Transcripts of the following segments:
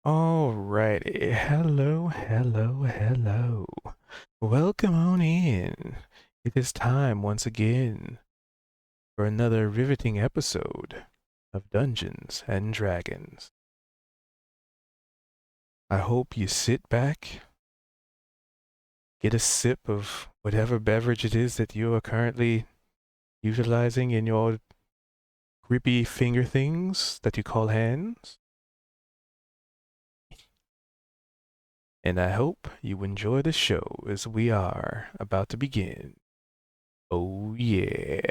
All right. Hello, hello, hello. Welcome on in. It is time once again for another riveting episode of Dungeons and Dragons. I hope you sit back, get a sip of whatever beverage it is that you are currently utilizing in your grippy finger things that you call hands. And I hope you enjoy the show as we are about to begin. Oh, yeah.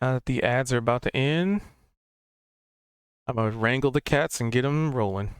Now that the ads are about to end, I'm gonna wrangle the cats and get them rolling.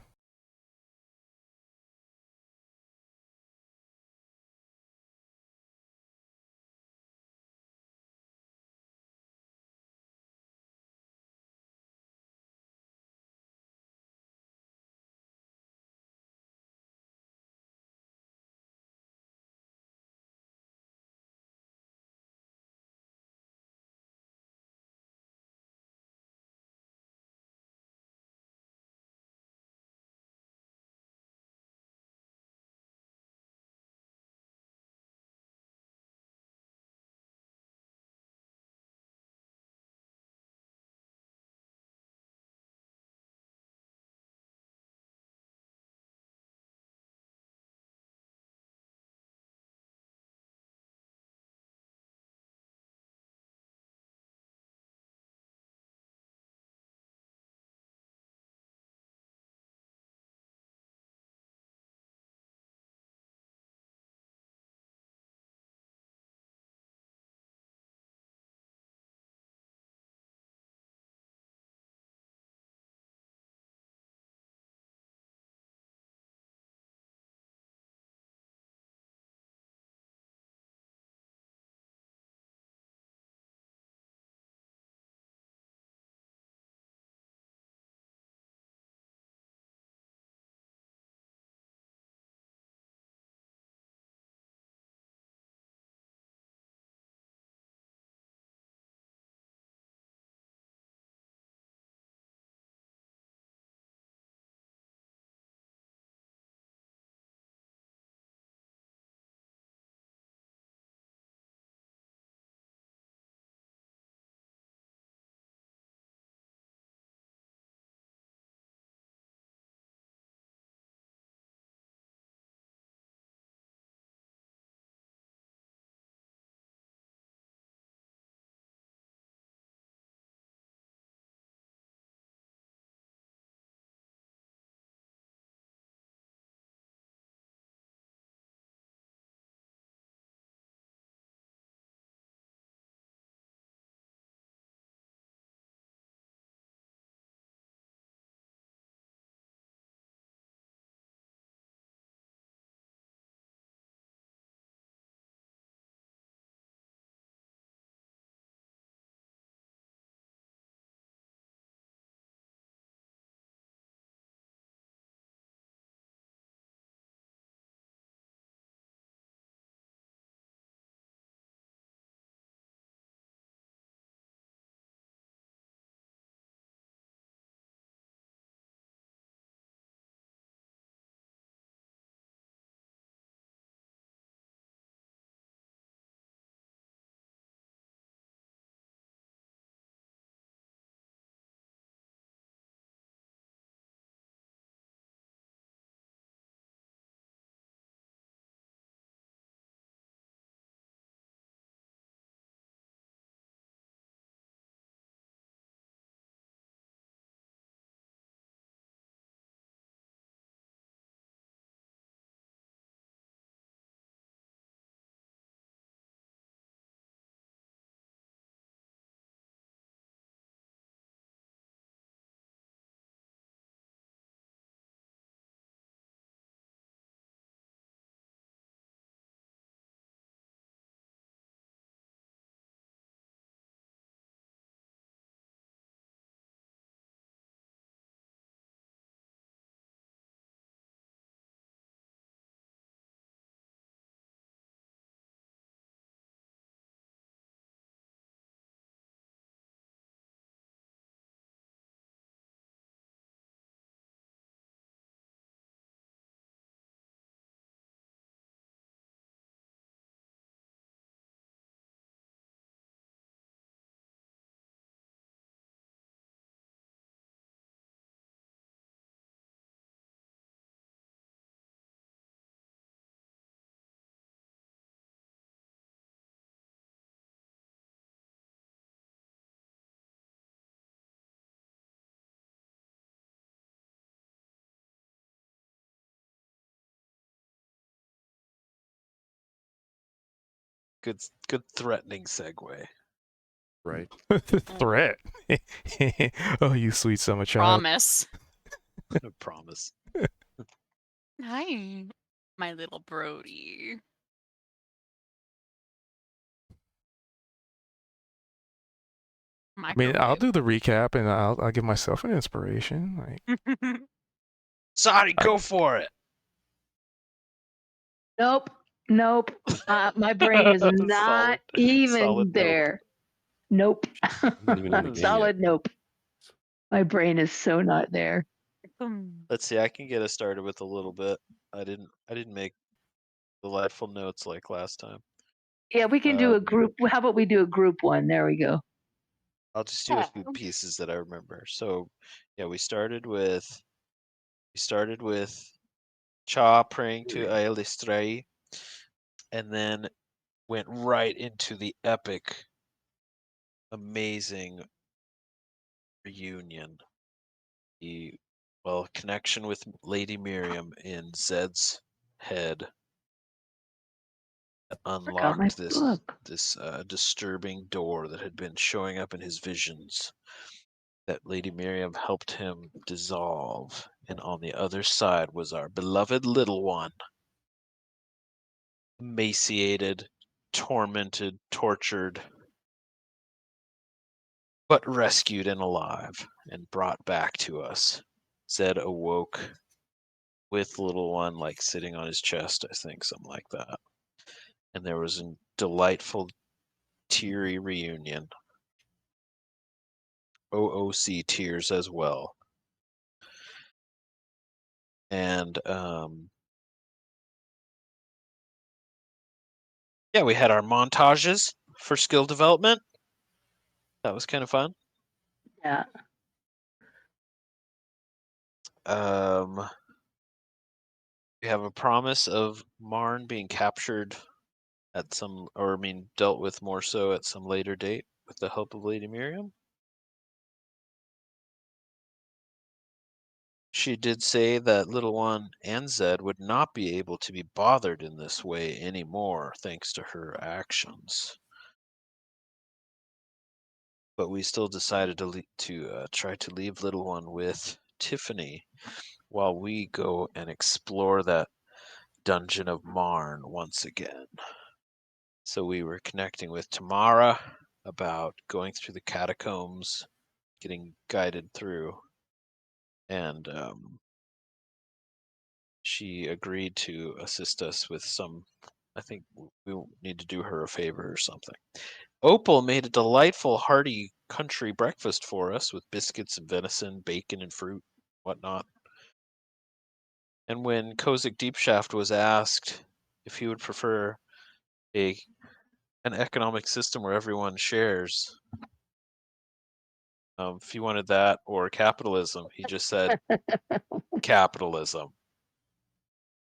Good threatening segue. Right. Threat. Oh, you sweet summer child. Promise. I promise. Hi, my little Brody. I mean, I'll Microwave. do the recap and I'll give myself an inspiration. Like, Sorry, go for it. Nope. My brain is not even solid nope. there. Nope. Not even in the game Solid yet. nope. My brain is so not there. Let's see. I can get us started with a little bit. I didn't make delightful notes like last time. Yeah, we can do a group. How about we do a group one? There we go. I'll just do a few pieces that I remember. So, yeah, we started with Cha praying to Aelistrai, and then went right into the epic, amazing reunion. The connection with Lady Miriam in Zed's head Forgot my unlocked this book. disturbing door that had been showing up in his visions that Lady Miriam helped him dissolve, and on the other side was our beloved little one, emaciated, tormented, tortured, but rescued and alive and brought back to us. Zed awoke with little one like sitting on his chest, I think, something like that. And there was a delightful, teary reunion. OOC tears as well. And yeah, we had our montages for skill development. That was kind of fun. Yeah. We have a promise of Marn being captured at some, or I mean, dealt with more so at some later date with the help of Lady Miriam. She did say that Little One and Zed would not be able to be bothered in this way anymore, thanks to her actions. But we still decided to try to leave Little One with Tiffany while we go and explore that dungeon of Marn once again. So we were connecting with Tamara about going through the catacombs, getting guided through, and she agreed to assist us with some. I think we need to do her a favor or something. Opal made a delightful, hearty country breakfast for us with biscuits and venison, bacon and fruit, whatnot. And when Kozik Deepshaft was asked if he would prefer an economic system where everyone shares, if he wanted that or capitalism, he just said capitalism.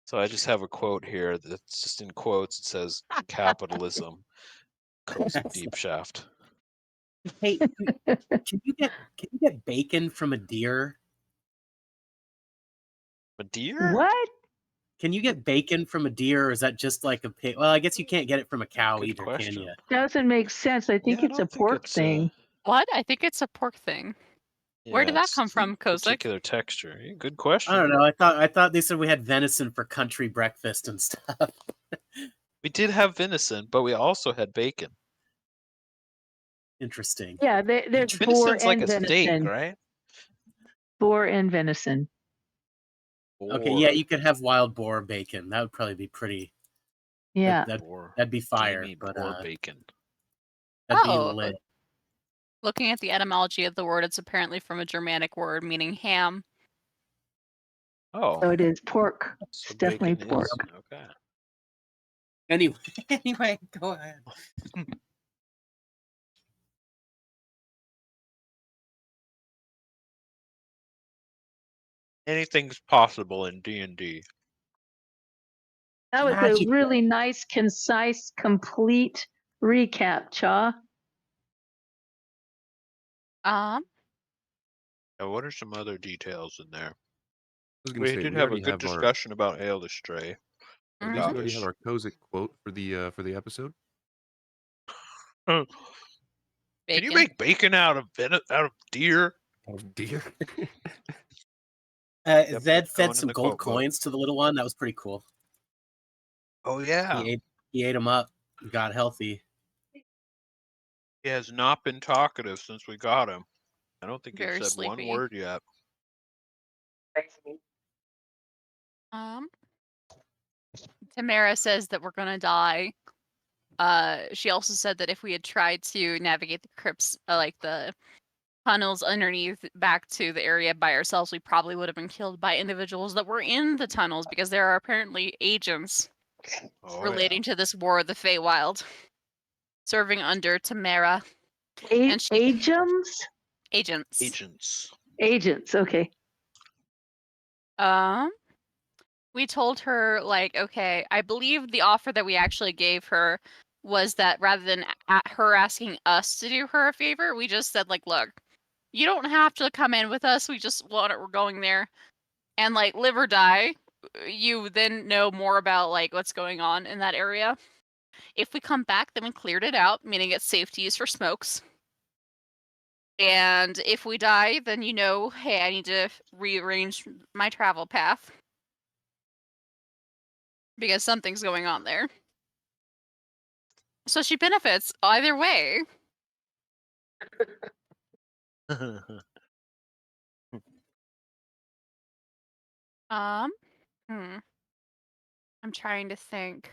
So I just have a quote here that's just in quotes. It says capitalism, Kozik Deepshaft. Hey, can you get bacon from a deer? A deer? What? Can you get bacon from a deer, or is that just like a pig? Well, I guess you can't get it from a cow Good either, question. can you? Doesn't make sense. I think Yeah, I it's a don't think pork it's, thing. What? I think it's a pork thing. Where did that it's come from, Kozik? particular texture. Good question. I don't know. I thought they said we had venison for country breakfast and stuff. We did have venison, but we also had bacon. Interesting. Yeah, there's boar Venison's like and a steak, venison. right? Boar and venison. Okay, yeah, you could have wild boar bacon. That would probably be pretty. Yeah. That'd be fire. Gamey But boar bacon. that'd be lit. Looking at the etymology of the word, it's apparently from a Germanic word meaning ham. Oh. So it is pork. So It's definitely bacon pork. is okay. Anyway, go ahead. Anything's possible in D&D. That was a really nice, concise, complete recap, Cha. Now, what are some other details in there? We did have a good discussion about Ale Stray. At least we already have our Kozik quote for the episode. Can you make bacon out of deer? Oh dear. Yep, Zed that's going fed in some the gold quote book. coins to the little one. That was pretty cool. Oh yeah. He ate them up. Got healthy. He has not been talkative since we got him. I don't think Very he's said one sleepy. word yet. Tamara says that we're gonna die. She also said that if we had tried to navigate the crypts, like the tunnels underneath back to the area by ourselves, we probably would have been killed by individuals that were in the tunnels because there are apparently agents Oh, relating to this war of the Feywild, serving under Tamara. And she Agents? agents. Agents. Agents, okay. We told her, like, okay, I believe the offer that we actually gave her was that rather than her asking us to do her a favor, we just said, like, look, you don't have to come in with us. We just want it. We're going there, and like, live or die. You then know more about like what's going on in that area. If we come back, then we cleared it out, meaning it's safe to use for smokes. And if we die, then you know, hey, I need to rearrange my travel path because something's going on there. So she benefits either way. I'm trying to think.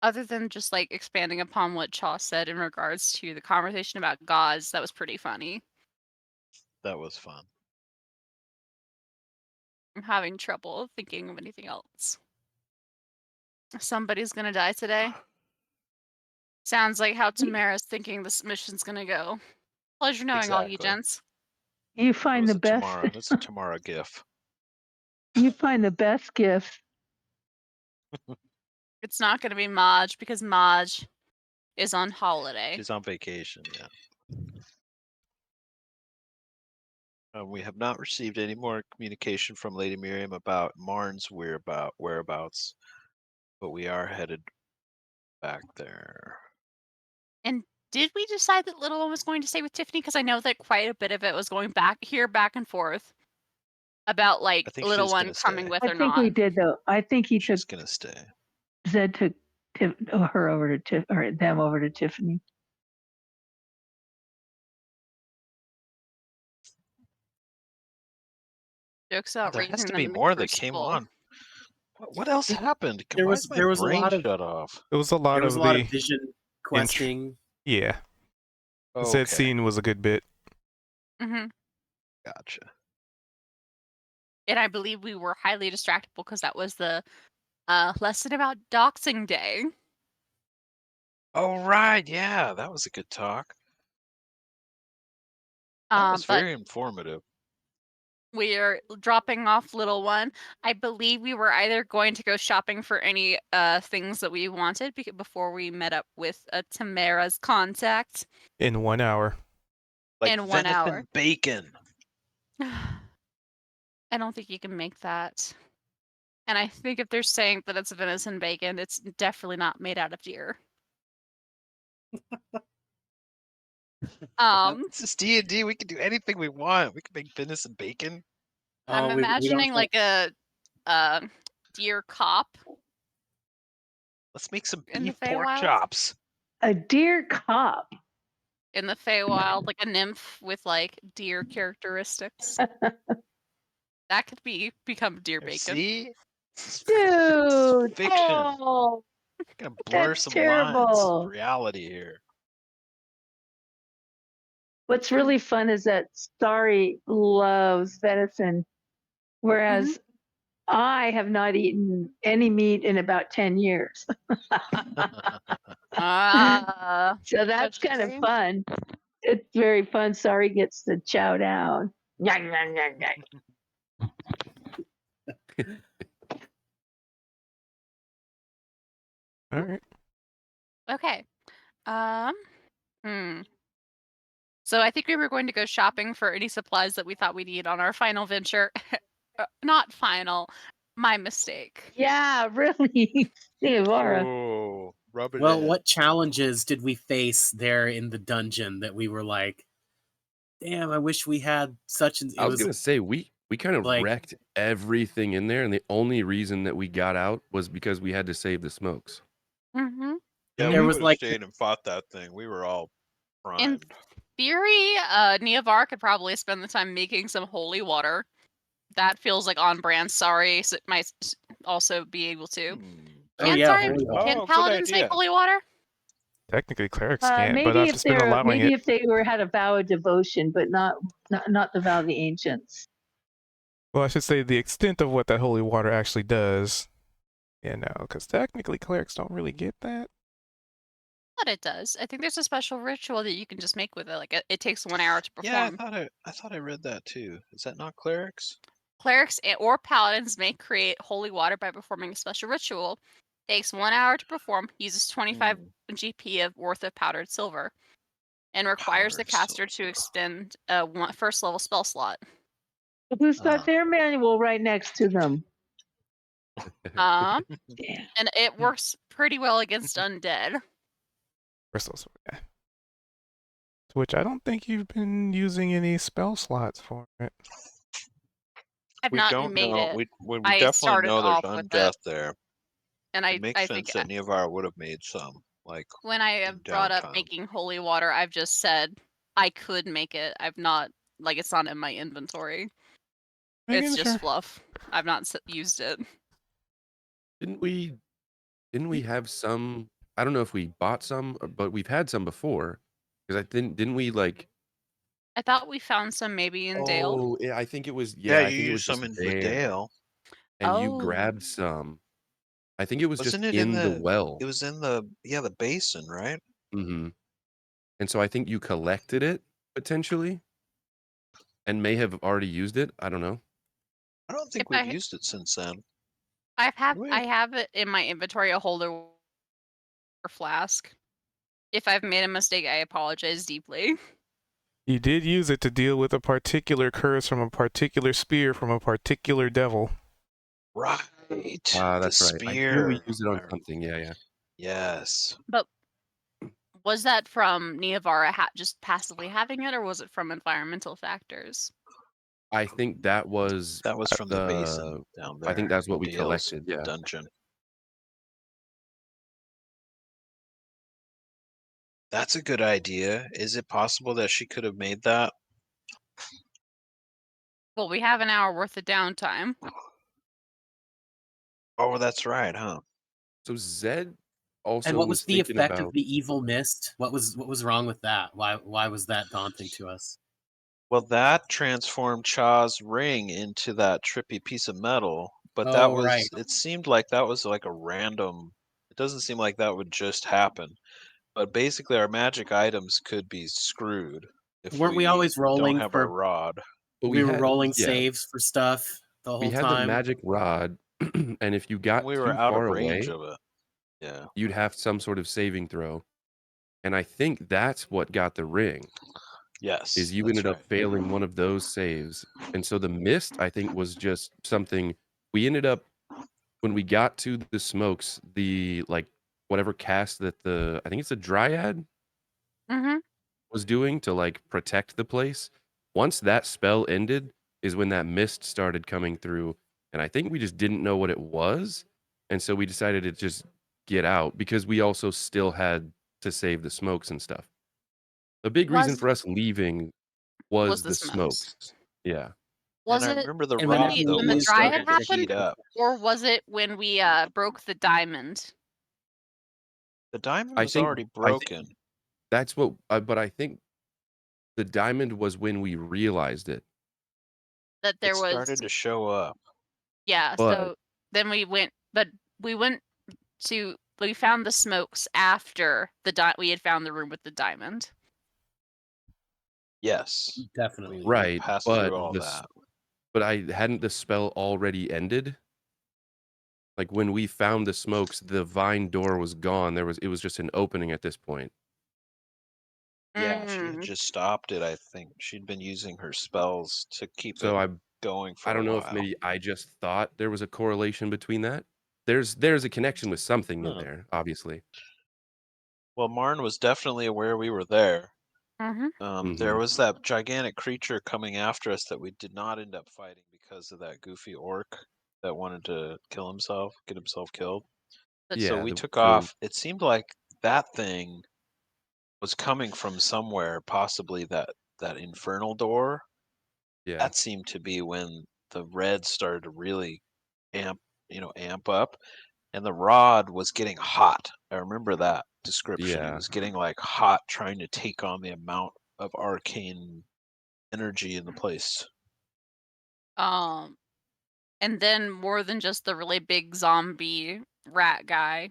Other than just like expanding upon what Chaw said in regards to the conversation about gods, that was pretty funny. That was fun. I'm having trouble thinking of anything else. Somebody's gonna die today. Sounds like how Tamara's thinking this mission's gonna go. Pleasure knowing all you Exactly. gents. You That find was the a best. Tamara. That's a Tamara gif. You find the best gifts. It's not gonna be Maj because Maj is on holiday. She's on vacation, yeah. We have not received any more communication from Lady Miriam about Marn's whereabouts, but we are headed back there. And did we decide that little one was going to stay with Tiffany? Because I know that quite a bit of it was going back and forth about like I think little she's one gonna coming stay. with I or think not. we did though. I think he took She's gonna stay. Zed took her over to Tiff or them over to Tiffany. Jokes about There has raising to them be in the more that came crucible. on. What else happened? There Why was- is my there was a brain lot of- shut off? It was a lot There was of a lot the of vision questing. yeah. Okay, That scene was a good bit. Mm-hmm. gotcha. And I believe we were highly distractible because that was the lesson about doxing day. Oh right, yeah, that was a good talk. That was But very informative. we are dropping off little one. I believe we were either going to go shopping for any things that we wanted before we met up with Tamara's contact In 1 hour. Like in 1 venison hour. bacon. I don't think you can make that. And I think if they're saying that it's venison bacon, it's definitely not made out of deer. This is D&D. We can do anything we want. We can make venison bacon. I'm Oh, we don't imagining like a deer cop Let's make some in the beef pork Feywild. chops. A deer cop. In the Feywild, like a nymph with like deer characteristics. That could become deer bacon. See? Dude. Fiction. Oh, Gonna blur that's some lines terrible. of reality here. What's really fun is that Starry loves venison, whereas I have not eaten any meat in about 10 years. Ah, So that's kind of interesting. fun. It's very fun. Sorry gets to chow down. Nyah, nyah, nyah, nyah. All right. Okay. So I think we were going to go shopping for any supplies that we thought we'd need on our final venture. not final. My mistake. Yeah, really. Neavara. Oh, rub it Well, in. what challenges did we face there in the dungeon that we were like, damn, I wish we had such and I was gonna say we kind of like- wrecked everything in there, and the only reason that we got out was because we had to save the smokes. Mm-hmm. Yeah, There we was would have like- stayed and fought that thing. We were all In primed. theory, Neavar could probably spend the time making some holy water. That feels like on brand. Sorry, so it might also be able to. Oh, Can yeah, sorry, holy water. can Oh, good paladins make idea. holy water? Technically, clerics can't, but Maybe I've if just been they're allowing maybe it. if they had a vow of devotion, but not the vow of the ancients. Well, I should say the extent of what that holy water actually does. You know, because technically clerics don't really get that. But it does. I think there's a special ritual that you can just make with it. Like it takes 1 hour to Yeah, perform. I thought I read that too. Is that not clerics? Clerics or paladins may create holy water by performing a special ritual. Takes 1 hour to perform. Uses 25 GP of worth of powdered silver, and requires the Powdered caster to silver. extend a first level spell slot. Who's got their manual right next to them? Um, Damn. and it works pretty well against undead. Crystals, yeah. Which I don't think you've been using any spell slots for it. I've We not don't made know. it. We I definitely started know there's off with undeath it, there. and It makes I sense think that Neavar would have made some. Like when I in have brought up downtime. making holy water, I've just said I could make it. I've not it's not in my inventory. Making It's just sure. fluff. I've not used it. Didn't we have some? I don't know if we bought some, but we've had some before. Because didn't we like? I thought we found some maybe in Dale. Oh, yeah, I think it was. Yeah, Yeah, I you think it was used some just in the there, Dale. and you Oh. grabbed some. I think it was Wasn't just it in the well. It was in the the basin, right? Mm-hmm. And so I think you collected it potentially, and may have already used it. I don't know. I don't think If we've used it since then. I We- have it in my inventory, a holder or flask. If I've made a mistake, I apologize deeply. You did use it to deal with a particular curse from a particular spear from a particular devil. Right. That's the right. I spear. knew we used it on something. Yeah. Yes. But was that from Neavara just passively having it, or was it from environmental factors? I think that was That was from the basin down there. I think that's what in we Dale's collected. Yeah. Dungeon. That's a good idea. Is it possible that she could have made that? Well, we have an hour worth of downtime. Oh, that's right, huh? So Zed also And what was the thinking effect about of the evil mist? What was wrong with that? Why was that daunting to us? Well, that transformed Cha's ring into that trippy piece of metal, but that Oh, was right. it seemed like that was like a random. It doesn't seem like that would just happen. But basically our magic items could be screwed if Weren't we always don't rolling have for- our rod. but We were had- rolling yeah, saves for stuff the whole we had time. the magic rod, and if you got We were too out far of range away, of it. Yeah. you'd have some sort of saving throw. And I think that's what got the ring. Yes. Is you that's ended up right. failing one of those saves. And so the mist, I think, was just something we ended up when we got to the smokes, the like whatever cast that I think it's a dryad Mm-hmm. was doing to like protect the place. Once that spell ended is when that mist started coming through. And I think we just didn't know what it was. And so we decided to just get out because we also still had to save the smokes and stuff. The big reason Was- for us leaving was the the smokes. smokes. Yeah. Was and I it remember the And when, rod whenever though when the was dryad starting to happened, heat up. or was it when we broke the diamond? The diamond I was think- already I think- broken. That's what, but I think the diamond was when we realized it. That there It was started to show up. Yeah, But- so then we went we found the smokes after we had found the room with the diamond. Yes. Definitely. We Right, passed but through all the that. But hadn't the spell already ended? Like when we found the smokes, the vine door was gone. It was just an opening at this point. Yeah, she had Mm. just stopped it, I think. She'd been using her spells to keep So it going for I don't a know while. if maybe I just thought there was a correlation between that. There's a connection with something in Huh. there, obviously. Well, Marn was definitely aware we were there. Mm-hmm. There Mhm. was that gigantic creature coming after us that we did not end up fighting because of that goofy orc that wanted to kill himself, get himself killed. So Yeah, we the took the off. It seemed like that thing was coming from somewhere, possibly that infernal door. yeah. That seemed to be when the red started to really amp up, and the rod was getting hot. I remember that description. It Yeah. was getting like hot, trying to take on the amount of arcane energy in the place. And then more than just the really big zombie rat guy,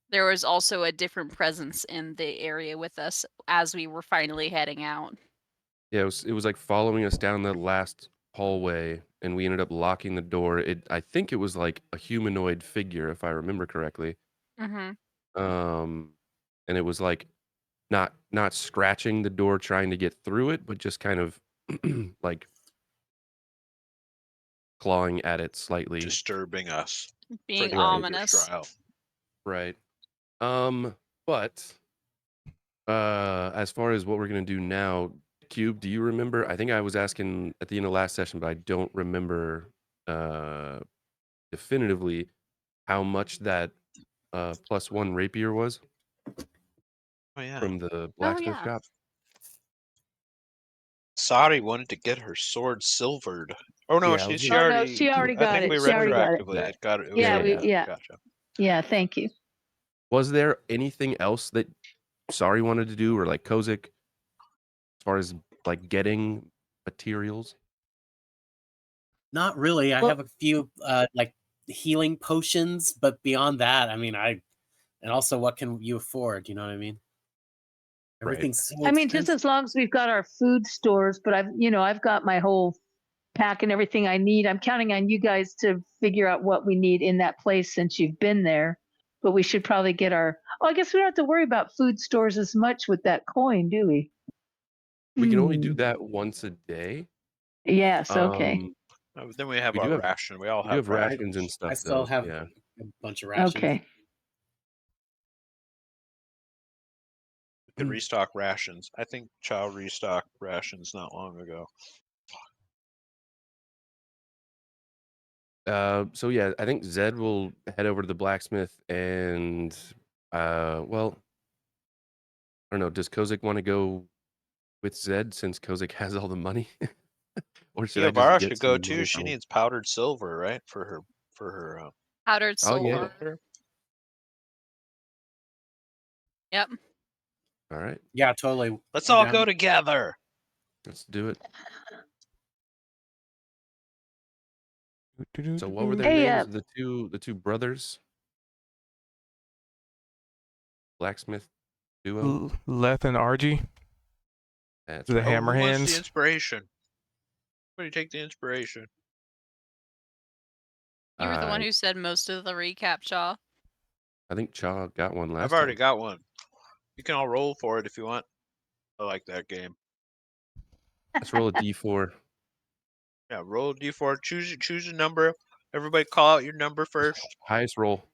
there was also a different presence in the area with us as we were finally heading out. Yeah, it was like following us down the last hallway, and we ended up locking the door. I think it was like a humanoid figure, if I remember correctly. Mm-hmm. And it was like not scratching the door trying to get through it, but just kind of like clawing at it slightly. Disturbing us for Being the Right. Ogre's ominous. trial. Right. But as far as what we're gonna do now, Cube, do you remember? I think I was asking at the end of last session, but I don't remember definitively how much that +1 rapier was Oh yeah. from the Oh blacksmith yeah. shop. Sari wanted to get her sword silvered. Oh no, Yeah, I was she gonna. Oh no, already. she already I got think it. we She already got it. retroactively That. it got it. It was Yeah, already Yeah. done. yeah. Gotcha. Yeah, thank you. Was there anything else that Sari wanted to do, or like Kozik, as far as like getting materials? Not really. I Well- have a few like healing potions, but beyond that, I mean, and also what can you afford? You know what I mean? Right. Everything's so I mean, just expensive. as long as we've got our food stores, but I've got my whole pack and everything I need. I'm counting on you guys to figure out what we need in that place since you've been there. But we should probably get I guess we don't have to worry about food stores as much with that coin, do we? We can only do Hmm. that once a day. Yes, okay. Then we have We our do have ration. We all we do have rations. rations and I stuff, still though. have Yeah. a bunch of rations. Okay. We could restock rations. I think Chow restocked rations not long ago. So yeah, I think Zed will head over to the blacksmith and well, I don't know. Does Kozik want to go with Zed since Kozik has all the money? Or should I just Yavara get should go some too. money She from him? needs powdered silver, right? For her Powdered Oh yeah. silver. Yep. All right. Yeah, totally. Let's I'm all down. go together. Let's do it. So what were their Hey, names? The two brothers? Blacksmith duo? Leth and Argy, That's the right. Who wants the Hammerhands. inspiration? Somebody take the inspiration. You were the one I who said most of the recap, Shaw. I think Chaw got one last I've already time. got one. You can all roll for it if you want. I like that game. Let's roll a D4. Yeah, roll a d4. Choose a number. Everybody call out your number first. Highest roll.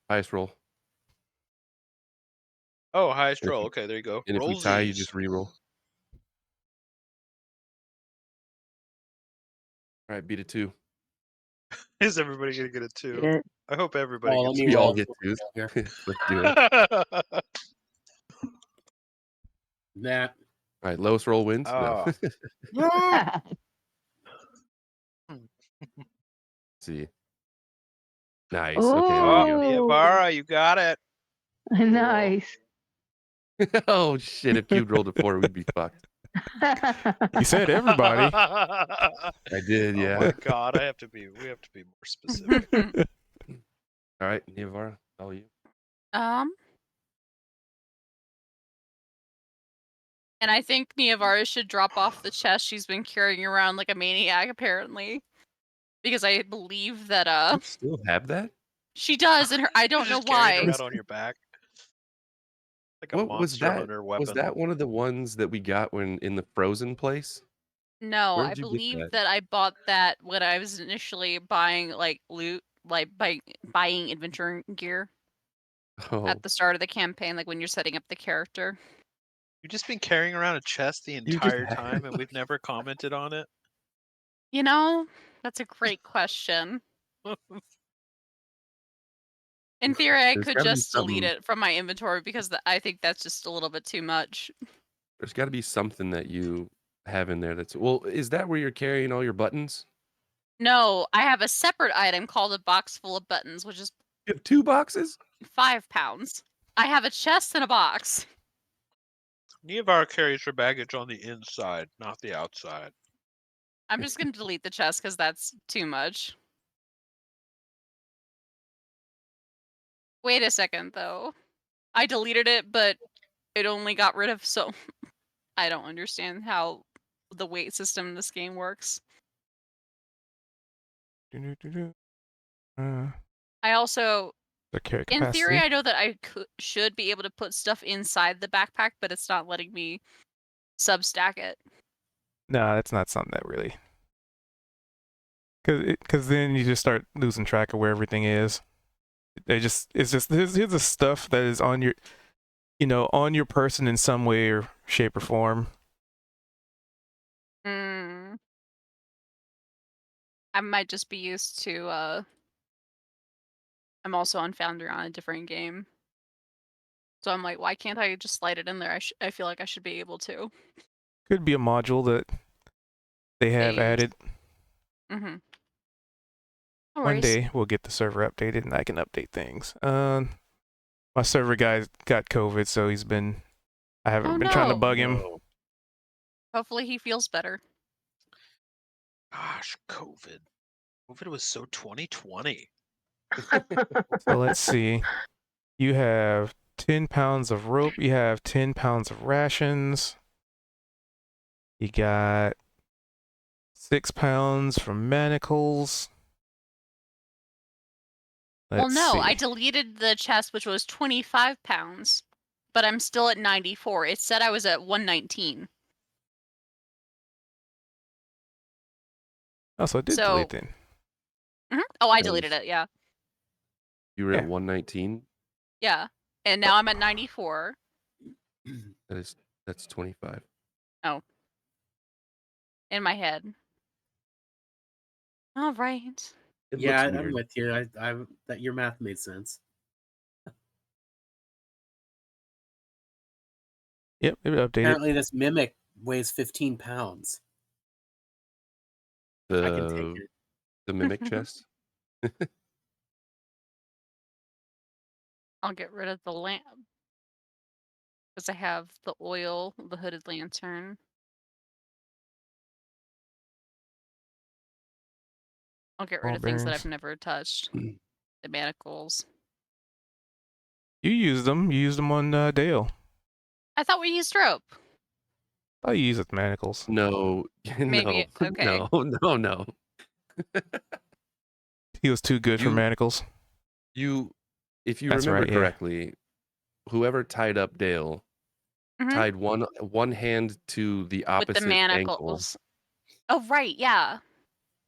Highest roll. Oh, highest And if roll. we, Okay, there you go. and if we Roll tie, you Z's. just re-roll. All right, beat a 2. Is everybody gonna get a 2? yeah. I hope everybody Oh, let gets me We all roll get for 2s. here. Let's do it. That All right, lowest roll wins. No. Oh. Let's see. Nice. Okay, Oh, there we Oh, Yavara, you got it. nice. go. Oh shit! If Cube rolled a 4, we'd be fucked. You said everybody. I did, Oh yeah. my god, we have to be more specific. All right, Niavara, all you. And I think Niavara should drop off the chest she's been carrying around like a maniac, apparently. Because I believe that You still have that? she does, and I don't know Just carrying it why. around on your back. Like a What was monster that? hunter Was weapon. that one of the ones that we got when in the frozen place? No, Where I did you get believe that? that I bought that when I was initially buying like loot, like buying adventure gear Oh, at the start of the campaign, like when you're setting up the character. You've just been carrying around a chest the you just entire had time, and we've never commented on it. You know, that's a great question. In theory, I There's could gotta be just delete something. it from my inventory because I think that's just a little bit too much. There's got to be something that you have in there that's well. Is that where you're carrying all your buttons? No, I have a separate item called a box full of buttons, which is You have 2 boxes? 5 pounds. I have a chest and a box. Nevar carries her baggage on the inside, not the outside. I'm just gonna delete the chest because that's too much. Wait a second, though. I deleted it, but it only got rid of so. I don't understand how the weight system in this game works. Do-do-do-do. Uh, I also, the carry in theory, capacity. I know that I should be able to put stuff inside the backpack, but it's not letting me substack it. No, that's not something that really. Because then you just start losing track of where everything is. It's just here's the stuff that is on your, on your person in some way or shape or form. Hmm. I might just be used to. I'm also on Foundry on a different game, so I'm like, why can't I just slide it in there? I feel like I should be able to. Could be a module that they have They use. added. Mm-hmm. No One worries. day we'll get the server updated and I can update things. My server guy got COVID, so I Oh haven't been trying to no. bug him. No. Hopefully he feels better. Gosh, COVID. COVID was so 2020. So let's see. You have 10 pounds of rope. You have 10 pounds of rations. You got 6 pounds from manacles. Well, Let's no, I see. deleted the chest, which was 25 pounds, but I'm still at 94. It said I was at 119. Oh, so I did delete So, it. oh, I That deleted is it. Yeah. you were Yeah. at 119? Yeah. And now I'm at 94. That's 25. Oh, in my head. All right. It Yeah, looks I'm weird. with you. I that your math made sense. Yep, it updated. Apparently, this mimic weighs 15 pounds. I can take The it. the mimic chest. I'll get rid of the lamp because I have the oil, the hooded lantern. I'll get rid Ball of things that I've bearings. never touched. The manacles. You used them. You used them on Dale. I thought we used rope. I use it manacles. No, Maybe. no, Okay. no. He was too good for You manacles. if you That's remember right, yeah. correctly, whoever tied up Dale Mhm. tied one hand to the With the opposite ankle manacles. Oh, right. Yeah.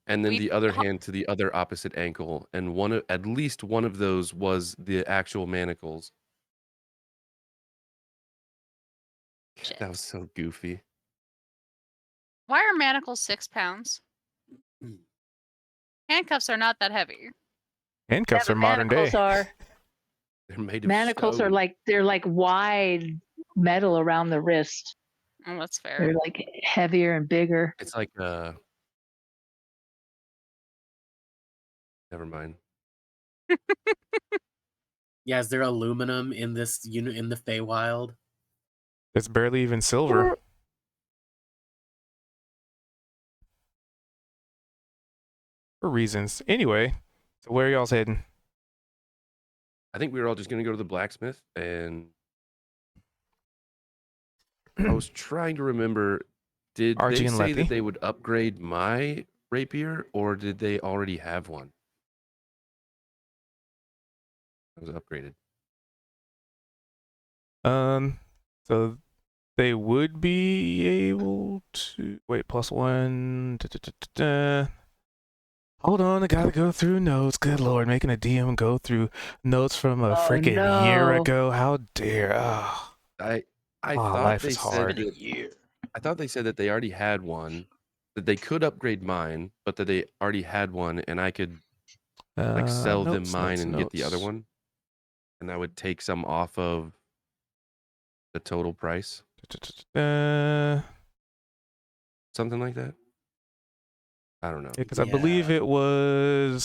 and then We the other caught hand to the other opposite ankle, and at least one of those was the actual manacles. That was shit. so goofy. Why are manacles 6 pounds? Handcuffs are not that heavy. Handcuffs Yeah, are but modern manacles day. are They're made of manacles are stone. like they're like wide metal around the wrist. Oh, that's fair. They're like heavier and bigger. It's like never mind. Yeah, is there aluminum in this unit in the Feywild? It's barely even silver. For reasons. Anyway, so where y'all's heading? I think we were all just gonna go to the blacksmith, and I was trying to remember. Did RG they and say that Lethe. they would upgrade my rapier, or did they already have one? It was upgraded. So they would be able to wait +1. Hold on, I gotta go through notes. Good lord, making a DM go through notes from a freaking year no. ago. How dare! Oh, I thought life they is said hard. In a that year. I thought they said that they already had one, that they could upgrade mine, but that they already had one, and I could like sell them mine and get the other notes. one, and that would take some off of the total price, something like that. I don't know. Because I believe it would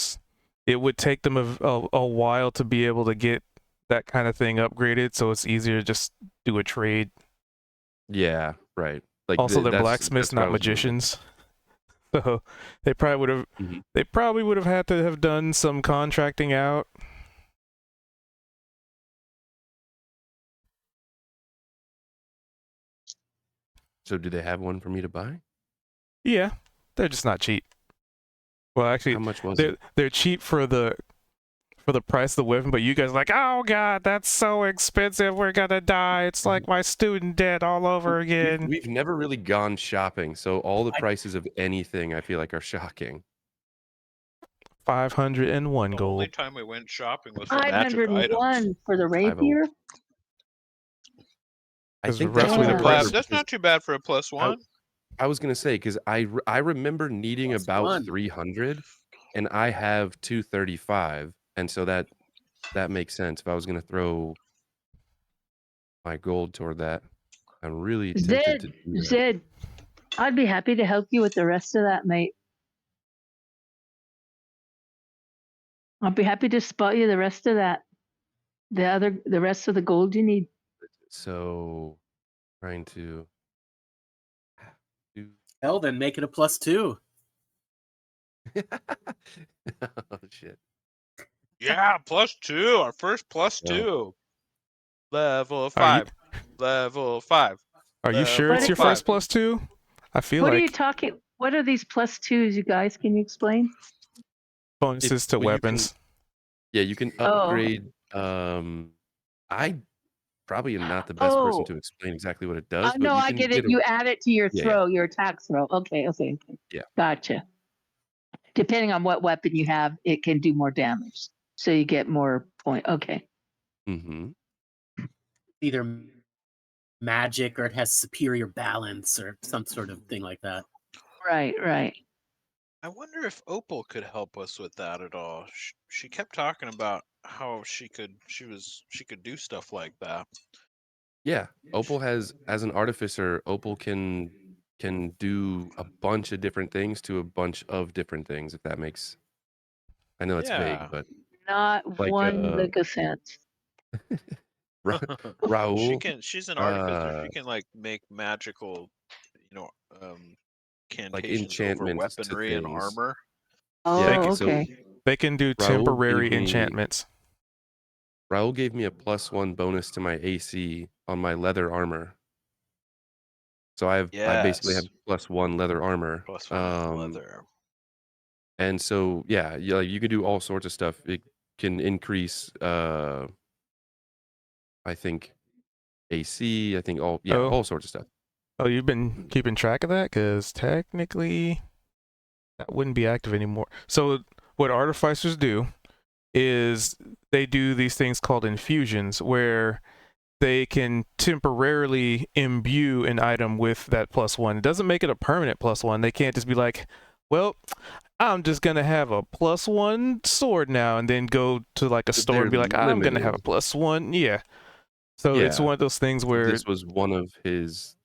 take them a while to be able to get that kind of thing upgraded, so it's easier to just do a trade. Yeah, right. Like Also, they're that's blacksmiths, what I not was wondering. magicians, so they probably would have had to have done some contracting out. So do they have one for me to buy? Yeah, they're just not cheap. Well, How actually, much was it? they're cheap for the price of the weapon, but you guys are like, oh god, that's so expensive. We're gonna die. It's like my student debt all over again. We've never really gone shopping, so all the prices of anything I feel like are shocking. 501 The gold. only time we went shopping was for magic items. 501 for the rapier. I Because think roughly that's the what I price- remember That's because not too bad for a +1. I was gonna say because I remember needing Plus about one. 300, and I have 235, and so that makes sense. If I was gonna throw my gold toward that, I'm really tempted to do that. Zed, I'd be happy to help you with the rest of that, mate. I'll be happy to spot you the rest of that. The rest of the gold you need. So trying to do. Hell, then make it a +2. Oh shit! Yeah, +2. Our first +2. Level 5. Level 5. Are you sure But it's your it- first +2? I feel What are you like talking? What are these +2s, you guys? Can you explain? bonuses to Well, you can- weapons. Yeah, you can Oh. upgrade. I probably am not the best person Oh. to explain exactly what it does, but No, you I can get it. a- You add it to your Yeah, throw, your attack throw. Okay. Yeah. Gotcha. Depending on what weapon you have, it can do more damage. So you get more point. Okay. Mm-hmm. Either magic or it has superior balance or some sort of thing like that. Right. I wonder if Opal could help us with that at all. She kept talking about how she could do stuff like that. Yeah, Opal has, as an artificer, Opal can do a bunch of different things to a bunch of different things. If that makes, I know it's Yeah. vague, but Not Like, one lick of sense. Raul, She's an artificer. She can like make magical, incantations over enchantments to weaponry and things. armor. Oh, Yeah, so okay. They can do Raul temporary gave me- enchantments. Raul gave me a +1 bonus to my AC on my leather armor. So I basically have Yes. +1 leather armor. +1 leather. And so yeah, you can do all sorts of stuff. It can increase I think AC, I think all sorts of stuff. Oh, you've been keeping track of that? Because technically, that wouldn't be active anymore. So what artificers do is they do these things called infusions, where they can temporarily imbue an item with that +1. It doesn't make it a permanent +1. They can't just be like, well, I'm just gonna have a +1 sword now, and then go to like a store and be like, I'm gonna have a +1. Yeah. So it's one of those things where this was one of his.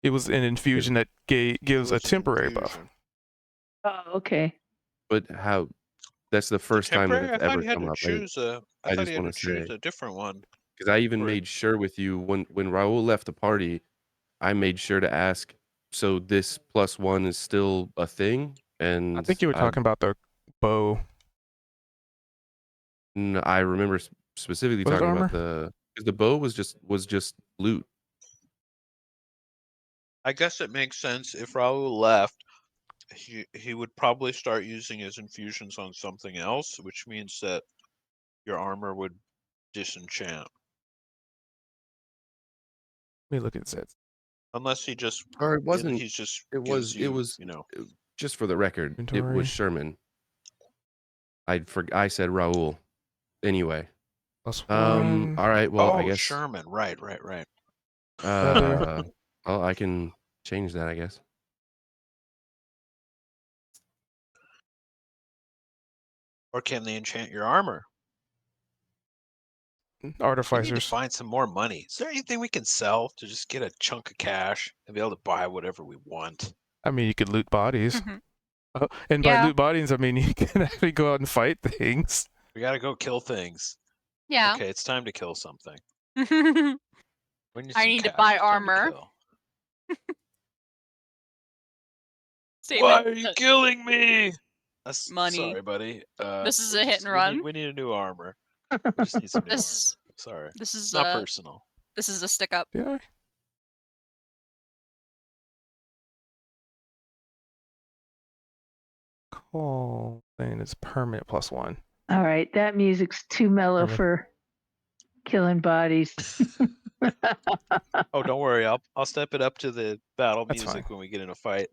it was an infusion that gives a temporary buff. Oh, okay. But how? That's the first time that Temporary. it's I thought ever you had come to up. choose a. I I thought just you had wanna to choose say- a different one. Because I even For- made sure with you when Raul left the party, I made sure to ask. So this +1 is still a thing, and I think you were talking about the bow. I remember specifically Was it talking armor? about because the bow was just loot. I guess it makes sense if Raul left. He would probably start using his infusions on something else, which means that your armor would disenchant. Let me look at sets. Unless he just Or it wasn't. he's just It gives was. you, It was. you know. Just for the record, it Inventory. was Sherman. I said Raul. Anyway. +1. All right. Well, I Oh, guess. Sherman. Right. Feather. Well, I can change that, I guess. Or can they enchant your armor? We need to Artificers. find some more money. Is there anything we can sell to just get a chunk of cash and be able to buy whatever we want? I mean, you could loot bodies. Mhm. And by Yeah. loot bodies, I mean you can actually go out and fight things. We gotta go kill things. Yeah. Okay, it's time to kill something. I We need some need to cash, buy it's time to armor. kill. Why Statement. are you killing me? Money. Sorry, buddy. This is a hit and run. We need a new armor. We just need some new armor. This Sorry. this is Not personal. This is a stick up. Yeah. Cool. Then it's permanent +1. All right, that music's too mellow Remember. for killing bodies. Oh, don't worry. I'll step it up to the battle That's music fine. when we get in a fight.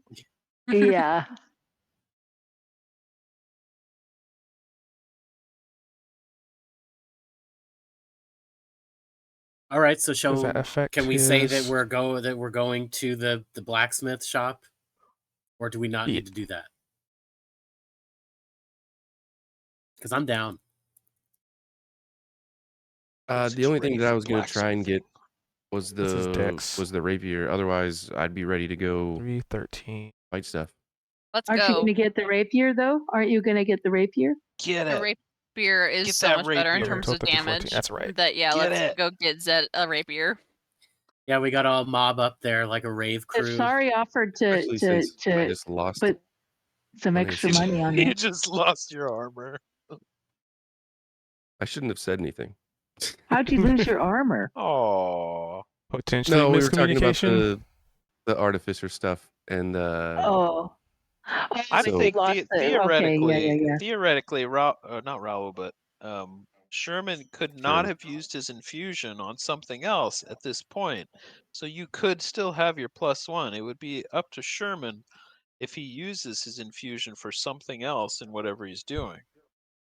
Yeah. All right, so Does that affect can we say that his- we're going to the blacksmith shop, or do we not Yeah. need to do that? Because I'm down. The only thing ready that I for was gonna try and get was This is dex. the rapier. Otherwise, I'd be ready to go 313. fight stuff. Let's Aren't you go. going to get the rapier though? Aren't you going to get the rapier? Get The it. rapier is Get so that much better in rapier. terms of 12, 13, 14. damage. That's right. That Get let's it. go get Zed a rapier. Yeah, we got all mob up there like a rave crew. If Sari offered Especially since I to just lost. put some money. extra money on You it. just lost your armor. I shouldn't have said anything. How'd you lose your armor? Oh. Potentially No, we were talking about miscommunication. the artificer stuff and Oh. I So- think lost it. theoretically, Okay, yeah. theoretically, not Raul, but Sherman could not Sure. have used his infusion on something else at this point. So you could still have your +1. It would be up to Sherman if he uses his infusion for something else in whatever he's doing.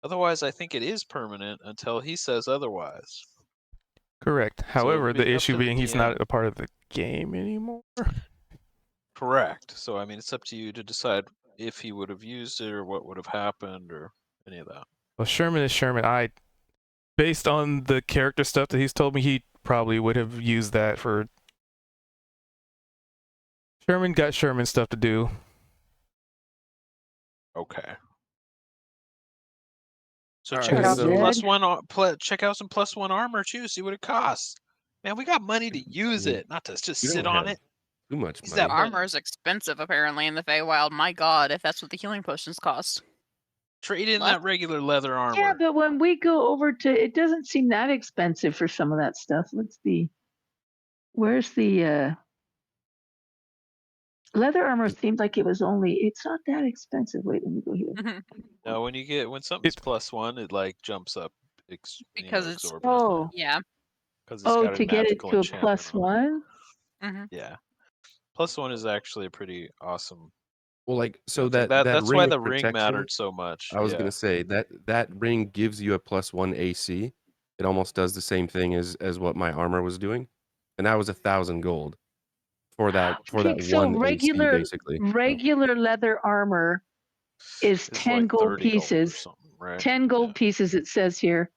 Otherwise, I think it is permanent until he says otherwise. Correct. However, it'd be the up issue to the being he's DM. not a part of the game anymore. Correct. So I mean, it's up to you to decide if he would have used it or what would have happened or any of that. Well, Sherman is Sherman. Based on the character stuff that he's told me, he probably would have used that for. Sherman got Sherman stuff to do. Okay. So All check right, out some so- check out some +1 armor too. See what it costs. Man, we got money to use mean, it, not to just we sit don't on have it. too much Is money. that Armor is expensive apparently in the Feywild. My God, if that's what the healing potions cost. Trade in What? that regular leather armor. Yeah, but when we go over to, it doesn't seem that expensive for some of that stuff. Where's the leather armor? Seemed like it's not that expensive. Wait, let me go here. No, when something's +1, it like jumps up Because it's- exorbitantly. Oh, Because it's oh, got a to get it magical to a enchantment on it. +1. Yeah. +1 is actually a pretty awesome. Well, like so thing. that That's ring why of the ring protection, mattered so much. I was yeah. gonna say that ring gives you a +1 AC. It almost does the same thing as what my armor was doing, and that was 1,000 gold for that Okay, so one regular- AC basically. So, Regular leather armor is It's 10 like gold 30 gold or pieces. something, right? 10 gold Yeah. pieces, it says here.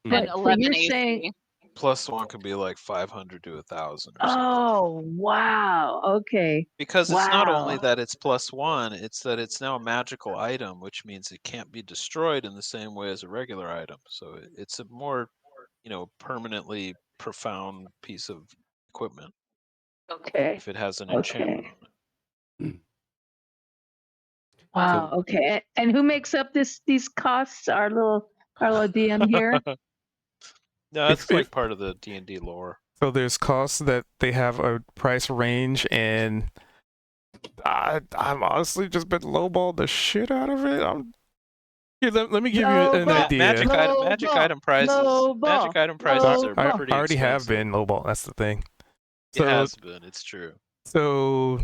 Mhm. But And so 11 you're AC. saying, +1 could be like 500 to 1,000 or something. oh, wow. Okay. Because it's not only wow. that it's +1, it's that it's now a magical item, which means it can't be destroyed in the same way as a regular item. So it's a more, permanently profound piece of equipment Okay. if it has an Okay. enchantment on it. Wow. Okay. And who makes up these costs? Our little DM here. No, that's If- like part of the D&D lore. So there's costs that they have a price range, and I'm honestly just been lowballed the shit out of it. Here, let me give you an Lowball. idea. Magic Lowball. item prices. Lowball. Magic item prices Lowball. are I pretty already have expensive. been lowball. That's the thing. It So has been. It's true. So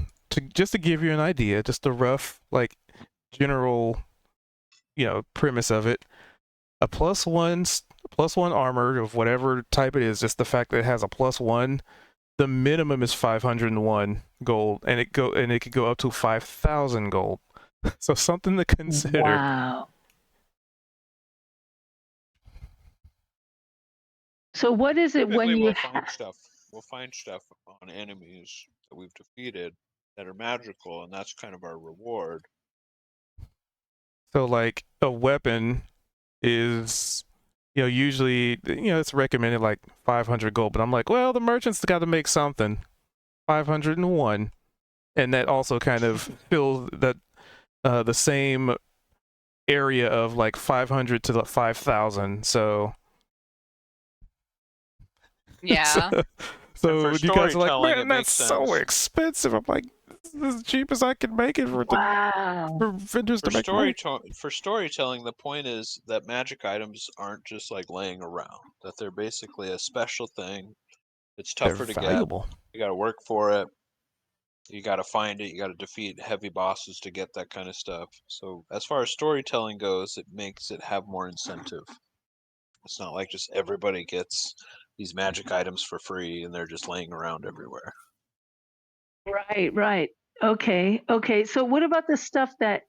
just to give you an idea, just a rough like general, premise of it, a +1 armor of whatever type it is, just the fact that it has a +1, the minimum is 501 gold, and it could go up to 5,000 gold. So something to consider. Wow. So what is it when Typically, you we'll find stuff on enemies that we've defeated that are magical, and that's kind of our reward. So like a weapon is, usually, it's recommended like 500 gold, but I'm like, well, the merchant's got to make something. 501, and that also kind of fills that the same area of like 500 to the 5,000. So Yeah. so for you guys are like, storytelling, man, it that's makes so sense. expensive. I'm like, this is as cheap as I can make it for vendors For to make money. storytelling, the point is that magic items aren't just like laying around; that they're basically a special thing. It's They're tougher to get. valuable. You got to work for it. You got to find it. You got to defeat heavy bosses to get that kind of stuff. So as far as storytelling goes, it makes it have more incentive. It's not like just everybody gets these magic items for free and they're just laying around everywhere. Right. Okay. So what about the stuff that,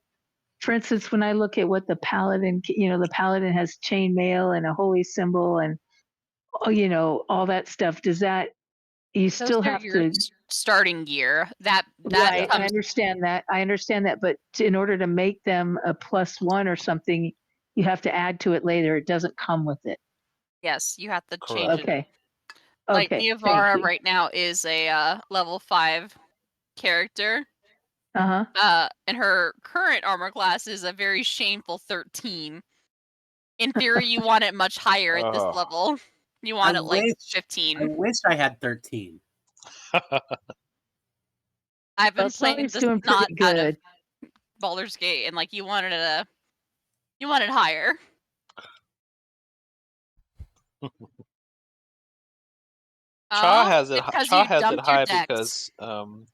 for instance, when I look at what the paladin, the paladin has chainmail and a holy symbol and, all that stuff. Does that, you Those still are have your to, starting gear. That right, I comes. understand that. But in order to make them a +1 or something, you have to add to it later. It doesn't come with it. Yes, you have to change Correct. it. Okay. Like Okay. Thank Niavara you. right now is a level 5 character. Uh-huh. And her current armor class is a very shameful 13. In theory, you want it much higher at this Oh. level. You I want it like wish 15. I had 13. I've been Well, playing Sully's the doing snot pretty out of good. Baldur's Gate, and like you wanted higher. Cha has it. Because Cha you has it dumped your high decks. because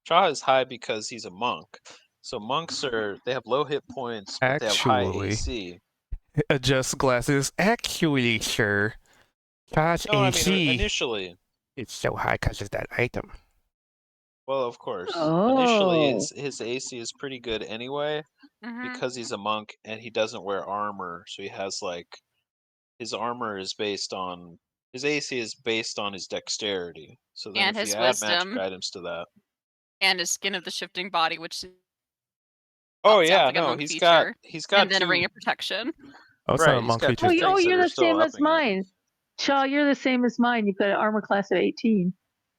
Cha is high because he's a monk. So monks they have low hit points, but they have high Actually, AC. adjust glasses. Actually, sure. Charge No, I mean AC. initially. It's so high because of that item. Well, of course. Initially, Oh. his AC is pretty good anyway Mhm. because he's a monk and he doesn't wear armor. So he has like his armor is based on his AC is based on his dexterity. So then And if you his add magic wisdom. items to that, And his Skin of the Shifting Body, which oh sounds yeah, like a no, monk he's feature. got And then a Ring two. of Protection. Oh, it's not Right, a he's monk got feature. two things that You're are the still same as upping it. mine. Shaw, you're the same as mine. You've got an armor class of 18.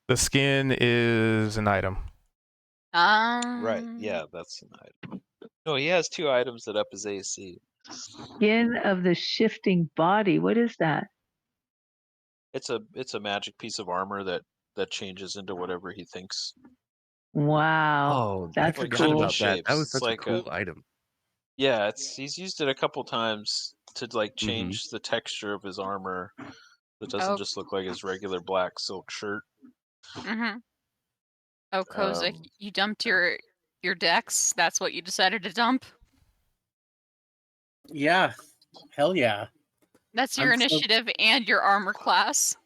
The skin is an item. Right, yeah, that's an item. No, he has two items that up his AC. Skin of the Shifting Body. What is that? It's a magic piece of armor that changes into whatever he thinks. Wow. Oh, I That's Like forgot cool. about changes that. That shapes. was It's such a like cool item. yeah, he's used it a couple times to like Mhm. change the texture of his armor. It doesn't Oh. just look like his regular black silk shirt. Mm-hmm. Oh, Kozik, you dumped your decks? That's what you decided to dump? Yeah. Hell yeah. That's your I'm so- initiative and your armor class.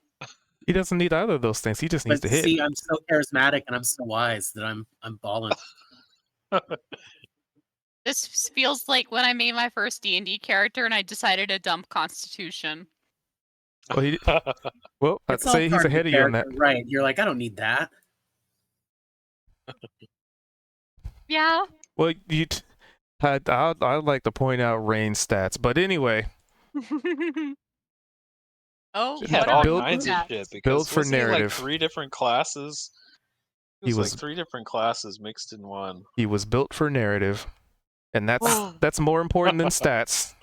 He doesn't need either of those things. He just needs But to hit. see, I'm so charismatic and I'm so wise that I'm balling. This feels like when I made my first D&D character and I decided to dump Constitution. Well, I'd It's all say he's part of the ahead of you on that. character, right? You're like, I don't need that. Yeah. Well, I'd like to point out Rain's stats, but anyway, Oh, He had what all are kinds of stats? shit because build for wasn't he like narrative. 3 different classes? It He was was- like 3 different classes mixed in one. He was built for narrative, and that's more important than stats.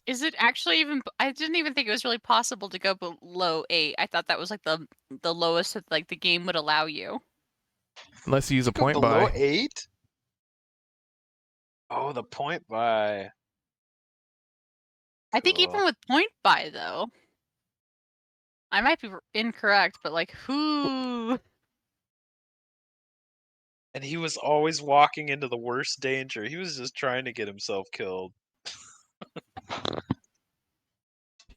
Is it actually even? I didn't even think it was really possible to go below 8. I thought that was like the lowest that like the game would allow you. Unless you use a Go point below buy. 8? Oh, the point buy. I think Cool. even with point buy though, I might be incorrect, but like who? And he was always walking into the worst danger. He was just trying to get himself killed.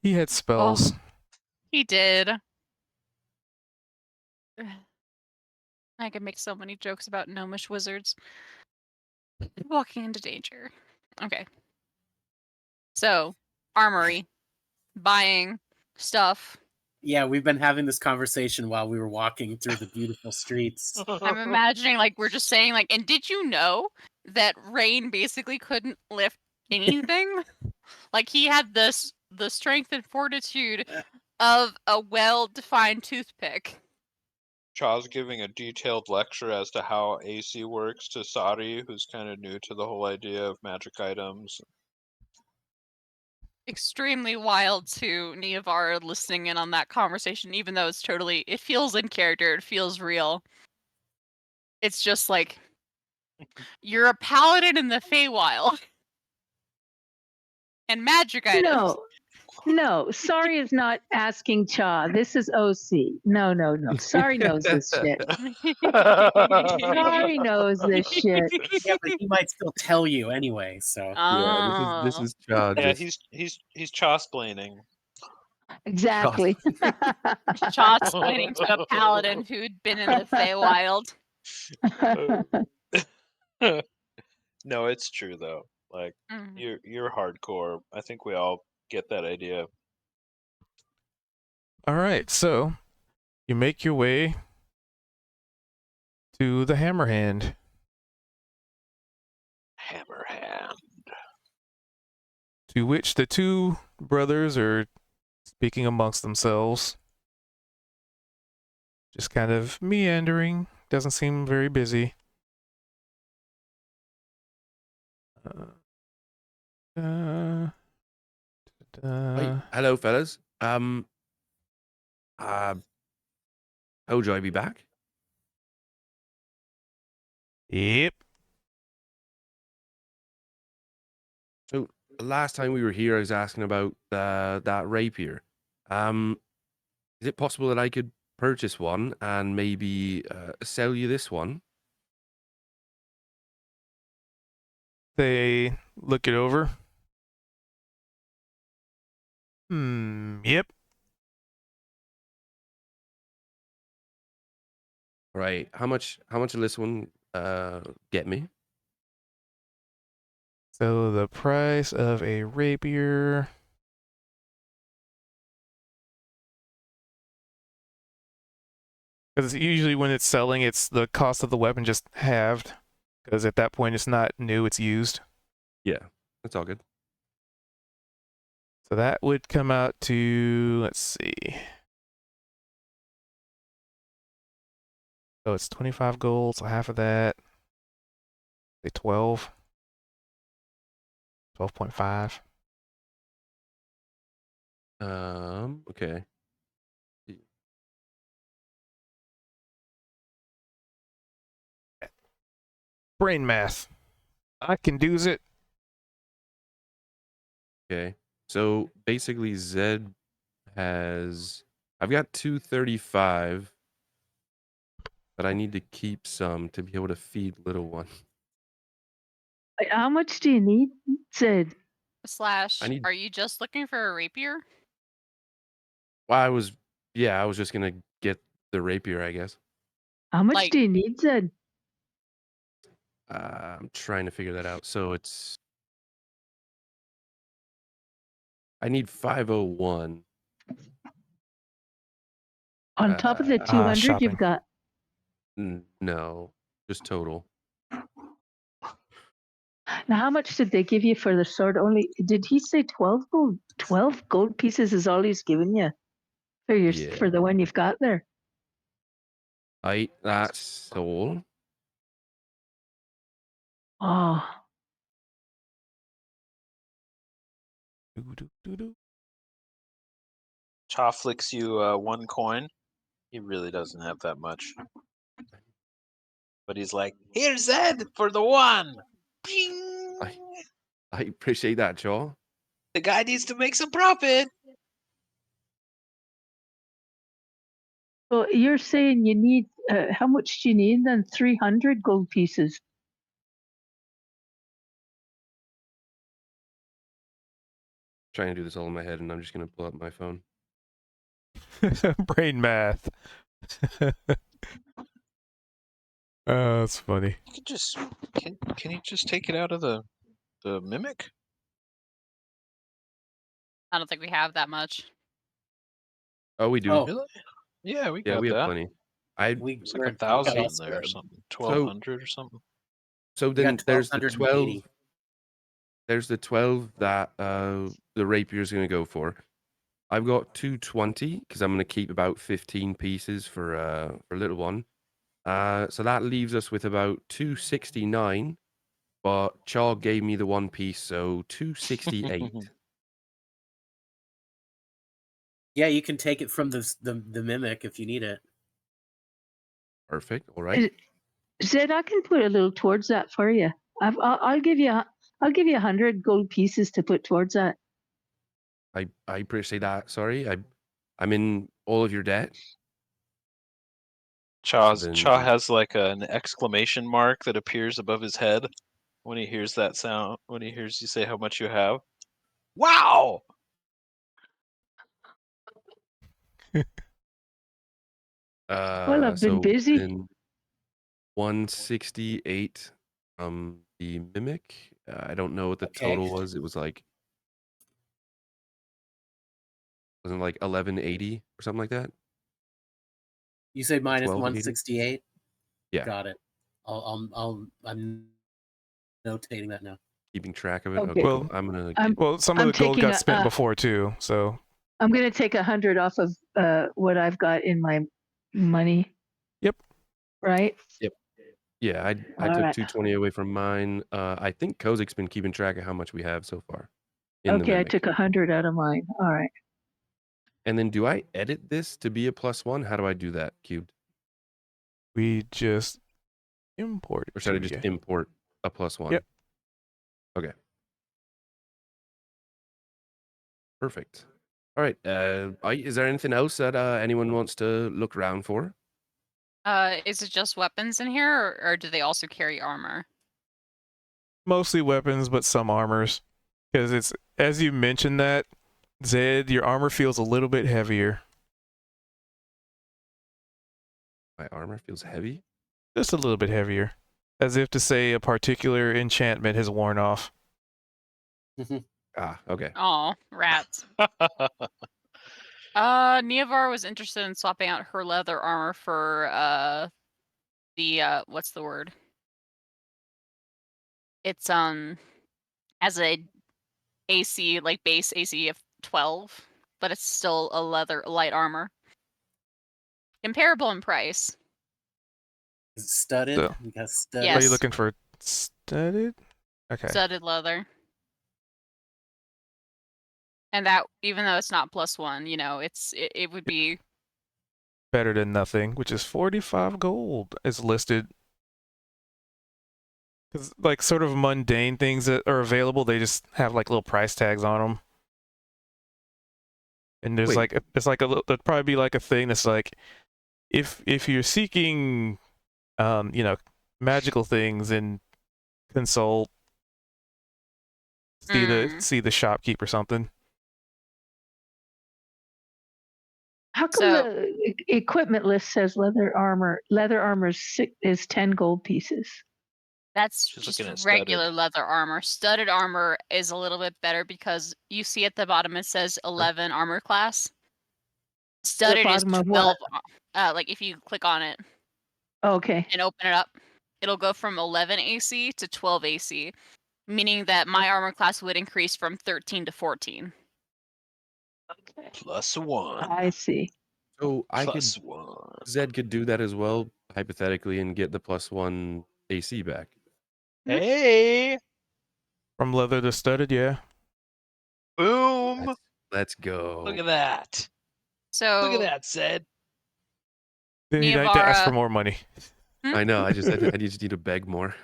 He had spells. Oh, he did. I could make so many jokes about gnomish wizards walking into danger. Okay. So, armory, buying stuff. Yeah, we've been having this conversation while we were walking through the beautiful streets. I'm imagining like we're just saying like, and did you know that Rain basically couldn't lift anything? Like he had the strength and fortitude of a well-defined toothpick. Chaw's giving a detailed lecture as to how AC works to Sari, who's kind of new to the whole idea of magic items. Extremely wild to Neavara listening in on that conversation, even though it feels in character, it feels real. It's just like, you're a paladin in the Feywild. And magic items. No, Sorry is not asking Cha. This is OC. No. Sorry knows this shit. Sorry knows this shit. Yeah, but he might still tell you anyway. So Yeah, this Oh. is Chad. Yeah, Just he's Chaw-splaining. Exactly. Shaw explaining to a paladin who'd been in the Feywild. No, it's true though. Like Mhm. you're hardcore. I think we all get that idea. All right, so you make your way to the Hammerhand, Hammerhand. to which the two brothers are speaking amongst themselves. Just kind of meandering. Doesn't seem very busy. Hey, hello, fellas. Told you I'd be back. Yep. So last time we were here, I was asking about that rapier. Is it possible that I could purchase one and maybe sell you this one? They look it over. Yep. Right. How much will this one get me? So the price of a rapier. Because usually when it's selling, it's the cost of the weapon just halved. Because at that point, it's not new, it's used. Yeah, that's all good. So that would come out to, let's see. So it's 25 gold, so half of that. Say 12. 12.5. Okay. Brain math. I can do it. Okay. So basically, Zed has. I've got 235, but I need to keep some to be able to feed little one. How much do you need? Said. Slash, I need. are you just looking for a rapier? Well, I was just gonna get the rapier, I guess. How much Like- do you need? Said. I'm trying to figure that out. So it's. I need 501. On top of the 200 shopping. you've got. No, just total. Now, how much did they give you for the sword? Only did he say 12 gold? 12 gold pieces is all he's given you for your Yeah. for the one you've got there. That's all. Oh, Chaw flicks you one coin. He really doesn't have that much. But he's like, here's Zed for the one. Bing! I appreciate that, Joe. The guy needs to make some profit. So you're saying you need how much do you need then? 300 gold pieces. Trying to do this all in my head, and I'm just gonna pull up my phone. Brain math. Oh, that's funny. You could just can you just take it out of the mimic? I don't think we have that much. Oh, we do. Oh, Really? Yeah, we Yeah, got we have that. plenty. I It's like we're at 1,000 in elsewhere. there or something. So 1,200 or something. so We got then there's the 1,280. 12. There's the 12 that the rapier's gonna go for. I've got 220 because I'm gonna keep about 15 pieces for little one. So that leaves us with about 269. But Char gave me the one piece, so 268. Yeah, you can take it from the mimic if you need it. Perfect. All right. Zed, I can put a little towards that for you. I'll give you 100 gold pieces to put towards that. I appreciate that. Sorry, I'm in all of your debt. So Cha then, has like an exclamation mark that appears above his head when he hears that sound. When he hears you say how much you have. Wow! Well, I've been so busy. then 168 the mimic. I don't know what the Okay. total was. It was like wasn't it like 1180 or something like that. You say minus 1280. 168. Yeah, Got it. I'm notating that now. keeping track of it. Okay. Okay, Well, cool. I'm gonna. I'm Well, some of I'm the gold taking got spent before too, so I'm going to take 100 off of what I've got in my money. Yep. Right. Yep. Yeah, I All took right. 220 away from mine. I think Kozik's been keeping track of how much we have so far in the Okay, I mimic. took 100 out of mine. All right. And then do I edit this to be a +1? How do I do that, Cubed? we just import Or it should I to just you. import a +1? Yep. Okay. Perfect. All right. Is there anything else that anyone wants to look around for? Is it just weapons in here, or do they also carry armor? Mostly weapons, but some armors. Because it's as you mentioned that, Zed, your armor feels a little bit heavier. My armor feels heavy. Just a little bit heavier. As if to say a particular enchantment has worn off. Ah, okay. Oh, rats. Neovar was interested in swapping out her leather armor for the what's the word? It's as a AC, like base AC of 12, but it's still a leather light armor. Comparable in price. Is it studded? So, You got studded. Yes. are you looking for studded? Okay. Studded leather. And that, even though it's not +1, you know, it would be Better than nothing, which is 45 gold is listed. Because, like, sort of mundane things that are available, they just have, like, little price tags on them. And there's, Wait. it's like a little, there'd probably be, like, a thing that's like, if you're seeking, you know, magical things and consult, see the shopkeep or something. How come So- the equipment list says leather armor? Leather armor is 10 gold pieces. That's She's just looking at regular studded. leather armor. Studded armor is a little bit better because you see at the bottom it says 11 armor class. Studded is bottom of 12. what? Like if you click on it Okay. and open it up, it'll go from 11 AC to 12 AC, meaning that my armor class would increase from 13 to 14. Okay. +1. I see. So I could +1. Zed could do that as well, hypothetically, and get the +1 AC back. Hey! From leather to studded, yeah. Boom! Let's go. Look at that. So Look at that, Zed. Then you need to ask for Neovara- more money. I know. I just need to beg more.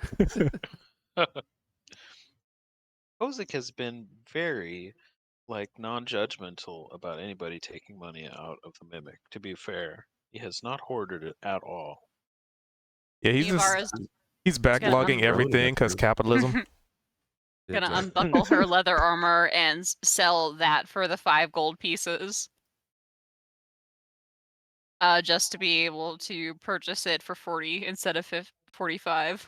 Kozik has been very like non-judgmental about anybody taking money out of the mimic, to be fair. He has not hoarded it at all. Yeah, he's gonna backlogging everything because capitalism. gonna unbuckle her leather armor and sell that for the 5 gold pieces. Just to be able to purchase it for 40 instead of 45.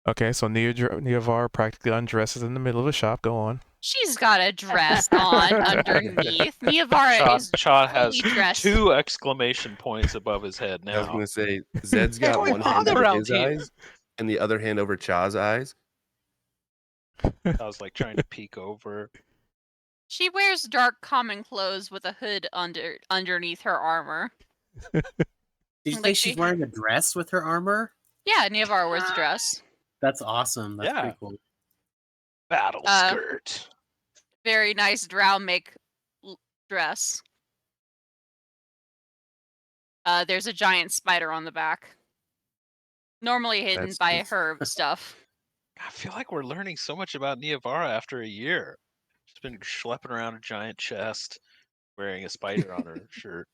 Okay, so Neovar practically undresses in the middle of a shop. Go on. She's got a dress on underneath. Neovara is Cha has fully dressed. 2 exclamation points above his head I was now. gonna say Zed's got Going one hand on over around his here? eyes and the other hand over Cha's eyes. I was like trying to peek over. She wears dark common clothes with a hood underneath her armor. Did you say Like she's she- wearing a dress with her armor? Yeah, Neovara wears a dress. That's awesome. That's Yeah. pretty cool. Battle skirt. Very nice drow make dress. There's a giant spider on the back. Normally hidden That's by just- her stuff. I feel like we're learning so much about Neovara after a year. She's been schlepping around a giant chest, wearing a spider on her shirt.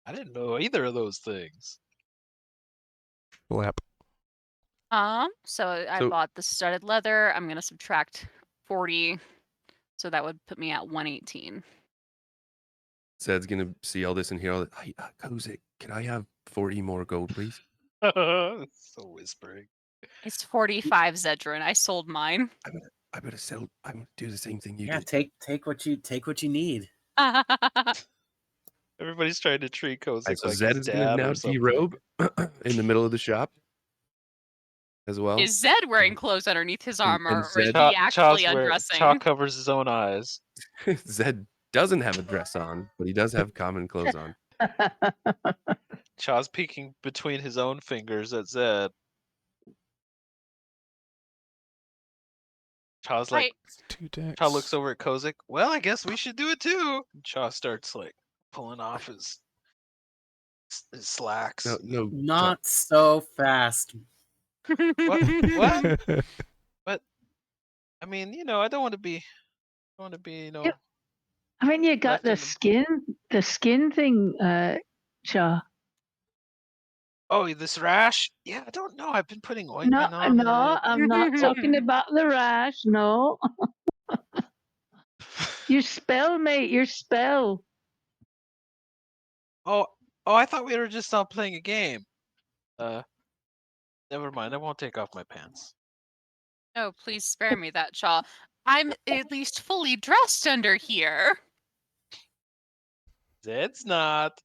I didn't know either of those things. Flap. So I So- bought the studded leather. I'm gonna subtract 40, so that would put me at 118. Zed's gonna see all this and hear all that. Hey, Kozik, can I have 40 more gold, please? So whispering. It's 45 Zedrin. I sold mine. I better sell. I'm gonna do the same thing you Yeah, did. take what you need. Everybody's trying to treat Kozik Alright, so like Zed his is gonna dad now or something. derobe in the middle of the shop as well. Is Zed wearing clothes underneath his armor, or is Zed- he actually undressing? Cha covers his own eyes. Zed doesn't have a dress on, but he does have common clothes on. Cha's peeking between his own fingers at Zed. Cha's like, Right. It's 2 decks. Cha looks over at Kozik. Well, I guess we should do it too. And Cha starts like pulling off his slacks. No, Not so fast. What? But I mean, I don't want to be, Yeah. I mean, you got left the skin thing, Cha. Oh, this rash? Yeah, I don't know. I've been putting No, ointment on no, it. I'm not talking about the rash. No, your spell, mate. Your spell. Oh, I thought we were just not playing a game. Never mind. I won't take off my pants. Oh, please spare me that, Shaw. I'm at least fully dressed under here. Zed's not.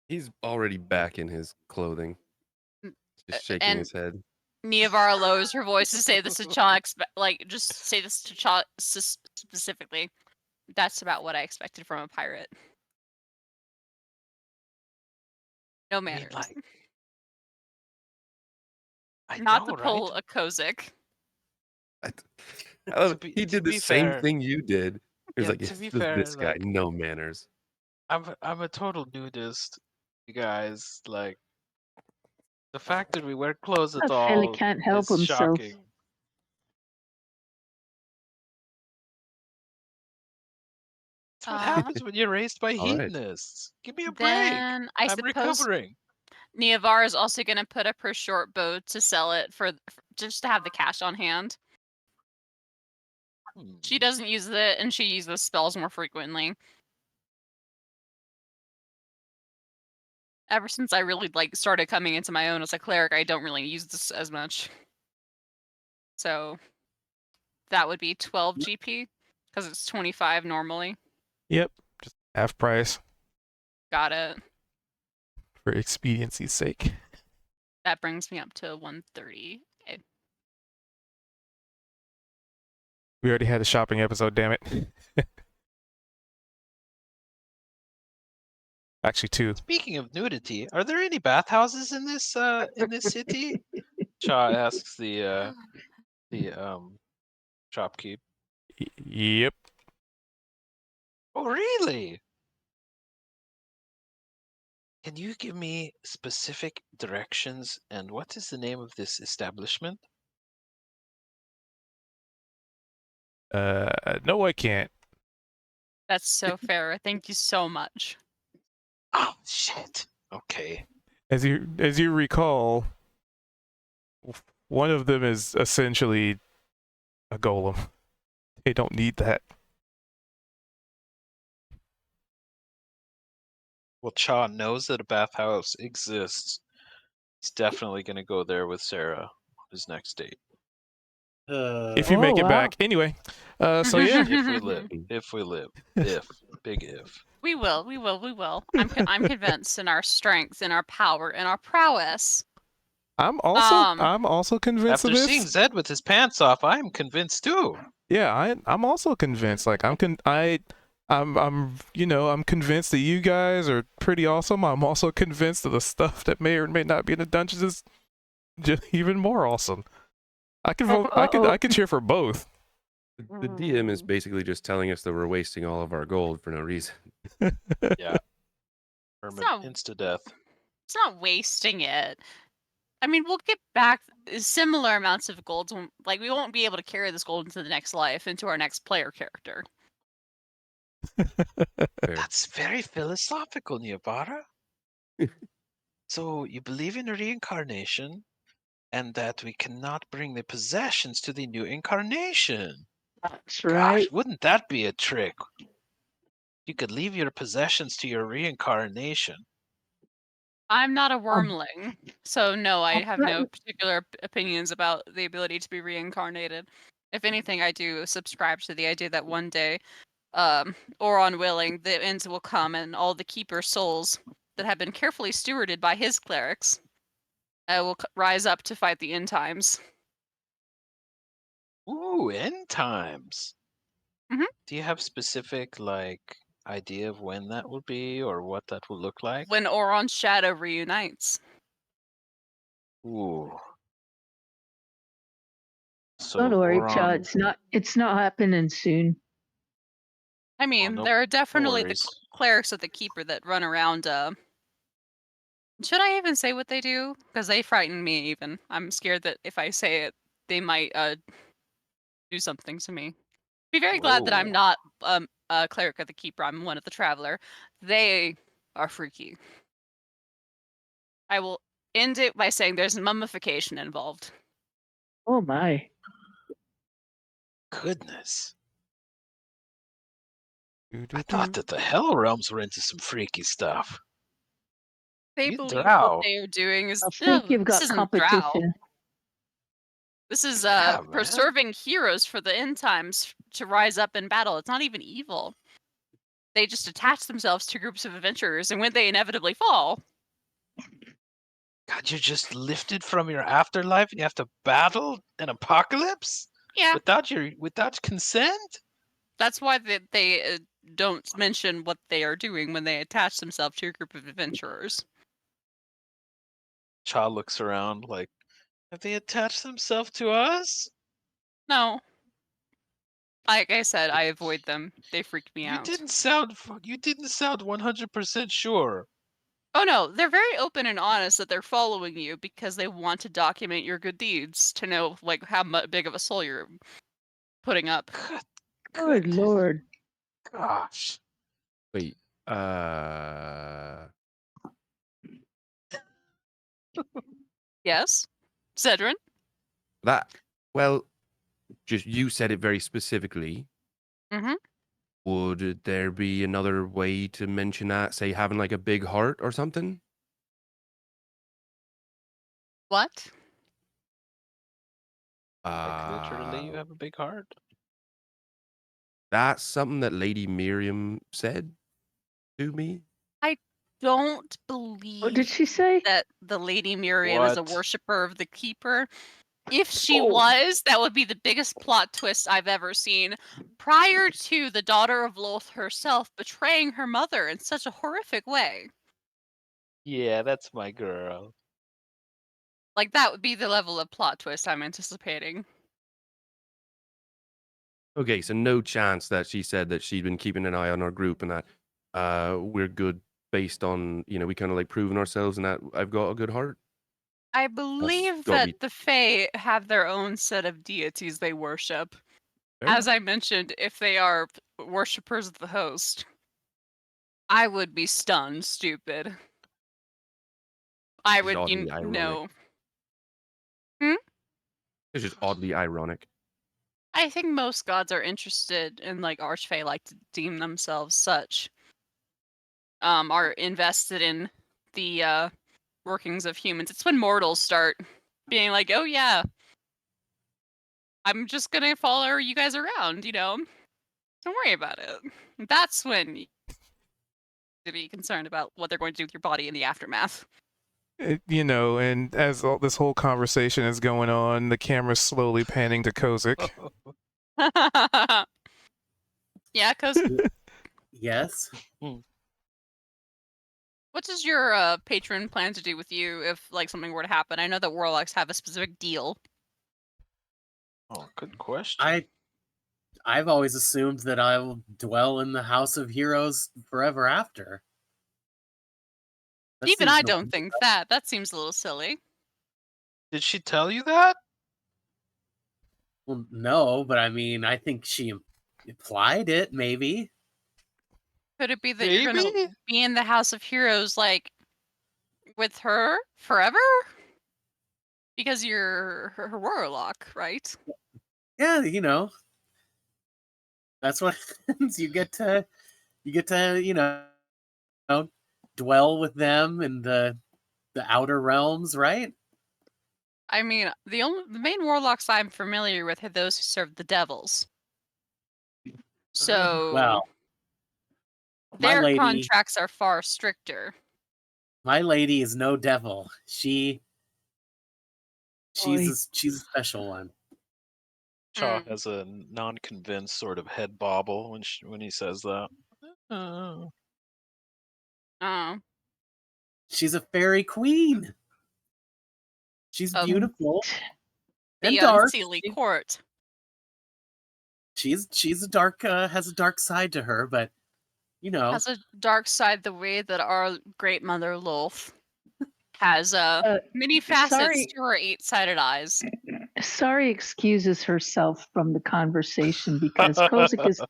he's already back in his clothing, just shaking and- his head. Neovara lowers her voice to say this to Cha. Just say this to Cha specifically. That's about what I expected from a pirate. No I mean, manners. like, I Not know, to pull right? a Kozik. I love To it. be- He did to the be same fair- thing you did. He was Yeah, like, to "It's be just fair, this guy, like- no manners." I'm a total nudist, you guys. Like, the fact that we wear clothes at That fella all can't help is himself. shocking. That's what happens when you're raised by All right. hedonists. Give me a break. Then I I'm suppose recovering. Neovara is also going to put up her short bow to sell it for just to have the cash on hand. Hmm. She doesn't use it, and she uses spells more frequently. Ever since I really started coming into my own as a cleric, I don't really use this as much. So that would be 12 GP because it's 25 normally. Yep, just half price Got it. for expediency's sake. That brings me up to 130. Okay. We already had a shopping episode, damn it. Actually, 2. Speaking of nudity, are there any bathhouses in this city? Cha asks the shopkeep. Yep. Oh, really? Can you give me specific directions and what is the name of this establishment? No, I can't. That's so fair. Thank you so much. Oh shit. Okay. As you recall, one of them is essentially a golem. They don't need that. Well, Cha knows that a bathhouse exists. He's definitely going to go there with Sarah on his next date. If you Oh, make it wow. back, anyway. So yeah, If we live. If we live. If. Big if. We will. We will. We will. I'm convinced in our strength, in our power, in our prowess. I'm also Um, convinced of After seeing this. Zed with his pants off, I'm convinced too. Yeah, I'm also convinced. Like I'm I'm convinced that you guys are pretty awesome. I'm also convinced that the stuff that may or may not be in the dungeons is just even more awesome. I could vote. I could cheer for both. The DM is basically just telling us that we're wasting all of our gold for no reason. Yeah. Hermit not- insta-death. it's not wasting it. I mean, we'll get back similar amounts of gold. Like, we won't be able to carry this gold into the next life, into our next player character. Fair. That's very philosophical, Niabara. So you believe in reincarnation and that we cannot bring the possessions to the new incarnation. That's right. Gosh, wouldn't that be a trick? You could leave your possessions to your reincarnation. I'm not a wormling, so no, I have no right. particular opinions about the ability to be reincarnated. If anything, I do subscribe to the idea that one day, or unwilling, the ends will come and all the keeper's souls that have been carefully stewarded by his clerics will rise up to fight the end times. Ooh, end times. Mhm. Do you have specific idea of when that will be or what that will look like? When Oron's shadow reunites. Ooh. So Don't worry, Cha. Oron, It's not happening soon. I mean, no- there are no definitely the worries. clerics of the keeper that run around. Should I even say what they do? Because they frighten me. Even I'm scared that if I say it, they might do something to me. Be very glad that I'm Whoa. not a cleric of the keeper. I'm one of the traveler. They are freaky. I will end it by saying there's mummification involved. Oh my. Goodness. I Doo-doo-doo. thought that the Hell Realms were into some freaky stuff. They You believe what drow. they are doing is I think you've this got isn't drow. competition. This is Yeah, man. preserving heroes for the end times to rise up in battle. It's not even evil. They just attach themselves to groups of adventurers, and when they inevitably fall, God, you're just lifted from your afterlife and you have to battle an apocalypse yeah, without consent? that's why they don't mention what they are doing when they attach themselves to a group of adventurers. Cha looks around like, have they attached themselves to us? No, like I said, I avoid them. They freak me You out. didn't sound 100% sure. Oh no, they're very open and honest that they're following you because they want to document your good deeds to know like how big of a soul you're putting up. Good Goodness. Lord. Gosh. Wait, Yes, Zedrin. that, well, just you said it very specifically. Mm-hmm. Would there be another way to mention that? Say having like a big heart or something? What? Like literally, you have a big heart. That's something that Lady Miriam said to me. I don't What did believe she say? that the Lady Miriam is a What? worshiper of the Keeper. If she Oh. was, that would be the biggest plot twist I've ever seen. Prior to the daughter of Loth herself betraying her mother in such a horrific way. Yeah, that's my girl. Like, that would be the level of plot twist I'm anticipating. Okay, so no chance that she said that she'd been keeping an eye on our group and that we're good based on, we kind of like proving ourselves and that I've got a good heart. I believe gotta that be- the Fae have their own set of deities they worship. Fair As enough. I mentioned, if they are worshippers of the host. I would be stunned, stupid. I It's would oddly ironic. no. It's just oddly ironic. I think most gods are interested in like archfey, like to deem themselves such. Are invested in the workings of humans. It's when mortals start being like, "Oh yeah, I'm just gonna follow you guys around," Don't worry about it. That's when you to be concerned about what they're going to do with your body in the aftermath. And as this whole conversation is going on, the camera's slowly panning to Kozik. Yeah, because Yes. what does your patron plan to do with you if like something were to happen? I know that warlocks have a specific deal. Oh, good question. I've always assumed that I will dwell in the House of Heroes forever after. That Even seems I no don't think that. That seems a little silly. Did she tell you that? Well, no, but I mean, I think she implied it. Maybe. Could it be that you're gonna Maybe? be in the House of Heroes like with her forever? Because you're her warlock, right? Yeah, that's what happens. You get to dwell with them in the outer realms, right? I mean, the main warlocks I'm familiar with are those who serve the devils. So Well, my their lady contracts are far stricter. is no devil. She's Boy. a special one. Chaw Mm. has a non-convinced sort of head bobble when he says that. Oh. She's a fairy queen. She's Of beautiful and the dark. unseelie court. She's a dark has a dark side to her, but Has a dark side the way that our great mother Lolth has many facets sorry. to her eight-sided eyes. Sorry excuses herself from the conversation because Kozik is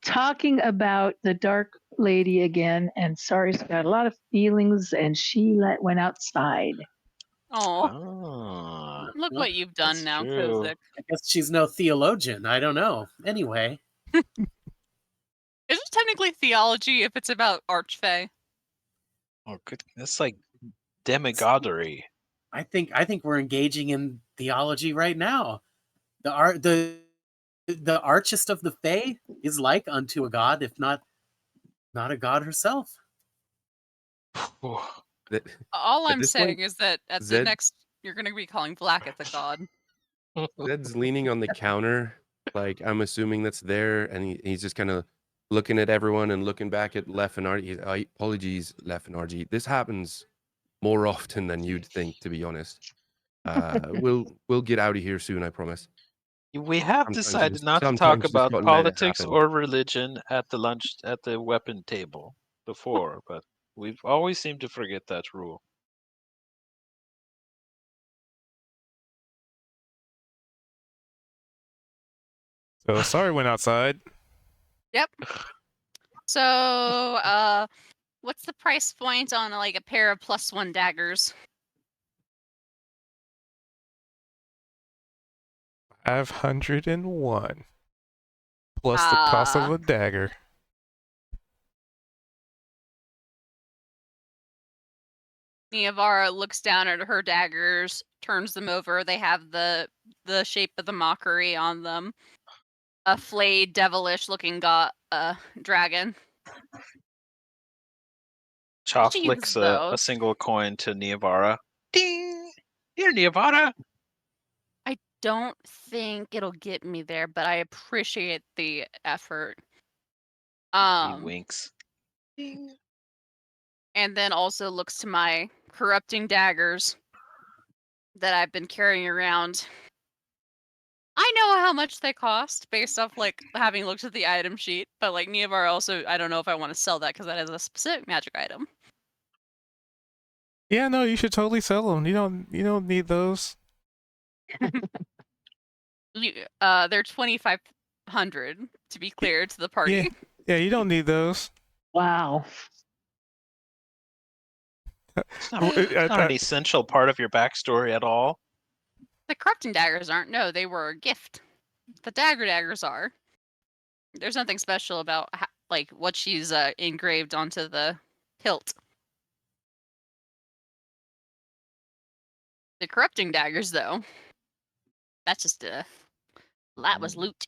talking about the dark lady again, and Sari's got a lot of feelings, and she went outside. Oh, Ah, look well, what you've done that's now, true. Kozik. I guess she's no theologian. I don't know. Anyway, Is it technically theology if it's about archfey? Oh, good. That's like demigodery. I think we're engaging in theology right now. The archest of the Fae is like unto a god, if not a god herself. That, All at I'm this saying point, is that at the Zed next, you're going to be calling Blacketh a god. Zed's leaning on the counter, like I'm assuming that's there, and he's just kind of looking at everyone and looking back at Lef and Argy. Apologies, Lef and Argy. This happens more often than you'd think, to be honest. We'll get out of here soon, I promise. We have decided not to talk sometimes you just about gotta let it politics happen. or religion at the weapon table before, but we've always seemed to forget that rule. So sorry went outside. Yep. So, what's the price point on like a pair of +1 daggers? 501 plus the cost of a dagger. Niavara looks down at her daggers, turns them over. They have the shape of the mockery on them. A flayed, devilish-looking dragon. Chaw These, flicks a though, single coin to Niavara. Ding! Here, Niavara! I don't think it'll get me there, but I appreciate the effort. He winks. Ding. And then also looks to my corrupting daggers that I've been carrying around. I know how much they cost based off like having looked at the item sheet, but like Niavar also, I don't know if I want to sell that because that is a specific magic item. Yeah, no, you should totally sell them. You don't need those. They're 2,500 to be clear to the party. Yeah, you don't need those. Wow. It's not an essential part of your backstory at all. The corrupting daggers aren't. No, they were a gift. The daggers are. There's nothing special about like what she's engraved onto the hilt. The corrupting daggers, though, that's just that was loot.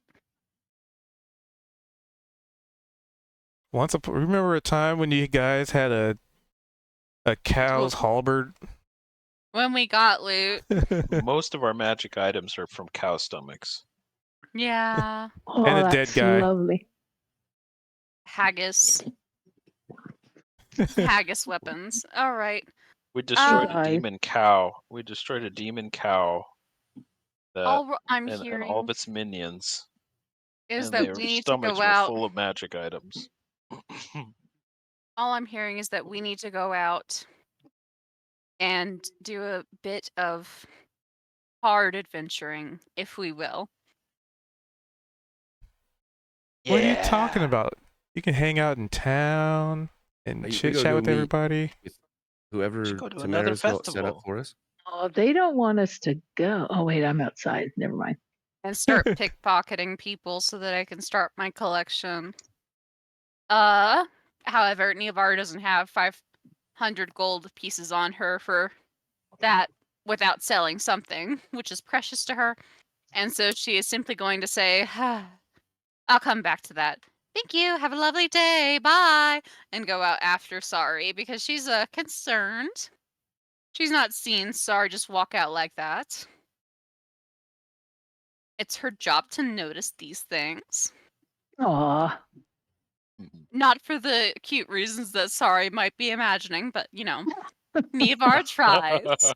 Remember a time when you guys had a cow's halberd? When we got loot, Most of our magic items are from cow stomachs. yeah, Oh, And a dead that's guy. lovely. haggis weapons. All right. We destroyed a Nice. demon cow. We destroyed a demon cow. All I'm and hearing all of its minions. is And that their we need to stomachs go were out. full of magic items. All I'm hearing is that we need to go out and do a bit of hard adventuring, if we will. What are you talking about? You can hang out in town and We chit gotta chat go with meet everybody. with whoever go to another Tamara's got set up festival. for us. Oh, they don't want us to go. Oh, wait, I'm outside. Never mind. And start pickpocketing people so that I can start my collection. However, Nevar doesn't have 500 gold pieces on her for that without selling something, which is precious to her. And so she is simply going to say, I'll come back to that. Thank you. Have a lovely day. Bye. And go out after Sorry because she's concerned. She's not seen Sorry just walk out like that. It's her job to notice these things. Aw. Not for the cute reasons that Sorry might be imagining, but you know, Nevar tries.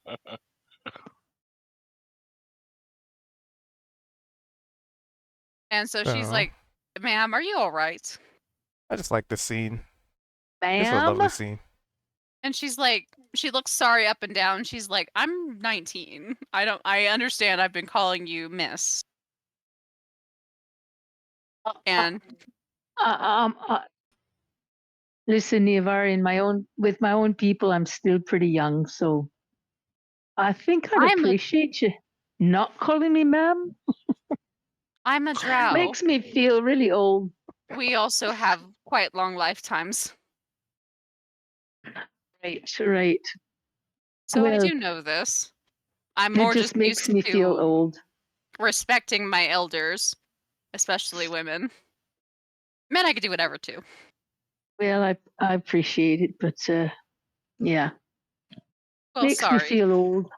And so she's Oh. like, ma'am, are you all right? I just like this scene. It's a Ma'am? lovely scene. And she's like, she looks Sorry up and down. She's like, I'm 19. I understand I've been calling you miss. And Listen, Nevar, with my own people, I'm still pretty young, so I think I'd appreciate you not calling me ma'am. I'm a drow. Makes me feel really old. We also have quite long lifetimes. Right. So I Well, do know this. I'm it more just makes used me to feel old. respecting my elders, especially women. Men, I could do whatever too. Well, I appreciate it, but yeah. Well, Makes me Sorry. feel old.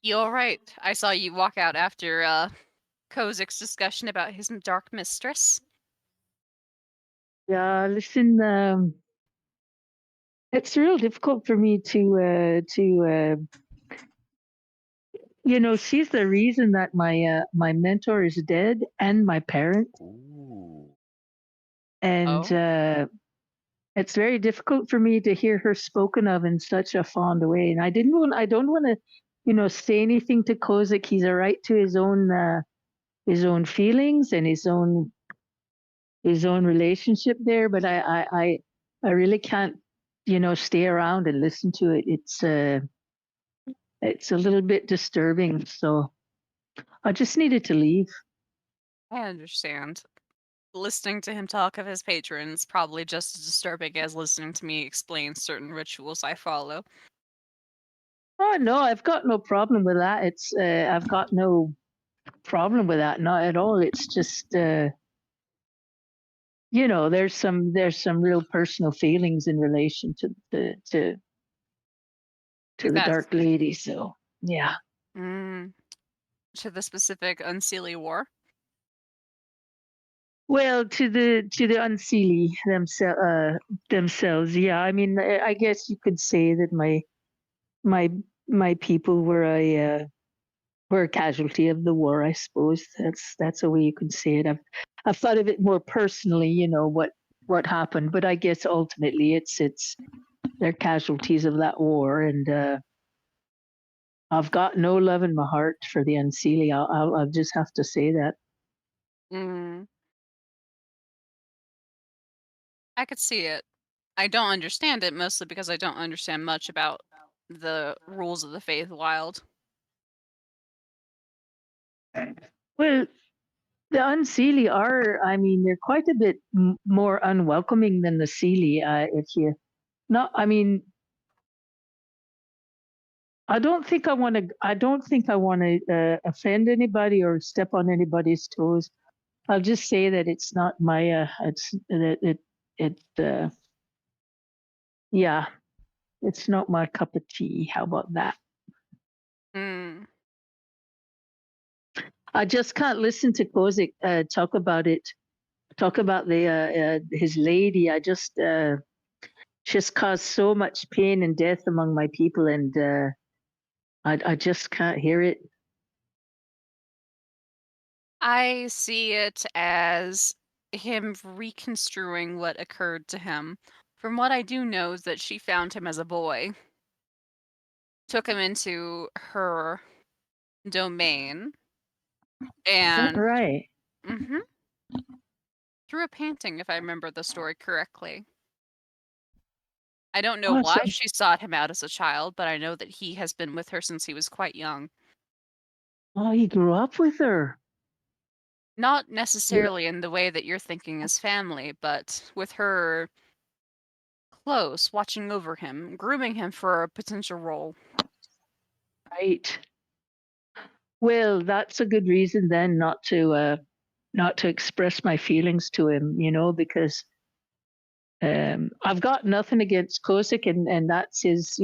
You all right? I saw you walk out after Kozik's discussion about his dark mistress. Yeah, listen, it's real difficult for me to she's the reason that my mentor is dead and my parent. Ooh. And it's very difficult for me to hear her spoken of in such a fond way. And I don't want to, say anything to Kozik. He's a right to his own feelings and his own relationship there. But I really can't, stay around and listen to it. It's a little bit disturbing. So I just needed to leave. I understand. Listening to him talk of his patrons probably just as disturbing as listening to me explain certain rituals I follow. Oh no, I've got no problem with that. I've got no problem with that, not at all. It's just there's some real personal feelings in relation to the That's Dark Lady. So yeah. To the specific Unseelie War. Well, to the Unseelie themselves, yeah. I mean, I guess you could say that my people were a casualty of the war. I suppose that's a way you could say it. I've thought of it more personally, what happened, but I guess ultimately it's they're casualties of that war, and I've got no love in my heart for the Unseelie. I'll just have to say that. I could see it. I don't understand it mostly because I don't understand much about the rules of the Feywild. Well, the Unseelie are, I mean, they're quite a bit more unwelcoming than the Seelie. If you not, I mean, I don't think I want to. I don't think I want to offend anybody or step on anybody's toes. I'll just say that it's not my. It's that yeah, it's not my cup of tea. How about that? Mm. I just can't listen to Kozik talk about it. Talk about the his lady. I just caused so much pain and death among my people, and I just can't hear it. I see it as him reconstruing what occurred to him. From what I do know is that she found him as a boy, took him into her domain, and Right. hmm through a painting, if I remember the story correctly. I don't know Oh, so why she sought him out as a child, but I know that he has been with her since he was quite young. oh, he grew up with her. Not Yeah. necessarily in the way that you're thinking as family, but with her close, watching over him, grooming him for a potential role. Right. Well, that's a good reason then not to express my feelings to him, because I've got nothing against Kosick, and that's his,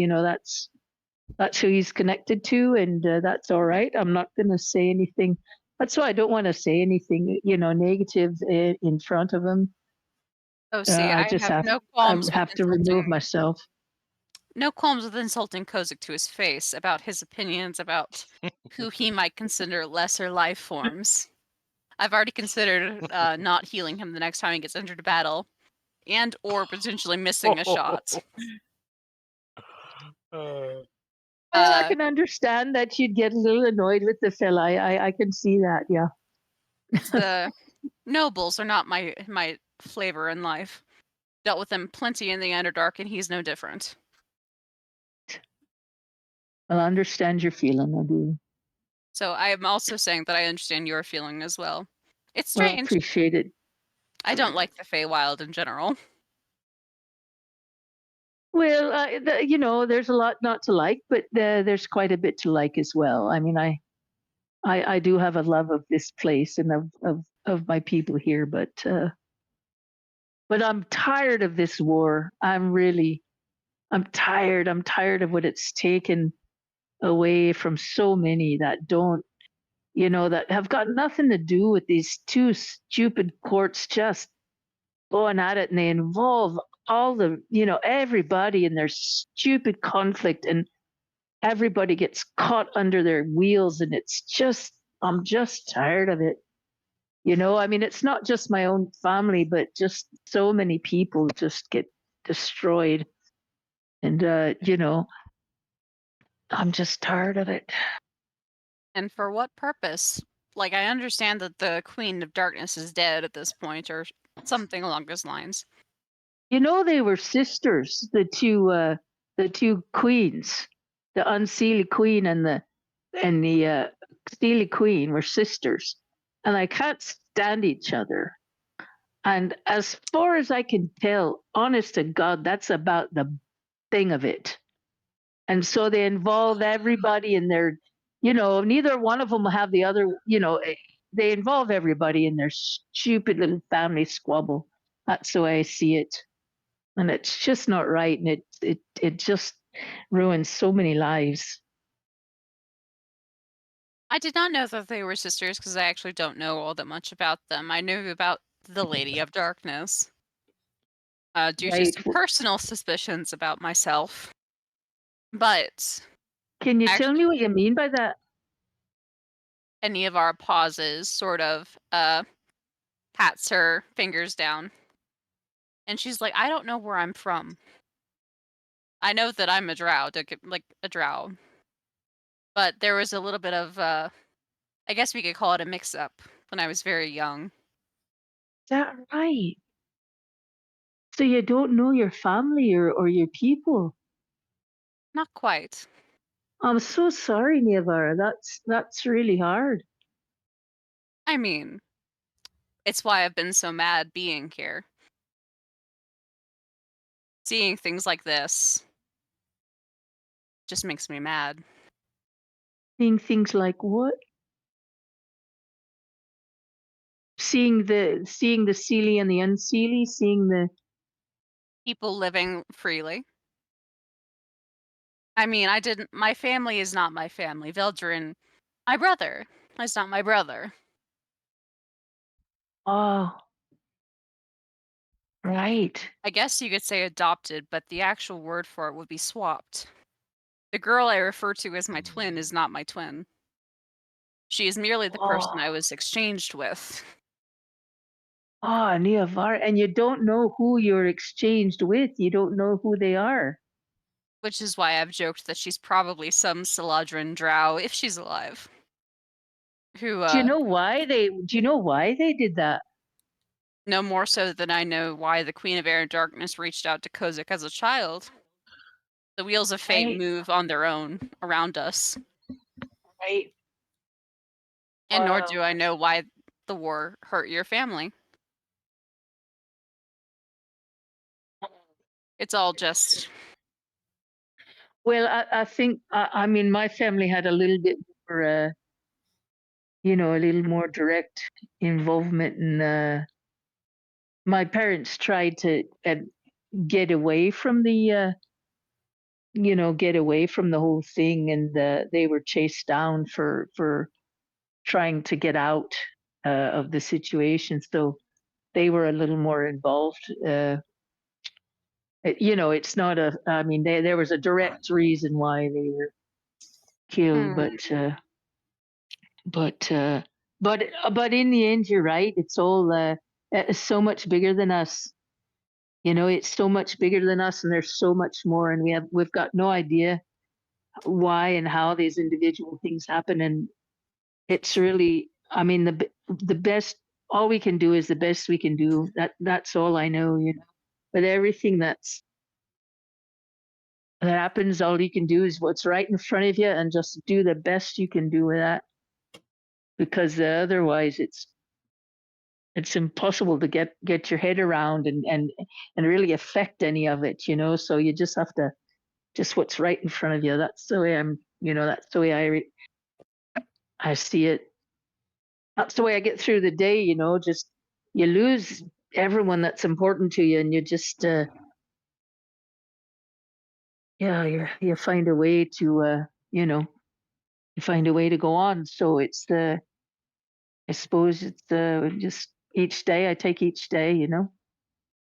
that's who he's connected to, and that's all right. I'm not going to say anything. That's why I don't want to say anything, negative in front of him. Oh, see, I have no I qualms with have to remove myself. insulting Kozik to his face about his opinions about who he might consider lesser life forms. I've already considered not healing him the next time he gets entered a battle, and or potentially missing a shot. Well, I can understand that you'd get a little annoyed with the fella. I can see that. Yeah. The nobles are not my flavor in life. Dealt with them plenty in the Underdark, and he's no different. Well, I understand your feeling. I do. So I am also saying that I understand your feeling as well. It's Well, I strange. appreciate it. I don't like the Feywild in general. Well, there's a lot not to like, but there's quite a bit to like as well. I mean, I do have a love of this place and of my people here, but I'm tired of this war. I'm tired. I'm tired of what it's taken away from so many that don't, that have got nothing to do with these two stupid courts just going at it, and they involve all the, everybody in their stupid conflict, and everybody gets caught under their wheels, and I'm just tired of it. I mean, it's not just my own family, but just so many people just get destroyed. And, I'm just tired of it. And for what purpose? Like, I understand that the Queen of Darkness is dead at this point, or something along those lines. They were sisters, the two queens, the Unseelie Queen and the Steely Queen were sisters, and I can't stand each other. And as far as I can tell, honest to God, that's about the thing of it. And so they involve everybody in their, neither one of them will have the other, they involve everybody in their stupid little family squabble. That's the way I see it. And it's just not right. And it just ruins so many lives. I did not know that they were sisters because I actually don't know all that much about them. I knew about the Lady of Darkness due to Right. some personal suspicions about myself. But Can you tell actually, me what you mean by that? any of our pauses sort of pats her fingers down. And she's like, I don't know where I'm from. I know that I'm a drow, like a drow. But there was a little bit of, I guess we could call it a mix up when I was very young. Is that right? So you don't know your family or your people? Not quite. I'm so sorry, Niavara. That's really hard. I mean, it's why I've been so mad being here. Seeing things like this just makes me mad. Seeing things like what? Seeing the Seelie and the unseelie, seeing the People living freely. I mean, my family is not my family. Veldrin, my brother, is not my brother. oh, right. I guess you could say adopted, but the actual word for it would be swapped. The girl I refer to as my twin is not my twin. She is merely the person I Oh, was exchanged with. Niavara, and you don't know who you're exchanged with. You don't know who they are. Which is why I've joked that she's probably some Saladrin drow, if she's alive. Who, Do you know why they? Do you know why they did that? no more so than I know why the Queen of Air and Darkness reached out to Kozak as a child. The wheels of fate Right, move on their own around us, right. and nor Wow. do I know why the war hurt your family. It's all just Well, I think I mean my family had a little bit more, a little more direct involvement, and my parents tried to get away from get away from the whole thing, and they were chased down for trying to get out of the situation. So they were a little more involved. It's not a. I mean, there was a direct reason why they were killed, hmm, but uh, but in the end, you're right. It's all so much bigger than us. It's so much bigger than us, and there's so much more, and we've got no idea why and how these individual things happen. And it's really, I mean, the best. All we can do is the best we can do. That's all I know. But everything that happens, all you can do is what's right in front of you, and just do the best you can do with that. Because otherwise, it's impossible to get your head around and really affect any of it. So you just have to just what's right in front of you. That's the way that's the way I see it. That's the way I get through the day. Just you lose everyone that's important to you, and you just yeah, you find a way to you find a way to go on. So it's the I suppose it's just each day I take each day.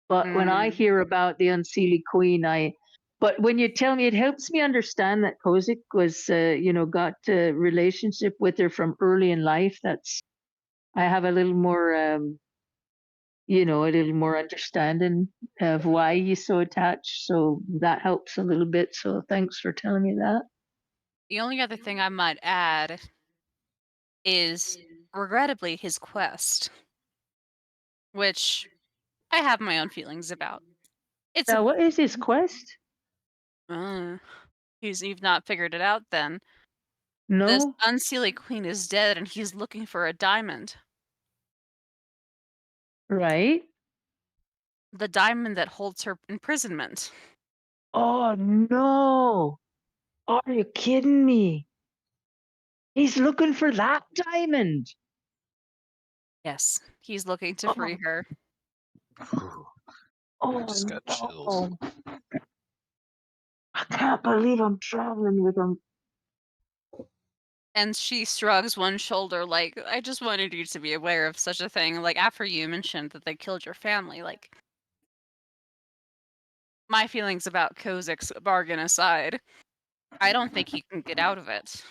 But when I hmm. hear about the Unseelie Queen, but when you tell me, it helps me understand that Kozik was, got a relationship with her from early in life. I have a little more, a little more understanding of why he's so attached. So that helps a little bit. So thanks for telling me that. The only other thing I might add is, regrettably, his quest, which I have my own feelings about. It's Now, a what is his quest? uh, you've not figured it out then. This No, Unseelie Queen is dead, and he's looking for a diamond. right? The diamond that holds her imprisonment. Oh no! Are you kidding me? He's looking for that diamond. Yes, he's looking to free Oh, her. Whew, I oh just got chills. no! I can't believe I'm traveling with him. And she shrugs one shoulder like, I just wanted you to be aware of such a thing. Like, after you mentioned that they killed your family, like, my feelings about Kozik's bargain aside, I don't think he can get out of it.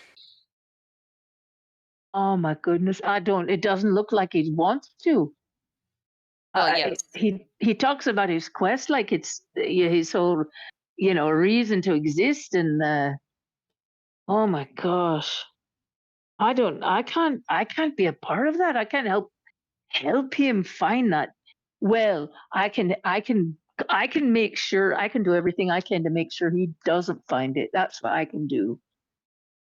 Oh my goodness! I don't. It doesn't look like he wants to. Well, yes. He talks about his quest like it's his whole, reason to exist. And oh my gosh, I don't. I can't be a part of that. I can't help him find that. Well, I can I can make sure I can do everything I can to make sure he doesn't find it. That's what I can do.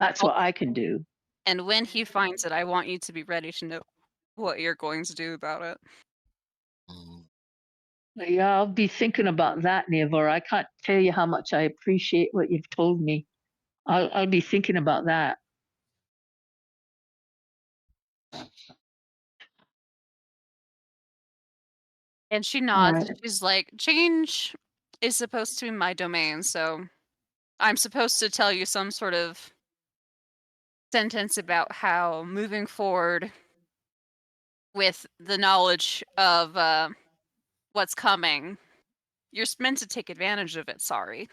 That's what I can do. And when he finds it, I want you to be ready to know what you're going to do about it. Mm. Yeah, I'll be thinking about that, Nivor. I can't tell you how much I appreciate what you've told me. I'll be thinking about that. And she All nods. right. She's like, change is supposed to be my domain, so I'm supposed to tell you some sort of sentence about how moving forward with the knowledge of what's coming, you're meant to take advantage of it, sorry.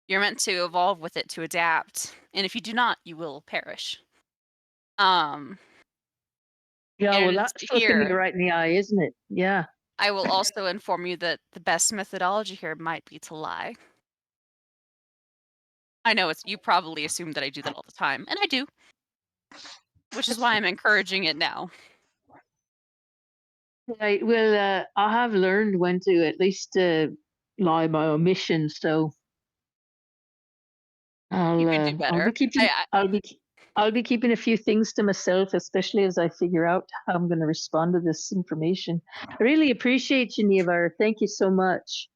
You're meant to evolve with it to adapt. And if you do not, you will perish. Um, Yeah, well, and that's looking me here, right in the eye, isn't it? Yeah. I will also inform you that the best methodology here might be to lie. I know you probably assume that I do that all the time, and I do, which is why I'm encouraging it now. Right. Well, I have learned when to at least lie by omission, so You can do I'll be better. keeping I'll be keeping a few things to myself, especially as I figure out how I'm going to respond to this information. I really appreciate you, Nivar. Thank you so much.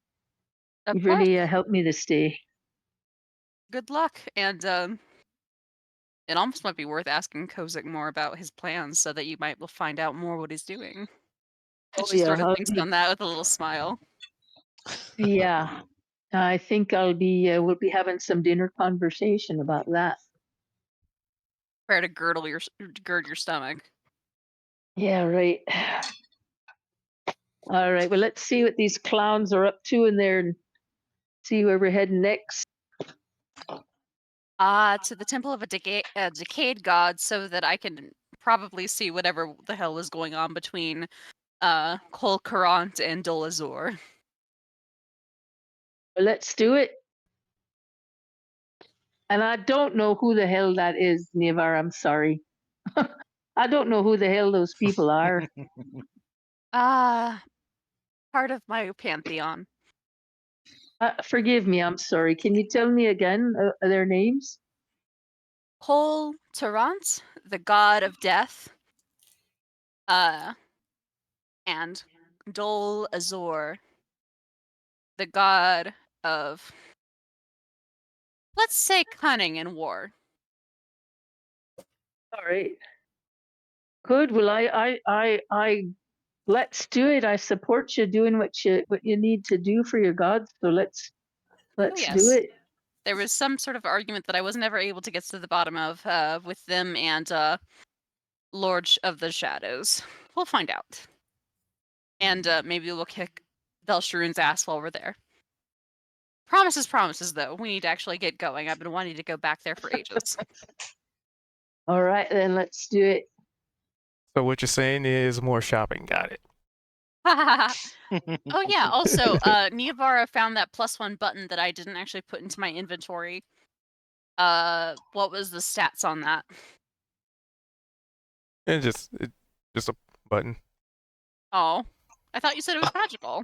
Of You've course, really helped me this day. good luck, and it almost might be worth asking Kozik more about his plans so that you might find out more what he's doing. And Oh she yeah, sort of thinks on that with a little smile. yeah. I think I'll be we'll be having some dinner conversation about that. Try to gird your stomach. Yeah, right. All right. Well, let's see what these clowns are up to in there and see where we're heading next. To the temple of a decayed god, so that I can probably see whatever the hell is going on between Kol Kurant and Dol Azor. Well, let's do it. And I don't know who the hell that is, Nivar. I'm sorry. I don't know who the hell those people are. Part of my pantheon. Forgive me. I'm sorry. Can you tell me again their names? Kol Turant, the god of death, and Dol Azor, the god of, let's say, cunning and war. All right. Good. Well, I let's do it. I support you doing what you need to do for your gods. So let's Oh do yes, it. there was some sort of argument that I was never able to get to the bottom of with them and Lord of the Shadows. We'll find out, and maybe we'll kick Velsharoon's ass while we're there. Promises, promises. Though we need to actually get going. I've been wanting to go back there for ages. All right, then let's do it. So what you're saying is more shopping. Got it. Oh yeah. Also, Niavara found that +1 button that I didn't actually put into my inventory. What was the stats on that? And just a button. Oh, I thought you said it was magical.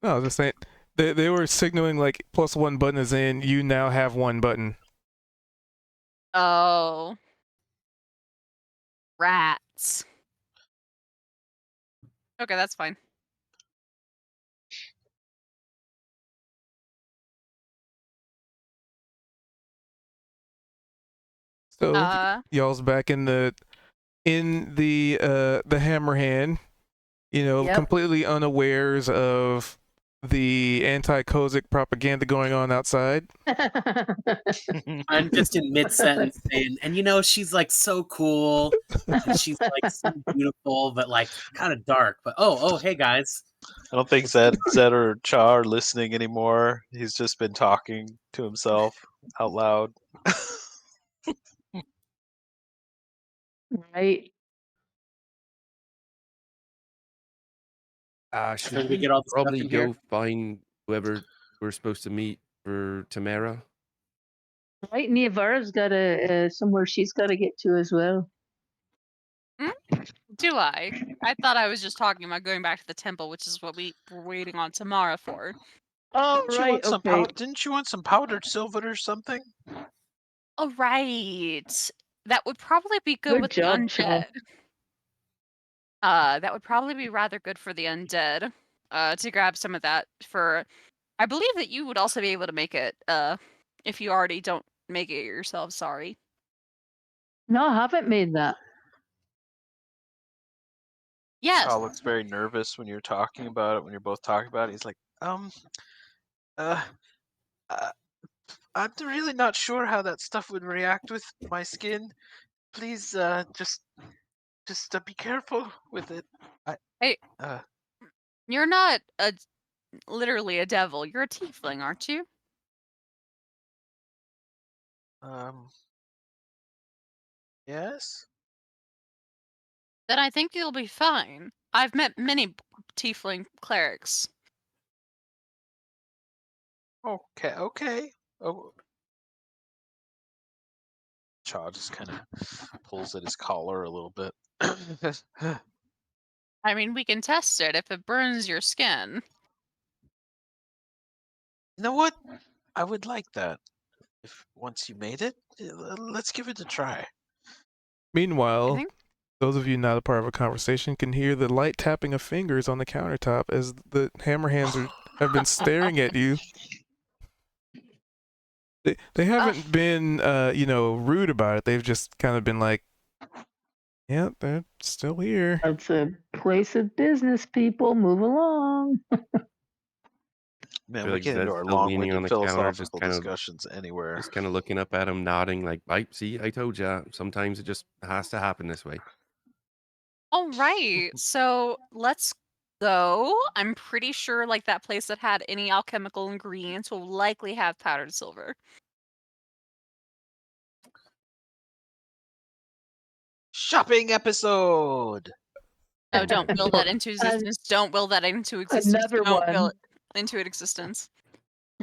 No, I was just saying they were signaling like +1 button is in. You now have one button. Oh, rats. Okay, that's fine. So y'all's back in the Hammerhand, Yep. completely unawares of the anti-Kozik propaganda going on outside. I'm just in mid sentence saying, and she's like so cool, and she's like so beautiful, but like kind of dark. But oh, hey guys. I don't think Zed or Cha are listening anymore. He's just been talking to himself out loud. Right. Should After we we get all the stuff probably in go here. find whoever we're supposed to meet for Tamara? Right. Niavara's got somewhere she's got to get to as well. Do I? I thought I was just talking about going back to the temple, which is what we were waiting on Tamara for. Oh, Didn't you right. want some Okay. Didn't you want some powdered silver or something? Oh, right. That would probably be good Good with the job, Chell. undead. That would probably be rather good for the undead. To grab some of that for. I believe that you would also be able to make it. If you already don't make it yourself. Sorry. No, I haven't made that. Yes. Shaw looks very nervous when you're talking about it. When you're both talking about it, he's like, uh, I'm really not sure how that stuff would react with my skin. Please, just be careful with it. Hey, Uh, you're not literally a devil. You're a tiefling, aren't you? Yes. Then I think you'll be fine. I've met many tiefling clerics. Okay. Oh. Shaw just kind of pulls at his collar a little bit. I mean, we can test it if it burns your skin. You know what? I would like that. If once you made it, let's give it a try. I Meanwhile, think those of you not a part of a conversation can hear the light tapping of fingers on the countertop as the hammer hands have been staring at you. They haven't been rude about it. They've just kind of been like, yeah, they're still here. It's a place of business, people. Move along. Man, feel we like get into Zed's our still leaning on long-winded the counter, just philosophical kind of discussions anywhere. just kind of looking up at him, nodding like, "Right, see, I told ya. Sometimes it just has to happen this way." all right. So let's go. I'm pretty sure like that place that had any alchemical ingredients will likely have powdered silver. Shopping episode. No, don't will that into existence. Don't will that into existence. Another Don't will one. it into existence.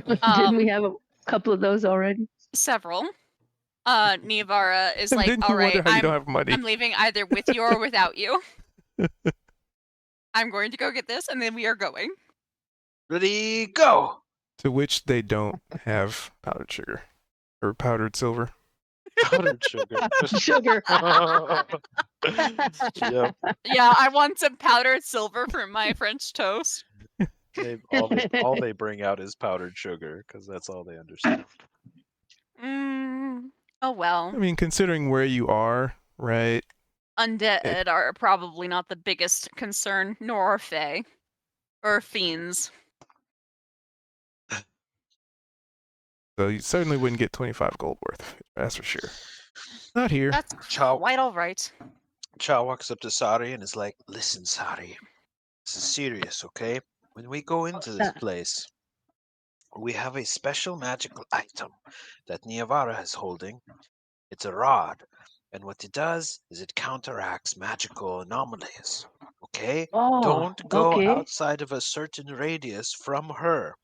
Didn't we have a couple of those already? Several. Niavara is And like, then all you wonder right, how you don't have money. I'm leaving either with you or without you. I'm going to go get this, and then we are going. Ready, go. To which they don't have powdered sugar or powdered silver. Powdered sugar. Sugar. Yep. Yeah, I want some powdered silver for my French toast. All they bring out is powdered sugar because that's all they understand. Oh well. I mean, considering where you are, right? Undead are probably not the biggest concern, nor are Fae. Or fiends. So you certainly wouldn't get 25 gold worth. That's for sure. Not here. That's Chow. quite alright. Chow walks up to Sari and is like, "Listen, Sari, this is serious, okay? When we go into this place, we have a special magical item that Niavara is holding. It's a rod, and what it does is it counteracts magical anomalies. Okay? Oh, Don't go okay. outside of a certain radius from her,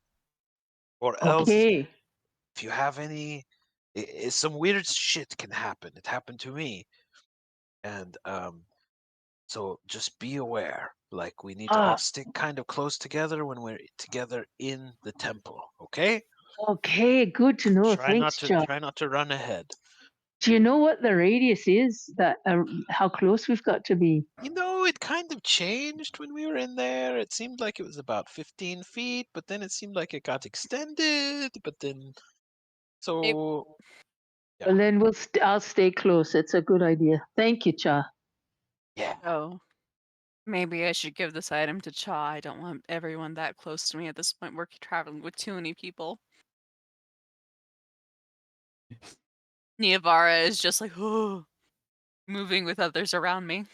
or else Okay. if you have any, some weird shit can happen. It happened to me, and so just be aware. Like we need to all stick kind of close together when we're together in the temple. Okay? Okay, good to know. Try not Thanks, to John. run ahead. Do you know what the radius is? That how close we've got to be? You know, it kind of changed when we were in there. It seemed like it was about 15 feet, but then it seemed like it got extended. But then, so yeah. Well, then I'll stay close. It's a good idea. Thank you, Cha. Yeah. Oh. Maybe I should give this item to Cha. I don't want everyone that close to me at this point. We're traveling with too many people. Niavara is just like, oh, moving with others around me.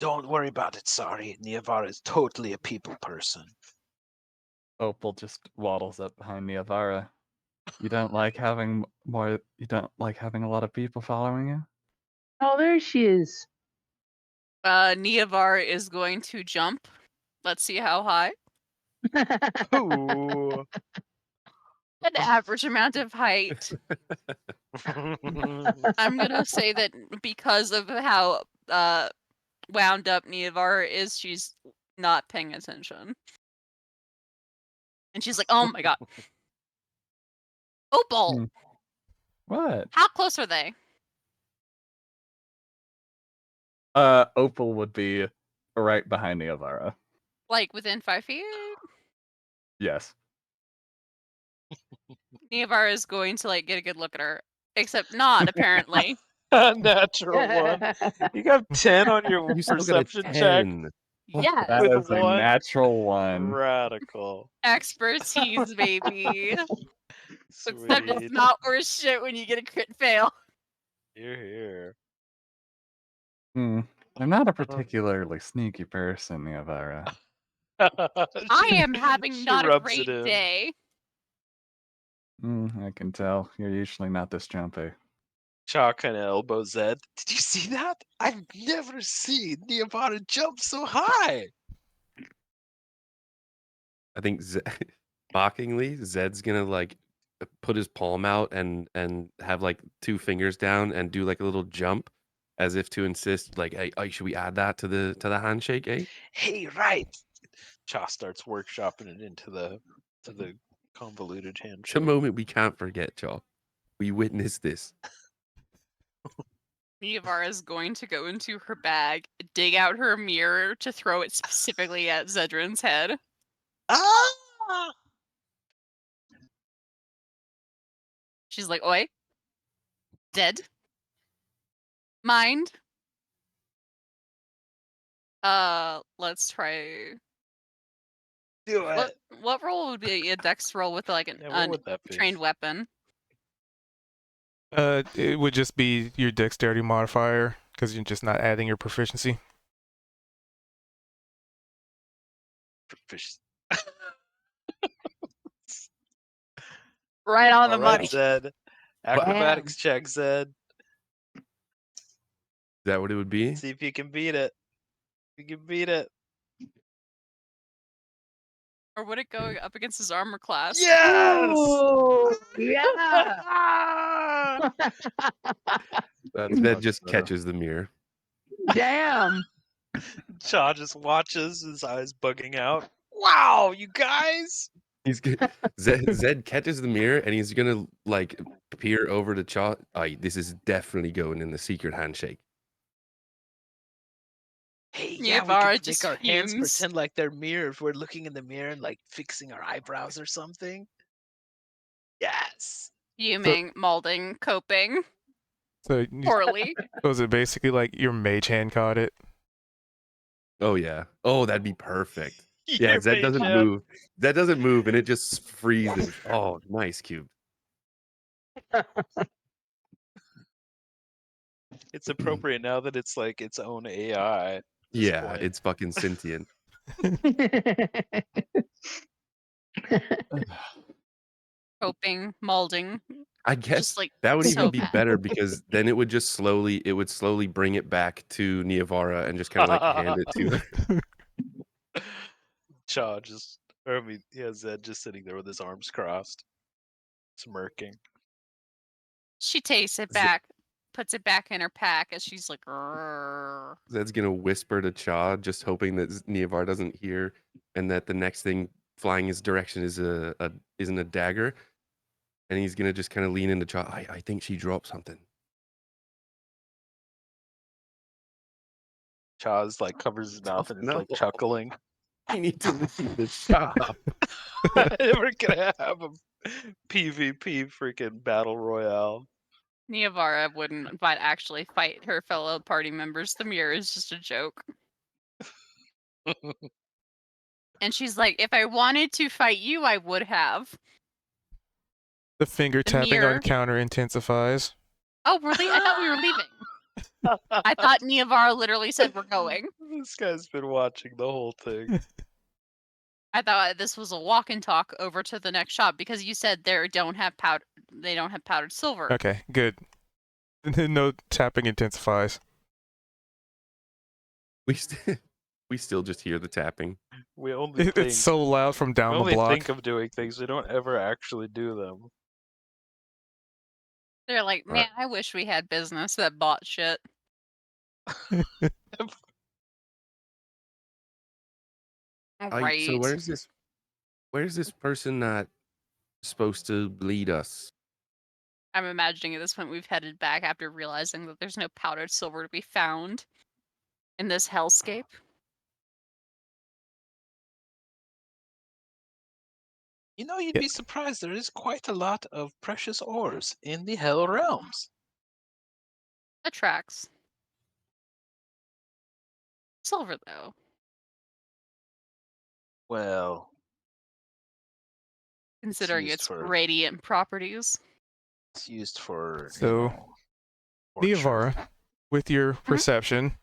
Don't worry about it, Sorry. Niavara is totally a people person. Opal just waddles up behind Niavara. You don't like having more. You don't like having a lot of people following you. Oh, there she is. Niavara is going to jump. Let's see how high. Ooh. An average amount of height. I'm gonna say that because of how wound up Niavara is she's not paying attention. And she's like, oh my god. Opal! Hmm. What? How close are they? Opal would be right behind Niavara. Like within 5 feet? Yes. Niavara is going to like get a good look at her. Except not, apparently. Natural one. You got 10 on your You still got a perception check. 10. Yes. That With is a one? natural one. Radical. Expertise, baby. Except it's Sweet. not worth shit when you get a crit fail. You're here. I'm not a particularly sneaky person, Niavara. I am having she not a rubs great it in. day. I can tell. You're usually not this jumpy. Cha kind of elbows Zed. Did you see that? I've never seen Niavara jump so high. I think mockingly, Zed's gonna like put his palm out and have like 2 fingers down and do like a little jump, as if to insist, like, hey, should we add that to the handshake, eh? Hey, right. Cha starts workshopping it into the convoluted It's a handshake. moment we can't forget, y'all. We witnessed this. Niavara is going to go into her bag, dig out her mirror to throw it specifically at Zedrin's head. Ah! She's like, oi. Dead. Mind. Let's try. Do it. What roll would be a dex roll with like an Yeah, what would that be? trained weapon? It would just be your dexterity modifier because you're just not adding your proficiency. Right on the All right, money. Zed. Acrobatics check, Zed. Is that what it would be? See if you can beat it. You can beat it. Or would it go up against his armor class? Yes! Oh, yeah. That's That much just better. catches the mirror. Damn. Cha just watches, his eyes bugging out. Wow, you guys! He's Zed catches the mirror and he's gonna like peer over to Cha. This is definitely going in the secret handshake. Hey, Yeah, we Vara could just make our hands fumes. pretend like they're mirrors. We're looking in the mirror and like fixing our eyebrows or something. Yes. Fuming, molding, coping. So Poorly. was it basically like your mage hand caught it? Oh yeah. Oh, that'd be perfect. Yeah, Your Zed mage doesn't hand. move. Zed doesn't move and it just freezes. Oh, nice cube. It's appropriate now that it's like its own AI. Yeah, point. it's fucking sentient. Coping, molding. I guess Just like that would so even be bad. better because then it would slowly bring it back to Niavara and just kind of like hand it to her. Cha just, or I mean, yeah, Zed just sitting there with his arms crossed, smirking. She takes it back, puts it back in her pack as she's like, "Grrr." Zed's gonna whisper to Cha, just hoping that Niavar doesn't hear, and that the next thing flying his direction is isn't a dagger, and he's gonna just kind of lean into Cha. I think she dropped something. Cha's like covers his mouth and is No. like chuckling. I need to leave the shop. We're gonna have a PvP freaking battle royale. Niavara wouldn't actually fight her fellow party members. The mirror is just a joke. And she's like, if I wanted to fight you, I would have. The finger tapping mirror. on counter intensifies. Oh, really? I thought we were leaving. I thought Niavara literally said we're going. This guy's been watching the whole thing. I thought this was a walk and talk over to the next shop because you said they don't have powdered silver. Okay, good. No tapping intensifies. We still just hear the tapping. We only think, It's so loud from we down the only block. think of doing things. We don't ever actually do them. They're like, Right. man, I wish we had business that bought shit. So Right. where's this person not supposed to lead us? I'm imagining at this point we've headed back after realizing that there's no powdered silver to be found in this hellscape. You know, you'd Yeah. be surprised. There is quite a lot of precious ores in the Hell Realms. The tracks. Silver, though. Well, Considering used its for- radiant properties. it's used for, So, torture. Neovara, with your perception,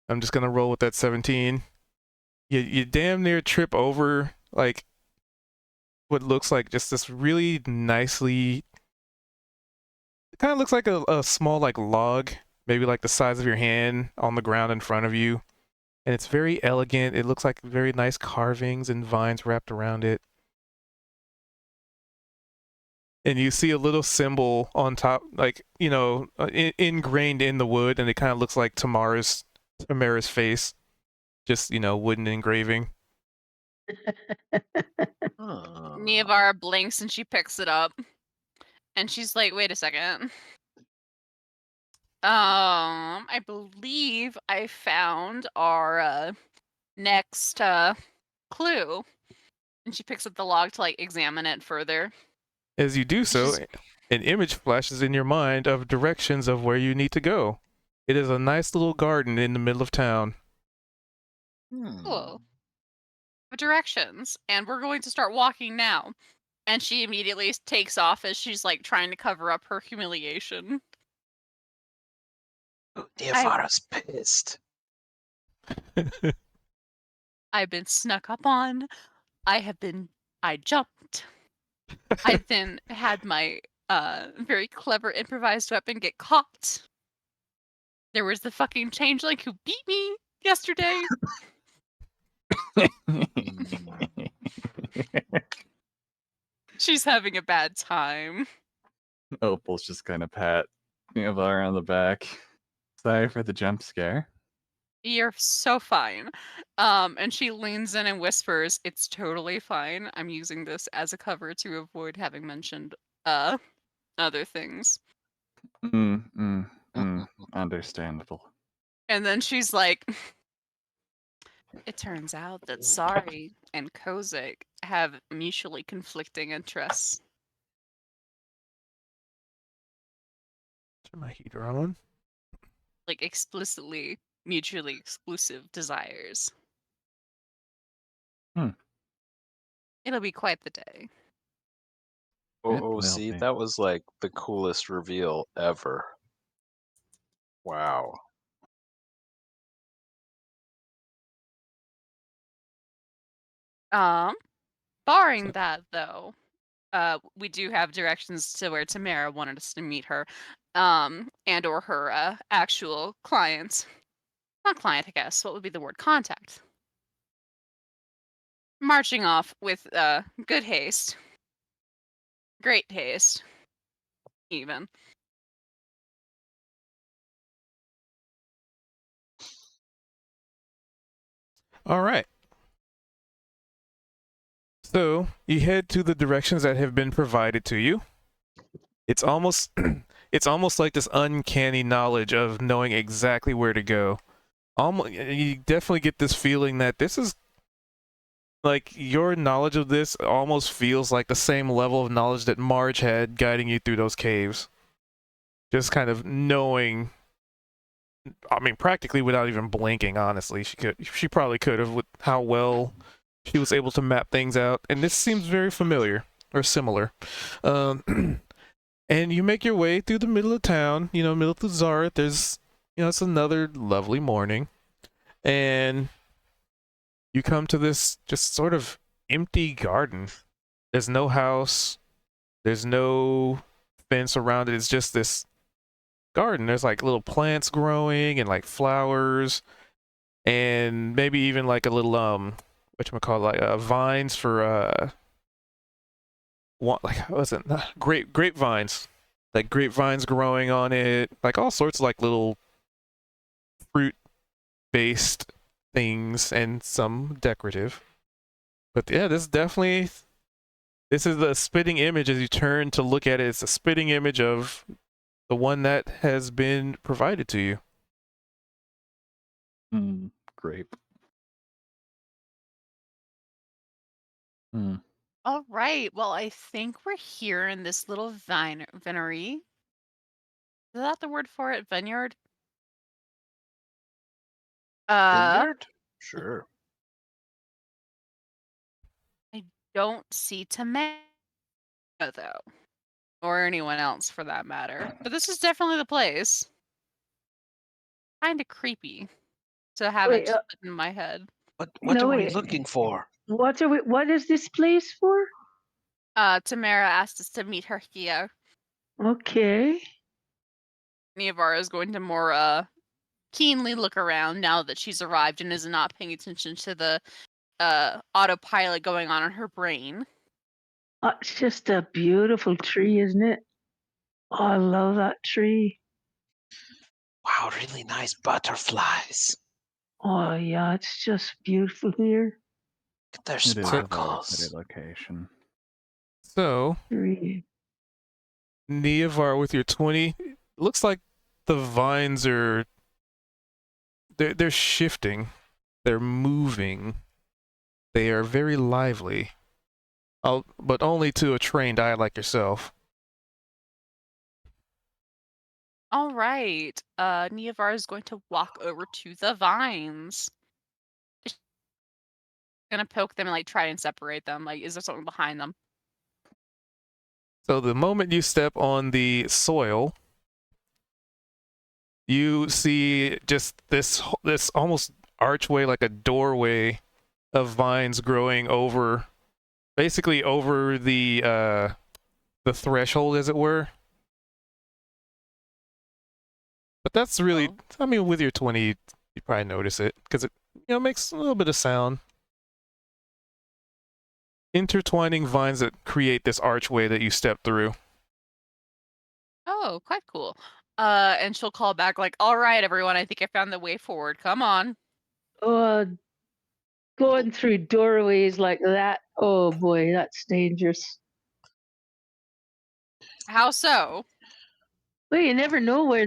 I'm just gonna roll with that 17. You damn near trip over like what looks like just this really nicely. It kind of looks like a small like log, maybe like the size of your hand on the ground in front of you, and it's very elegant. It looks like very nice carvings and vines wrapped around it. And you see a little symbol on top, like ingrained in the wood, and it kind of looks like Tamara's face, just wooden engraving. Neovara blinks and she picks it up. And she's like, wait a second. I believe I found our next clue. And she picks up the log to like examine it further. As you do so, Just- an image flashes in your mind of directions of where you need to go. It is a nice little garden in the middle of town. Cool. Directions. And we're going to start walking now. And she immediately takes off as she's like trying to cover up her humiliation. Neovara's pissed. I've been snuck up on. I jumped. I then had my very clever improvised weapon get caught. There was the fucking changeling who beat me yesterday. She's having a bad time. Opal's just gonna pat Neovara on the back. Sorry for the jump scare. You're so fine. And she leans in and whispers, "It's totally fine. I'm using this as a cover to avoid having mentioned other things." Understandable. And then she's like, "It turns out that Sari and Kozak have mutually conflicting interests." Turn my heater on. Like explicitly mutually exclusive desires. It'll be quite the day. It Oh, will see, be. that was like the coolest reveal ever. Wow. Barring that though, we do have directions to where Tamara wanted us to meet her, and or her actual client. Not client, I guess. What would be the word? Contact. Marching off with good haste. Great haste. Even. All right. So you head to the directions that have been provided to you. It's almost it's almost like this uncanny knowledge of knowing exactly where to go. Almost, you definitely get this feeling that this is like your knowledge of this almost feels like the same level of knowledge that Marge had guiding you through those caves. Just kind of knowing, I mean, practically without even blinking, honestly. She probably could have with how well she was able to map things out. And this seems very familiar or similar. And you make your way through the middle of town, middle of the Zareth. There's, it's another lovely morning. And you come to this just sort of empty garden. There's no house. There's no fence around it. It's just this garden. There's like little plants growing and like flowers and maybe even like a little whatchamacallit, like vines for what was it? Grapevines. Like grapevines growing on it. Like all sorts of like little fruit-based things and some decorative. But yeah, this is the spitting image as you turn to look at it. It's a spitting image of the one that has been provided to you. Grape. Hmm. All right. Well, I think we're here in this little vinery. Is that the word for it? Vineyard? Vineyard? Sure. I don't see tomato though, or anyone else for that matter. But this is definitely the place. Kind of creepy to have it Wait, just in my head. What No, are we wait. looking for? What is this place for? Tamara asked us to meet her here. Okay. Niavara is going to more keenly look around now that she's arrived and is not paying attention to the autopilot going on in her brain. It's just a beautiful tree, isn't it? Oh, I love that tree. Wow, really nice butterflies. Oh, yeah, it's just beautiful here. Look at their It is a very sparkles. pretty location. So, Tree. Niavar with your 20, looks like the vines are they're shifting. They're moving. They are very lively. But only to a trained eye like yourself. All right. Niavara is going to walk over to the vines. She's gonna poke them and like try and separate them. Like, is there something behind them? So the moment you step on the soil, you see just this almost archway, like a doorway of vines growing over, basically over the threshold, as it were. But that's really, Oh. I mean, with your 20, you probably notice it because it makes a little bit of sound. Intertwining vines that create this archway that you step through. Oh, quite cool. And she'll call back like, "All right, everyone, I think I found the way forward. Come on." Going through doorways like that. Oh boy, that's dangerous. How so? Well, you never know where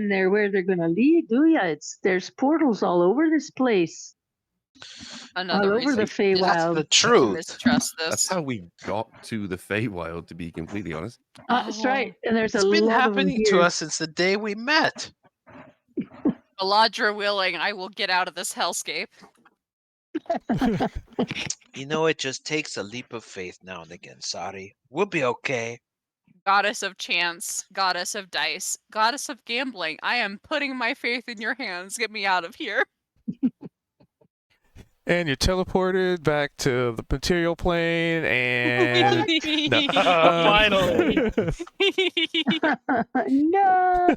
they're gonna lead, do ya? There's portals all over this place. Another All over the reason to That's Feywild. the to truth. mistrust That's this. how we got to the Feywild, to be completely honest. That's right. And there's It's a been lot of them happening to here. us since the day we met. Eladra willing, I will get out of this hellscape. You know, it just takes a leap of faith now and again, Sari. We'll be okay. Goddess of chance, goddess of dice, goddess of gambling. I am putting my faith in your hands. Get me out of here. And you're teleported back to the material plane, and no. Finally. No.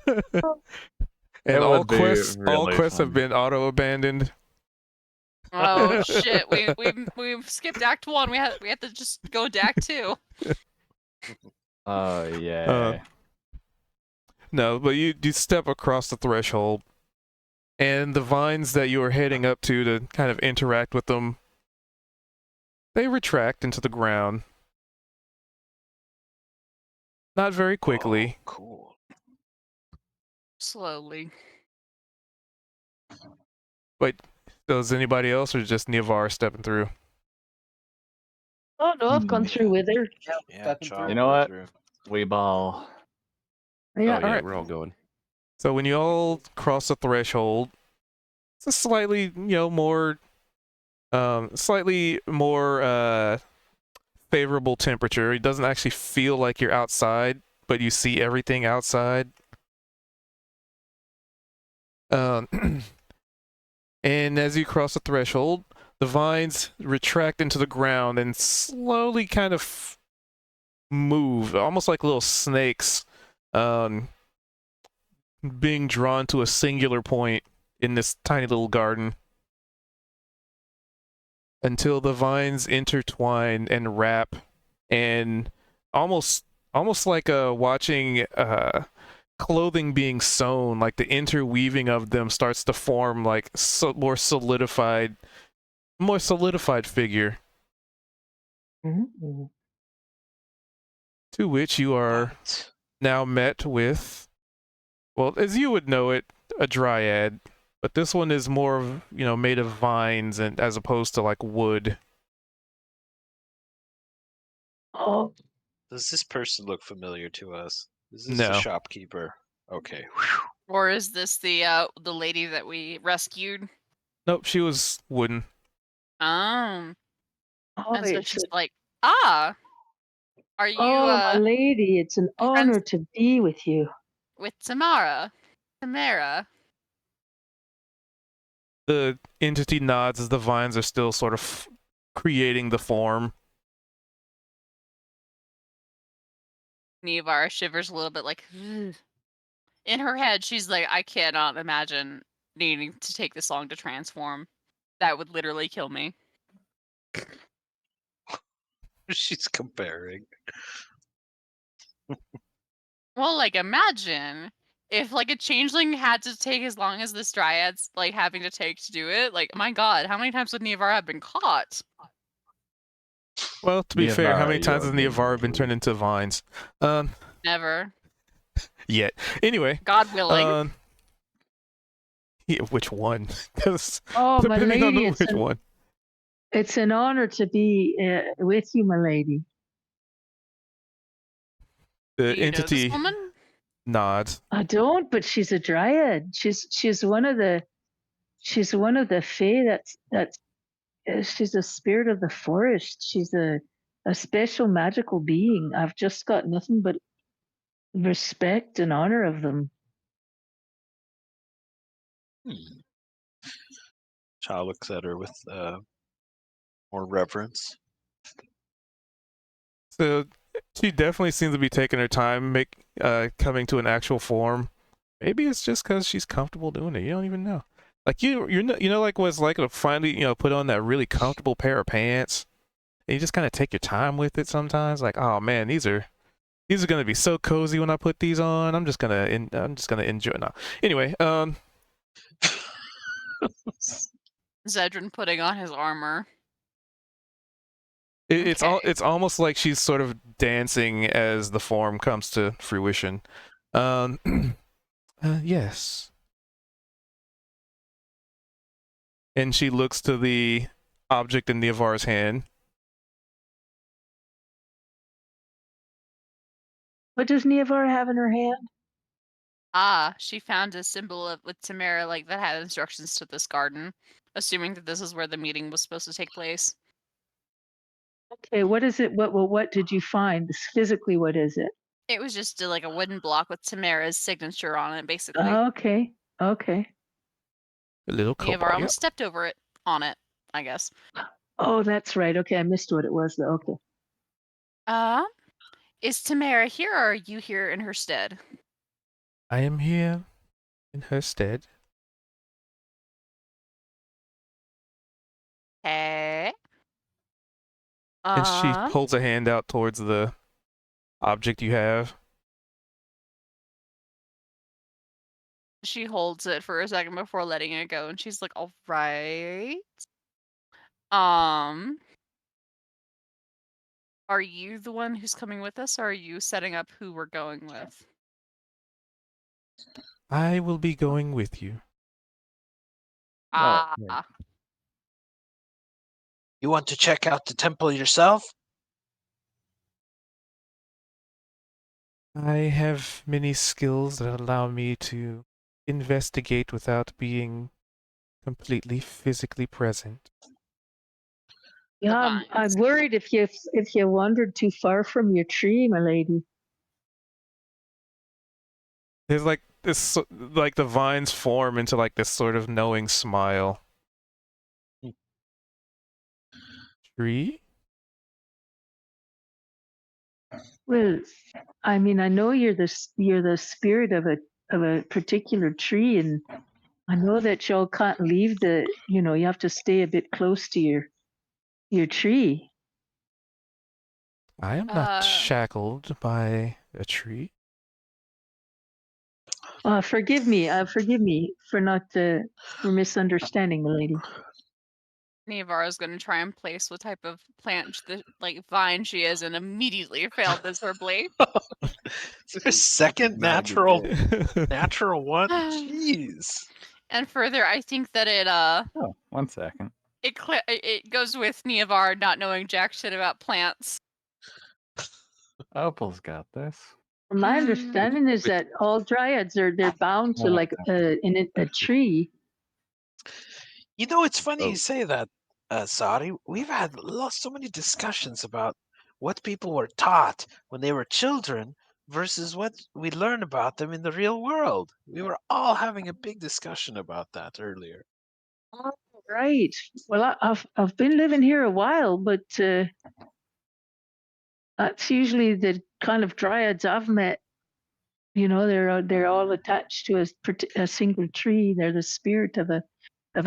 And It all would be quests really have fun. been auto abandoned. Oh shit! We've skipped Act 1. We had to just go to Act 2. Oh yeah. No, but you step across the threshold, and the vines that you are heading up to kind of interact with them, they retract into the ground. Not very quickly. Oh, cool. Slowly. But does anybody else, or just Niavar stepping through? Oh no, I've gone through with her. Yeah, Chop You know go what? through. We ball. Oh Yeah. yeah, Alright. we're all going. So when you all cross the threshold, it's a slightly, more, favorable temperature. It doesn't actually feel like you're outside, but you see everything outside. And as you cross the threshold, the vines retract into the ground and slowly kind of move, almost like little snakes, being drawn to a singular point in this tiny little garden, until the vines intertwine and wrap, and almost like watching clothing being sewn, like the interweaving of them starts to form like more solidified figure. Mhm. To which you are What? now met with, well, as you would know it, a dryad, but this one is more of, made of vines and as opposed to like wood. Oh, Does this person look familiar to us? Is this the No. shopkeeper? Okay. Or is this the lady that we rescued? Nope, she was wooden. Oh. oh, And so it's she's like, "Ah, are you oh, my lady, it's an friends honor to be with you. with Tamara? Tamara?" The entity nods as the vines are still sort of creating the form. Nevarra shivers a little bit, like, "Ugh." In her head, she's like, "I cannot imagine needing to take this long to transform. That would literally kill me." She's comparing. Well, like, imagine if like a changeling had to take as long as this dryad's like having to take to do it. Like, my God, how many times would Nevarra have been caught? Well, to be fair, how many times has you're Niavara been turned into vines? Never. Yet. Anyway, God willing. yeah, which one? 'Cause Oh, my depending on lady, which one. it's an honor to be with you, my lady. The Do you know this entity woman? nods. I don't, but she's a dryad. She's one of the fae. She's a spirit of the forest. She's a special magical being. I've just got nothing but respect and honor of them. Hmm. Child looks at her with more reverence. So she definitely seems to be taking her time coming to an actual form. Maybe it's just because she's comfortable doing it. You don't even know. Like like what it's like to finally put on that really comfortable pair of pants, and you just kind of take your time with it sometimes. Like, oh man, these are gonna be so cozy when I put these on. I'm just gonna enjoy. No, anyway, Zedrin putting on his armor. it's Okay. it's almost like she's sort of dancing as the form comes to fruition. Um, yes, and she looks to the object in Niavar's hand. What does Niavar have in her hand? Ah, she found a symbol with Tamara like that had instructions to this garden, assuming that this is where the meeting was supposed to take place. Okay, what is it? What did you find? Physically, what is it? It was just like a wooden block with Tamara's signature on it, basically. Okay, okay. A little Nevar cobalt. Yep. almost stepped over it, on it, I guess. Oh, that's right. Okay, I missed what it was though. Okay. Uh, is Tamara here or are you here in her stead? I am here in her stead. Hey. And she holds a hand out towards the object you have. She holds it for a second before letting it go, and she's like, "All right. Um, are you the one who's coming with us, or are you setting up who we're going with?" I will be going with you. Oh, Ah, You want to check out the temple yourself? I have many skills that allow me to investigate without being completely physically present. the Yeah, I'm vines. worried if you wandered too far from your tree, my lady. There's like this, like the vines form into like this sort of knowing smile. Tree? Well, I mean, I know you're the spirit of a particular tree, and I know that y'all can't leave you have to stay a bit close to your tree. I am not shackled by a tree. Forgive me for not for misunderstanding, milady. Neavara is going to try and place what type of plant, vine she is, and immediately failed miserably. Is there a second Not a good natural day. natural one? Jeez. And further, I think that it Oh, 1 second. it goes with Neavara not knowing jack shit about plants. Opal's got this. My understanding is With- that all dryads they're bound to Oh, like a tree. You know, it's funny Oh. you say that, Sari. We've had so many discussions about what people were taught when they were children versus what we learn about them in the real world. We were all having a big discussion about that earlier. Oh, right. Well, I've been living here a while, but that's usually the kind of dryads I've met. You know, they're all attached to a single tree. They're the spirit of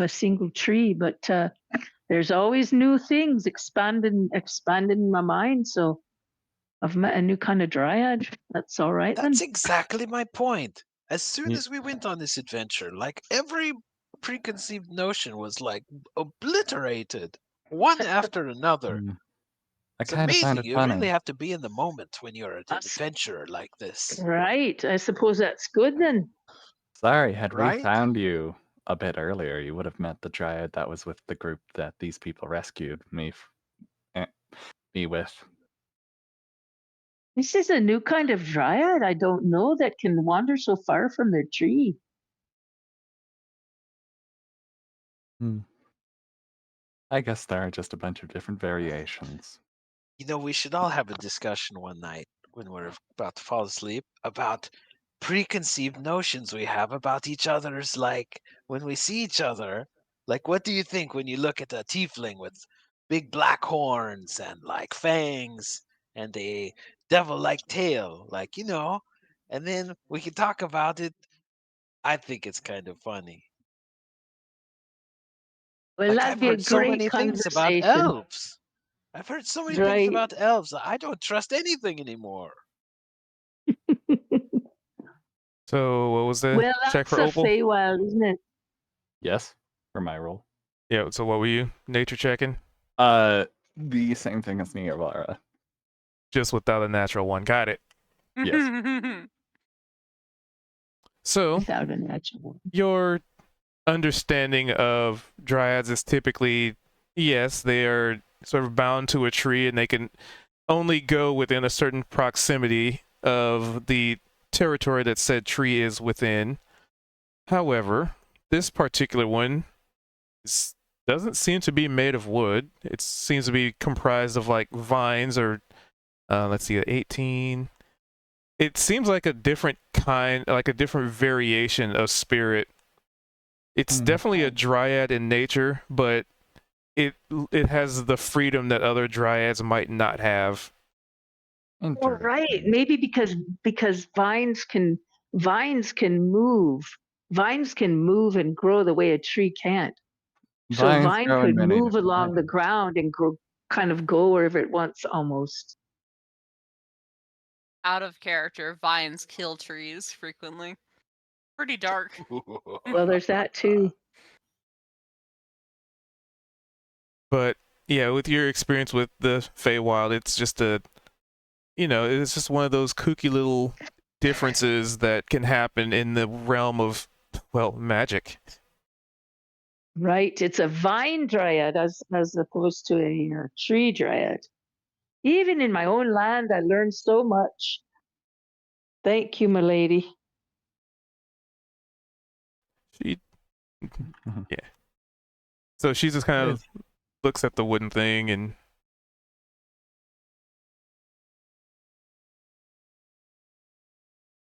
a single tree. But there's always new things expanding my mind. So I've met a new kind of dryad. That's all right then. That's exactly my point. As soon Ye- as we went on this adventure, like every preconceived notion was like obliterated, one after another. Mm. I It's kind of find amazing. it You funny. really have to be in the moment when you're an That's adventurer like this, right. I suppose that's good then. Sorry, had we right? found you a bit earlier, you would have met the dryad that was with the group that these people rescued me with. This is a new kind of dryad I don't know that can wander so far from their tree. Hmm. I guess there are just a bunch of different variations. You know, we should all have a discussion one night when we're about to fall asleep about preconceived notions we have about each other's, like when we see each other. Like, what do you think when you look at a tiefling with big black horns and like fangs and a devil like tail? Like, and then we can talk about it. I think it's kind of funny. Well, Like, that'd I've be a heard so great many things about conversation. elves. I've heard so many things Right. about elves. I don't trust anything anymore. So what was the Well, check that's for a Opal? Feywild, isn't it? Yes, for my role. Yeah. So what were you nature checking? The same thing as Niavara. Just without a natural one. Got it. Yes. So Without a natural one. your understanding of dryads is typically, yes, they are sort of bound to a tree and they can only go within a certain proximity of the territory that said tree is within. However, this particular one doesn't seem to be made of wood. It seems to be comprised of like vines or, let's see, 18. It seems like a different kind, like a different variation of spirit. It's definitely a dryad in nature, but it has the freedom that other dryads might not have. Well, right. Maybe because vines can move. Vines can move and grow the way a tree can't. So a Vines vine grow in could many move different along the ways. ground and kind of go wherever it wants almost. Out of character, vines kill trees frequently. Pretty dark. Well, there's that too. But yeah, with your experience with the Feywild, it's just it's just one of those kooky little differences that can happen in the realm of, well, magic. Right. It's a vine dryad as opposed to a tree dryad. Even in my own land, I learned so much. Thank you, my lady. She, yeah. So she just kind of looks at the wooden thing and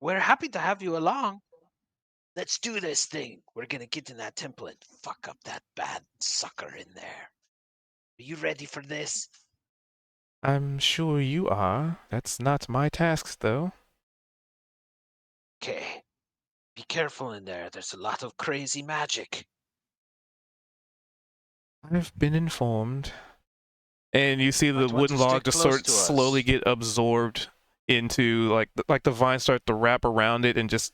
We're happy to have you along. Let's do this thing. We're gonna get in that temple and fuck up that bad sucker in there. Are you ready for this? I'm sure you are. That's not my task, though. Okay. Be careful in there. There's a lot of crazy magic. I've been informed. And you see the Might want wooden to log stick just close sort to slowly us. get absorbed into like the vines start to wrap around it and just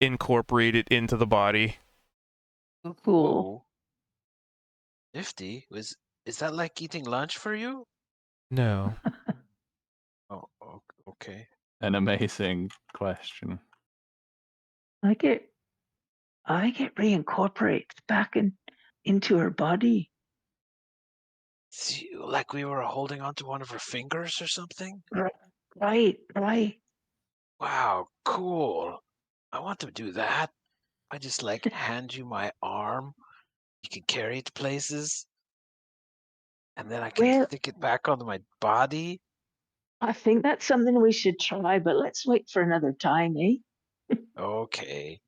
incorporated into the body. Cool. Ooh. Nifty. Is that like eating lunch for you? No. Oh, okay. An amazing question. I get reincorporated back into her body. See, like we were holding onto one of her fingers or something? Right. Wow, cool. I want to do that. I just like hand you my arm. You can carry it places. And then I can Well, stick it back onto my body. I think that's something we should try, but let's wait for another time, eh? Okay.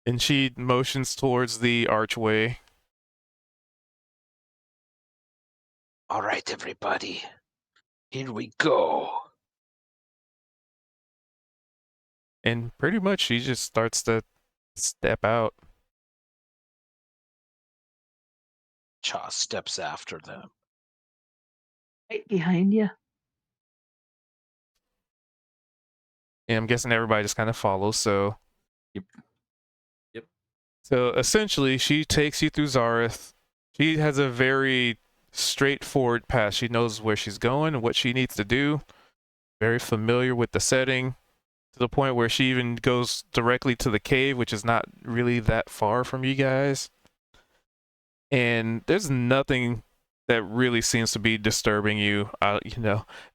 And she motions towards the archway. All right, everybody. Here we go. And pretty much she just starts to step out. Cha steps after them. Right behind you. And I'm guessing everybody just kind of follows. So Yep. So essentially, she takes you through Zareth. She has a very straightforward path. She knows where she's going and what she needs to do. Very familiar with the setting, to the point where she even goes directly to the cave, which is not really that far from you guys. And there's nothing that really seems to be disturbing you.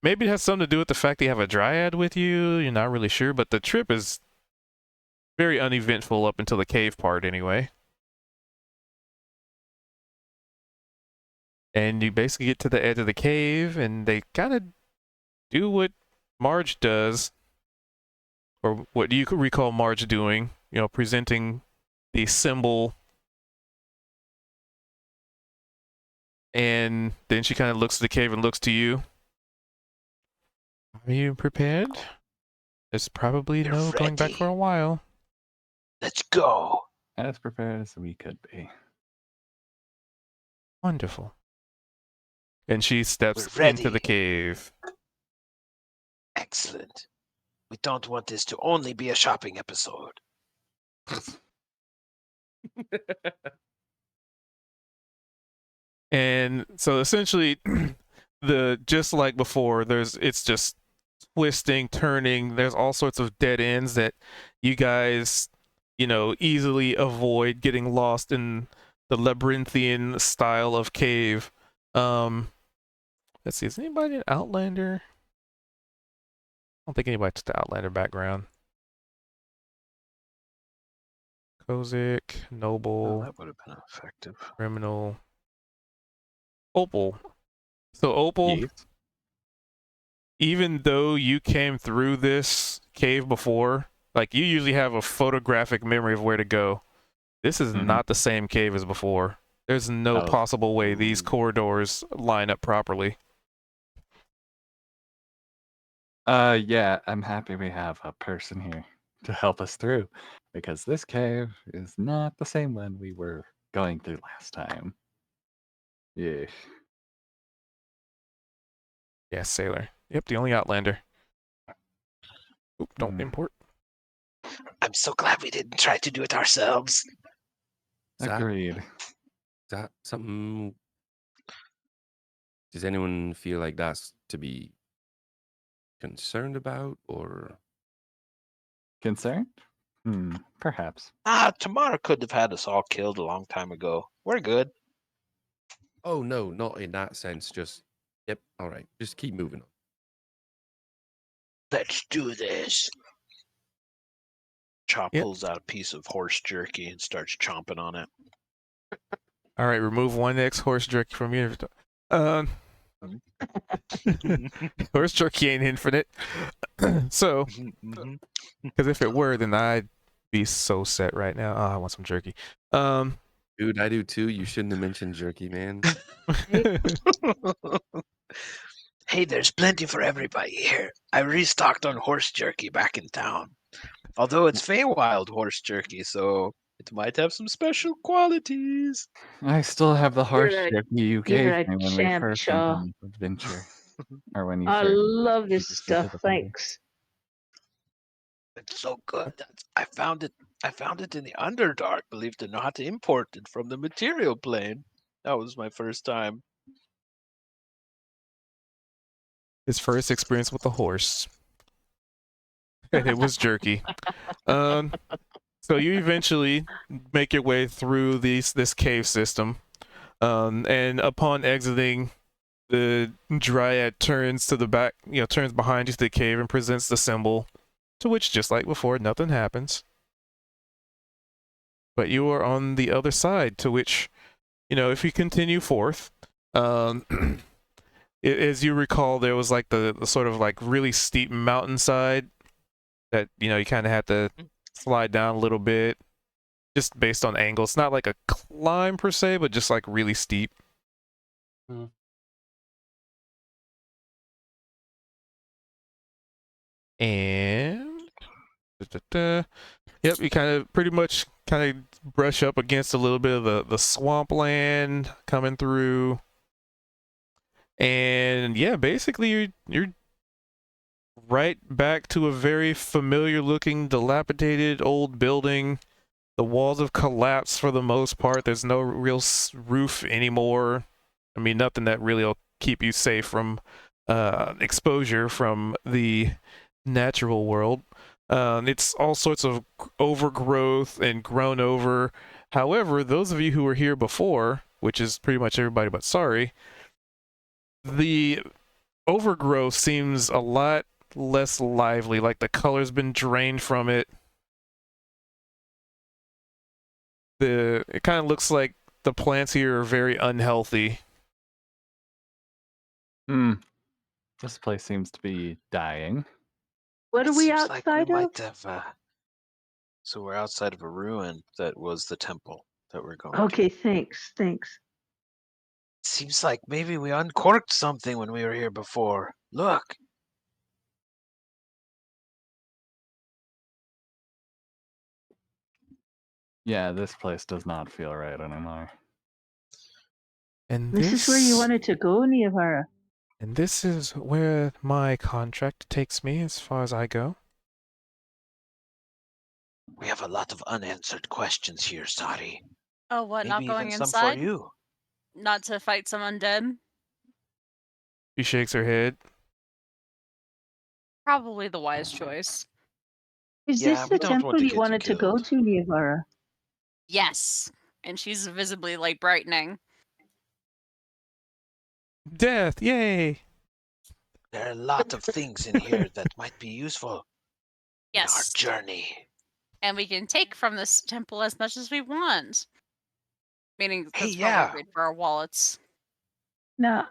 Maybe it has something to do with the fact that you have a dryad with you. You're not really sure, but the trip is very uneventful up until the cave part, anyway. And you basically get to the edge of the cave, and they kind of do what Marge does, or what you could recall Marge doing, presenting the symbol. And then she kind of looks at the cave and looks to you. Are you prepared? There's probably We're no going back ready. for a while. Let's go. As prepared as we could be. Wonderful. And she steps We're into the ready. cave. Excellent. We don't want this to only be a shopping episode. And so essentially, just like before, it's just twisting, turning. There's all sorts of dead ends that you guys, easily avoid getting lost in the labyrinthian style of cave. Let's see, is anybody an Outlander? I don't think anybody took the Outlander background. Kozik, Oh, Noble, that would have been effective. Criminal, Opal. So Opal, Yes. even though you came through this cave before, like you usually have a photographic memory of where to go. This is Mhm. not the same cave as before. There's no Oh. possible way these Ooh. corridors line up properly. Yeah, I'm happy we have a person here to help us through, because this cave is not the same one we were going through last time. Yeah. Yes, Sailor. Yep, the only Outlander. Oop, don't Hmm. import. I'm so glad we didn't try to do it ourselves. Is that- Agreed. Is that something? Does anyone feel like that's to be concerned about, or Concerned? Perhaps. Tamara could have had us all killed a long time ago. We're good. oh no, not in that sense. Just yep. All right, just keep moving on. Let's do this. Chop Yep. pulls out a piece of horse jerky and starts chomping on it. All right, remove one X horse jerky from your. Horse jerky ain't infinite. So, because if it were, then I'd be so set right now. Oh, I want some jerky. Dude, I do too. You shouldn't have mentioned jerky, man. Hey, there's plenty for everybody here. I restocked on horse jerky back in town. Although it's Feywild horse jerky, so it might have some special qualities. I still have the horse a- jerky you you're gave a me when we champ, first Shaw. went on this adventure. Or when you I first love this introduced me to stuff. the party. Thanks. It's so good. I found it. I found it in the Underdark. Believe it or not, imported from the material plane. That was my first time. His first experience with a horse. And it was jerky. Um, so you eventually make your way through this cave system. And upon exiting, the dryad turns to the back, turns behind you to the cave and presents the symbol, to which, just like before, nothing happens. But you are on the other side, to which, if you continue forth, um, as you recall, there was like the sort of like really steep mountainside that, you kind of had to slide down a little bit, just based on angle. It's not like a climb per se, but just like really steep. Hmm. And yep, you kind of pretty much brush up against a little bit of the swampland coming through. And yeah, basically you're right back to a very familiar looking dilapidated old building. The walls have collapsed for the most part. There's no real roof anymore. I mean, nothing that really will keep you safe from exposure from the natural world. It's all sorts of overgrowth and grown over. However, those of you who were here before, which is pretty much everybody but sorry, the overgrowth seems a lot less lively, like the color's been drained from it. It kind of looks like the plants here are very unhealthy. This place seems to be dying. What It are we seems like we outside of? might have. So we're outside of a ruin that was the temple that we're going to. Okay, thanks. Seems like maybe we uncorked something when we were here before. Look. Yeah, this place does not feel right anymore. And This is where you wanted to go, Niavara. And this is where my contract takes me as far as I go. We have a lot of unanswered questions here, Sari. Oh, what? Not Maybe going even some inside? for you. Not to fight some undead? She shakes her head. Probably the wise choice. Is Yeah, this we the don't want temple to you get you wanted to go killed. to, Niavara? Yes. And she's visibly like brightening. Death, yay! There are a lot of things in here that might be useful in our Yes. journey. And we can take from this temple as much as we want. Meaning Hey, that's yeah. probably great for our wallets. Now,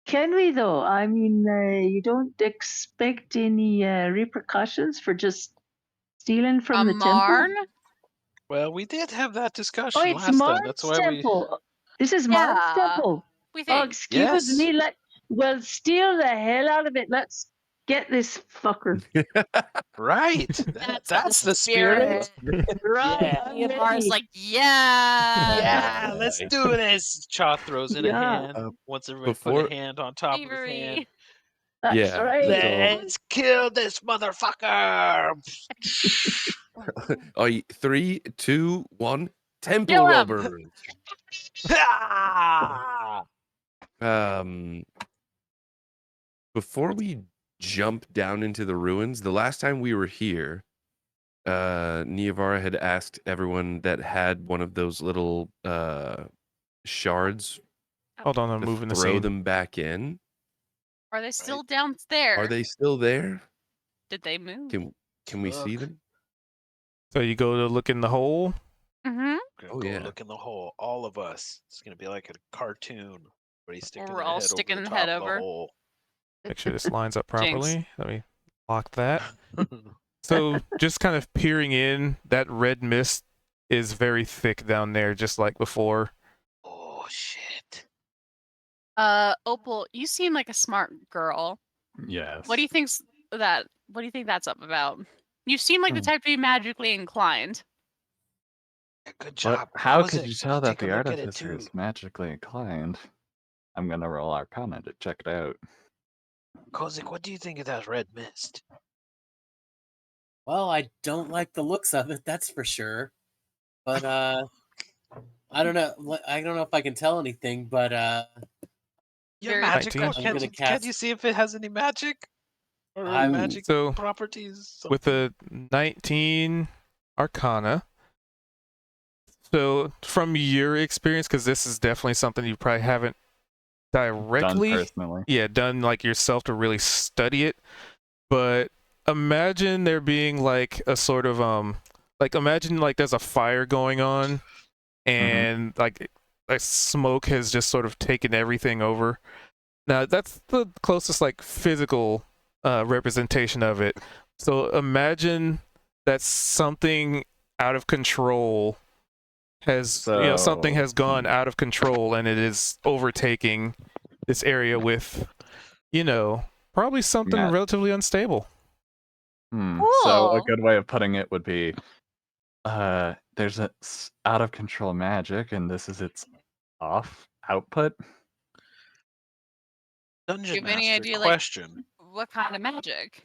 can we though? I mean, you don't expect any repercussions for just stealing from the temple? Marn? Well, we did have that Oh, discussion it's last time. That's Mark's why we. temple. This is Mark's Yeah. temple. We Oh, think. excuse Yes. me. Well, steal the hell out of it. Let's get this fucker. Right. That's the spirit. Right. Yeah. I'm Niavara's ready. like, yeah. Yeah, let's do this. Cha throws in a Yeah. hand. Once everybody put Before, a hand on top of his hand. Bravery. That's yeah, right. so Let's kill this motherfucker. oh, 3, 2, 1, temple Kill him. robbers. Ah! Before we jump down into the ruins, the last time we were here, Niavara had asked everyone that had one of those little shards Hold on, I'm to moving the throw scene. them back in. Are they still downstairs? Are they still there? Did they move? Can we see Look. them? So you go to look in the hole. Mm-hmm. We're Oh, gonna go yeah. look in the hole, all of us. It's gonna be like a cartoon. Everybody sticking We're their all head sticking over the the top head of the over. hole. Make sure this lines up Jinx. properly. Let me lock that. So just kind of peering in, that red mist is very thick down there, just like before. Oh shit. Opal, you seem like a smart girl. Yes. What do you think that's up about? You seem like the type to be magically inclined. Yeah, good What? job. How was could it? you Did tell that take a the look at it artificer too? is magically inclined? I'm gonna roll Arcana to check it out. Kozik, what do you think of that red mist? Well, I don't like the looks of it, that's for sure. But I don't know. I don't know if I can tell anything, but You're Very magical. 19. I'm Can't gonna you, can't cast. you see if it has any magic? Or I'm magic So properties? with Something? the 19 Arcana, so from your experience, because this is definitely something you probably haven't Done directly, personally. done like yourself to really study it, but imagine there being like a sort of like imagine like there's a fire going on and like smoke has just sort of taken everything over. Now that's the closest like physical representation of it. So imagine that something out of control has something So has gone out of control and it is overtaking this area with probably something Matt. relatively unstable. So a cool. good way of putting it would be there's a out of control magic and this is its off output. Do you Dungeon have any Master, idea, like, question. what kind of magic?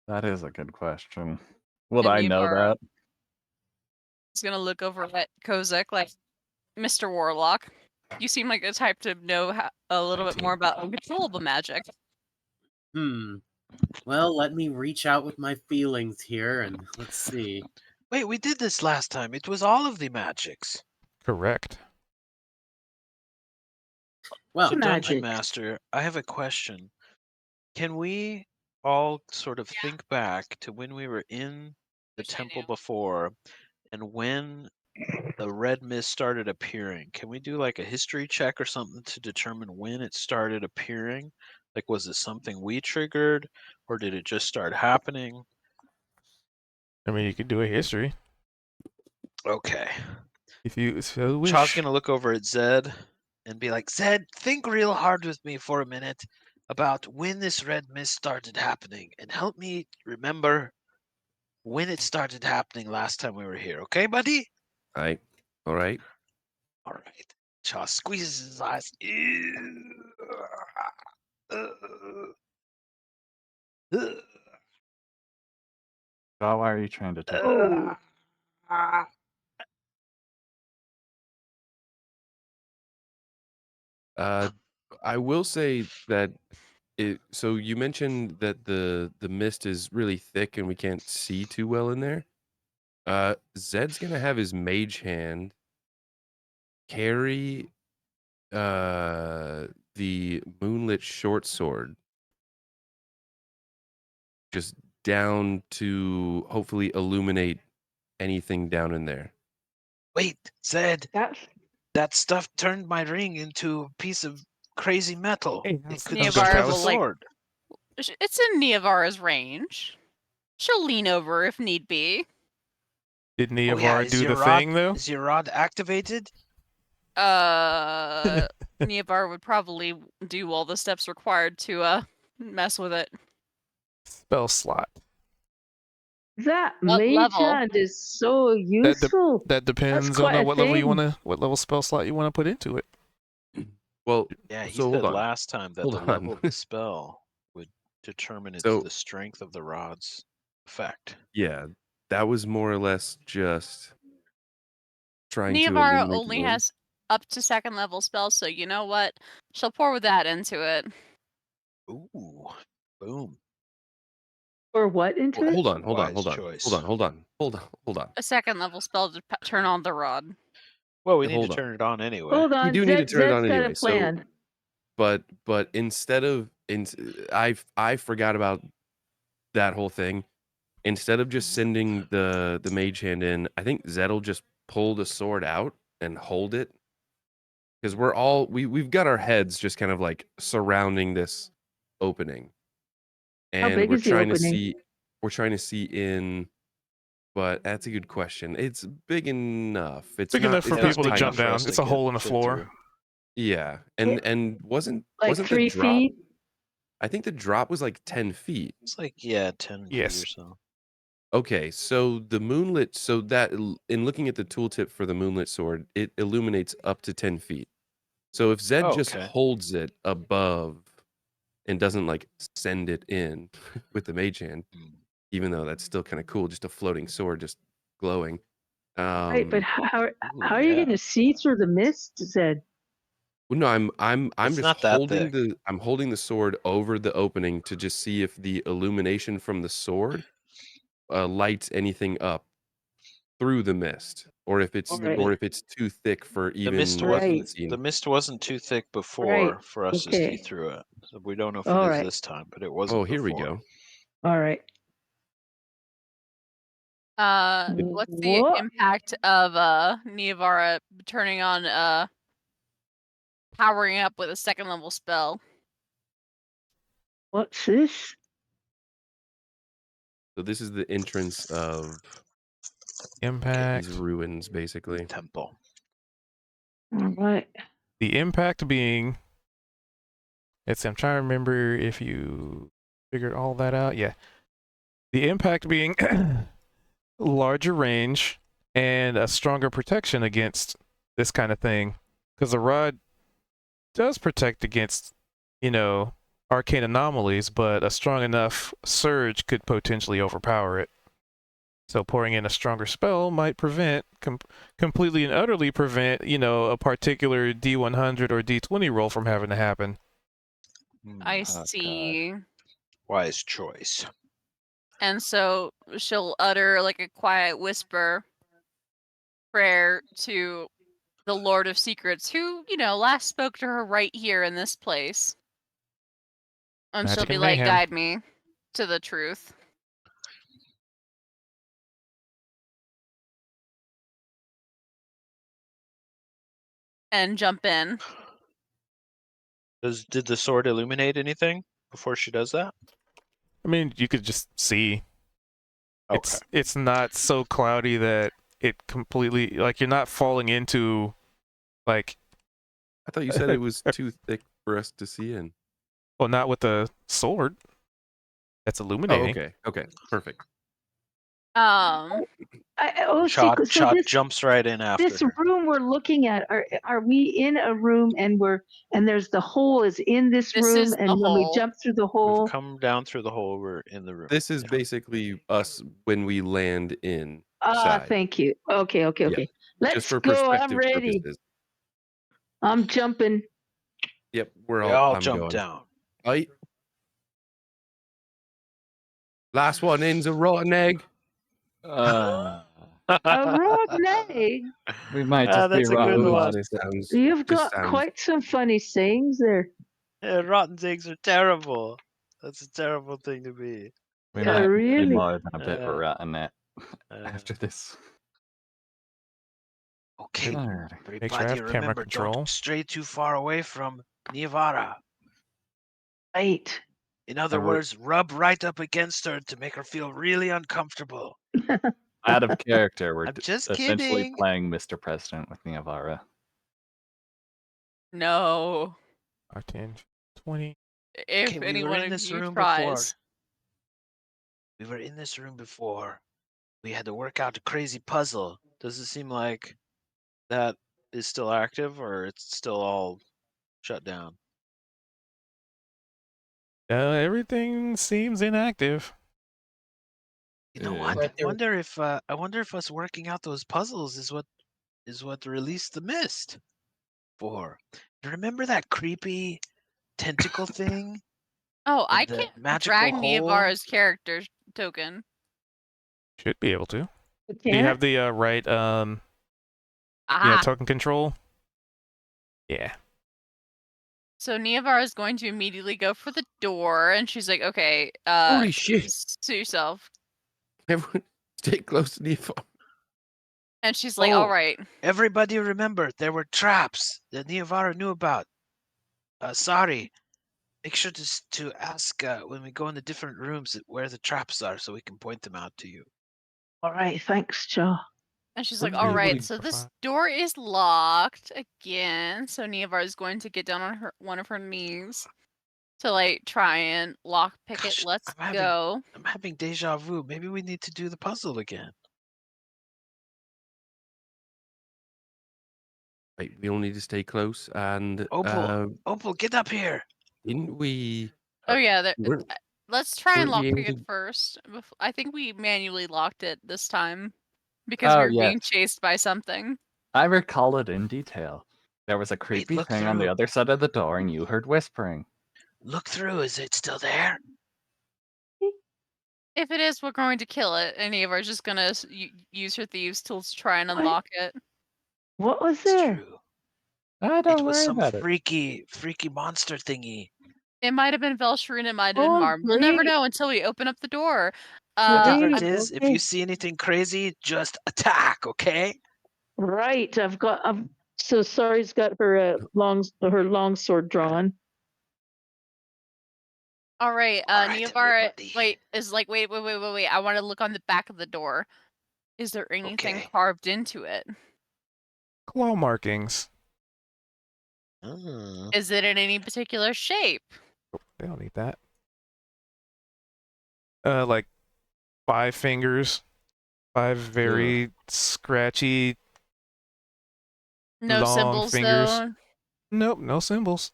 That is a good question. Would And I know Nevar that? is gonna look over at Kozak like, Mr. Warlock, you seem like the type to know a little bit 19. more about uncontrollable magic. Well, let me reach out with my feelings here, and let's see. Wait, we did this last time. It was all of the magics. Correct. Well, So, Dungeon Magic. Master, I have a question. Can we all sort of think back to when we were in the temple before and when the red mist started appearing? Can we do like a history check or something to determine when it started appearing? Like, was it something we triggered or did it just start happening? I mean, you could do a history Okay. if you so wish. Chaw's gonna look over at Zed and be like, Zed, think real hard with me for a minute about when this red mist started happening and help me remember when it started happening last time we were here. Okay, buddy? All right. All right. Chaw squeezes his eyes. Why are you trying to take? Oh, I will say that so you mentioned that the mist is really thick and we can't see too well in there. Zed's gonna have his mage hand carry the moonlit short sword just down to hopefully illuminate anything down in there. Wait, Zed, that's that stuff turned my ring into a piece of crazy metal. Hey, It how's could it going, Nevar destroy the will, Travis? like, sword. it's in Neavara's range. She'll lean over if need be. Did Oh yeah, Neavar do the thing though? is your rod activated? Neavar would probably do all the steps required to mess with it. Spell slot. that What mage level? hand is so That useful. that depends quite on a what level you thing. wanna, what level spell slot you wanna put into it. Well, Yeah, he so hold said on. last time that Hold the on. level of the spell would determine So- the strength of the rod's effect. Yeah, that was more or less just trying to Neavara illuminate the only room. has up to second level spells, so you know what? She'll pour that into it. Ooh, boom. Or what into Well, it? hold on. Wise choice. Hold on. A second level spell to turn on the rod. Well, we need to Hold on. turn it on anyway. Hold We on, do need to turn it Zed's on got anyway. a plan. But instead of I forgot about that whole thing. Instead of just sending the mage hand in, I think Zed'll just pull the sword out and hold it. Because we've got our heads just kind of like surrounding this opening. How And big is the opening? we're trying to see in, but that's a good question. It's big enough. It's Big not enough for it's Yeah, it's not people to big tiny. jump enough for us down. to It's a hole in the fit floor. through. Yeah. Yeah. And wasn't Like the 3 drop feet? I think the drop was like 10 feet. It's like 10 feet Yes. or so. Okay, so the moonlit, so that in looking at the tooltip for the moonlit sword, it illuminates up to 10 feet. So if Zed Oh, just okay. holds it above and doesn't like send it in with the mage hand, even though that's still kind of cool, just a floating sword, just glowing. Right, but how Ooh, are you yeah. going to see through the mist? Zed? Well, no, I'm It's just not that holding thick. I'm holding the sword over the opening to just see if the illumination from the sword lights anything up through the mist, or if Well, it's too thick for the mist even Right. seeing. the mist wasn't too thick Right. before for us to see Okay. through it. So we don't know if it All is right. this time, but it wasn't Oh, here we before. go. All right. What's the What? impact of Niavara turning on powering up with a second level spell? What's this? So this is the entrance of Impact. these ruins, basically. Temple. All right. The impact being, I'm trying to remember if you figured all that out. Yeah. The impact being larger range and a stronger protection against this kind of thing. Because the rod does protect against, arcane anomalies, but a strong enough surge could potentially overpower it. So pouring in a stronger spell might prevent, completely and utterly prevent, a particular D100 or D20 roll from having to happen. I God. see. Wise choice. And so she'll utter like a quiet whisper prayer to the Lord of Secrets, who, last spoke to her right here in this place. And she'll Magic be and like, mayhem. guide me to the truth. And jump in. Did the sword illuminate anything before she does that? I mean, you could just see. Okay. It's not so cloudy that it completely, like, you're not falling into, like, I thought you said it was too thick for us to see in. well, not with the sword that's Oh, illuminating. okay, perfect. Chot So this jumps right in after this her. room we're looking at, are we in a room and there's the hole is in this This room, is the and when we hole. jump through the We've hole, come down through the hole. We're in the room. This is Yeah. basically us when we land inside. thank you. Okay. Yeah. Let's Just for go. I'm perspective ready. purposes. I'm jumping. Yep, We all I'm jump going. down. Right. Last one in's a rotten egg. A rotten egg. We might just be That's a good rotten one. bodies. You've Just got sounds. quite some funny sayings there. Yeah, rotten eggs are terrible. That's a terrible thing to be. We Yeah, might be really. more than a bit Uh, rotten Uh, after this. okay, Alrighty. Make sure I everybody, have camera remember, control. don't stray too far away from Niavara. Right. In other And we're words, rub right up against her to make her feel really uncomfortable. out of character. We're I'm just essentially kidding. playing Mr. President with Niavara. No. 10, 20. If Okay, we any were one in of this you room before. tries. We were in this room before. We had to work out a crazy puzzle. Does it seem like that is still active, or it's still all shut down? Everything seems inactive. You know, Yeah. I wonder if us working out those puzzles is what released the mist for. Remember that creepy tentacle thing Oh, I and the can't magical drag hole? Niavara's character token. Should be able to. You Do you can't? have the right Aha. token control? Yeah. So Niavara is going to immediately go for the door, and she's like, "Okay, Holy shit! suit yourself." Everyone, stay close to the phone. And she's like, "All Oh, right." everybody remember there were traps that Niavara knew about. Sorry. Make sure to ask when we go in the different rooms where the traps are so we can point them out to you. All right. Thanks, Joe. And she's Wouldn't like, "All be able right, to so this provide- door is locked again." So Niavara is going to get down on one of her knees to like try and lock pick it. Gosh, Let's I'm go. having deja vu. Maybe we need to do the puzzle again. Right, we all need to stay close. And Opal, get up here. didn't we? Oh yeah, weren't Let's try and Weren't we lockpick able it to- first. I think we manually locked it this time because Oh, we were being yes. chased by something. I recall it in detail. There was a creepy look thing on the through. other side of the door, and you heard whispering. Look through. Is it still there? If it is, we're going to kill it. And Eva's just gonna use her thieves' tools to try and What? unlock it. What was It's there? true. Oh, It don't was worry some about it. freaky monster thingy. It might have been Velshrin, it might have been Oh, Marm. We'll never great. know until we open up the door. Whatever Great. it is, if Okay. you see anything crazy, just attack, okay? Right. So Sari's got her long sword drawn. All right, All right, Neovar, everybody. wait. I want to look on the back of the door. Is there anything Okay. carved into it? Claw markings. Mm. Is it in any particular shape? They don't need that. Like 5 fingers, 5 very scratchy, No long symbols, fingers. though. Nope, no symbols.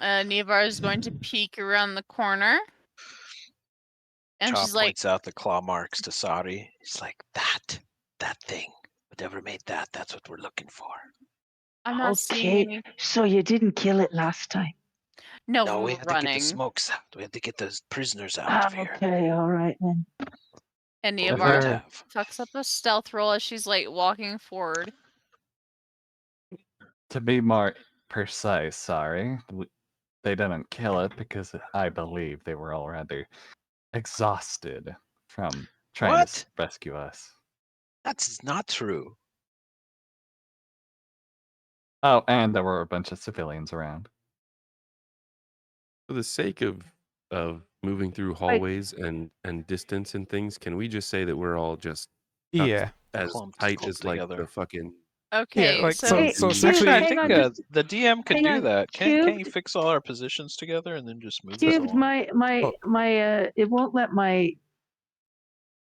Neovar is going to peek around the corner. And Chop she's like, points out the claw marks to Sari. He's like, that thing. Whatever made that, that's what we're looking for. I'm not seeing Okay. any. So you didn't kill it last time. No, No, we we were have to get the running. smokes out. We have to get those prisoners out of here. Okay. All right then. And What we Neovar would Never- have. tucks up a stealth roll as she's like walking forward. To be more precise, sorry, they didn't kill it because I believe they were all rather exhausted from trying to What? rescue us. That's not true. Oh, and there were a bunch of civilians around. For the sake of moving through hallways and distance and things, can we just say that we're all just tucked Yeah. as Clumped tight as like together. the fucking Okay, like, so so Hey, so Cube, essentially Actually, I hang think on, just the DM can hang do on. that. Can't you Cubed? fix all our positions together and then just move us Cubed, along? my it won't let my.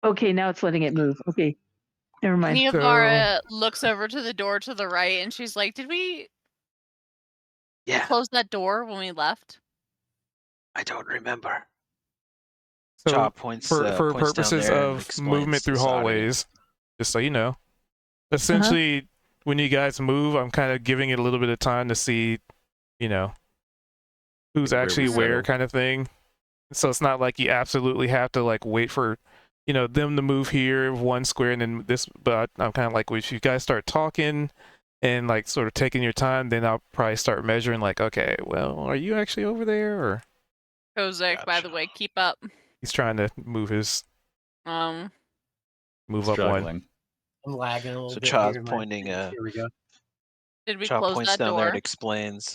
Okay, now it's letting it move. Okay, never mind. Neovara looks over to the door to the right and she's like, did we Yeah, close that door when we left? I don't remember. So Chop points for points down purposes there and of explains movement to through Sari. hallways, just so you know, essentially when you guys move, I'm kind of giving it a little bit of time to see, you know, who's Like where we actually where, settle. kind of thing. So it's not like you absolutely have to like wait for, you know, them to move here 1 square and then this. But I'm kind of like, if you guys start talking and like sort of taking your time, then I'll probably start measuring. Like, okay, well, are you actually over there? Or Kozak, by the Gotcha. way, keep up. he's trying to move Um, up 1. Struggling. I'm lagging a little So bit Chop's here. pointing. Here we go. did we Chop close points that down there door? and explains.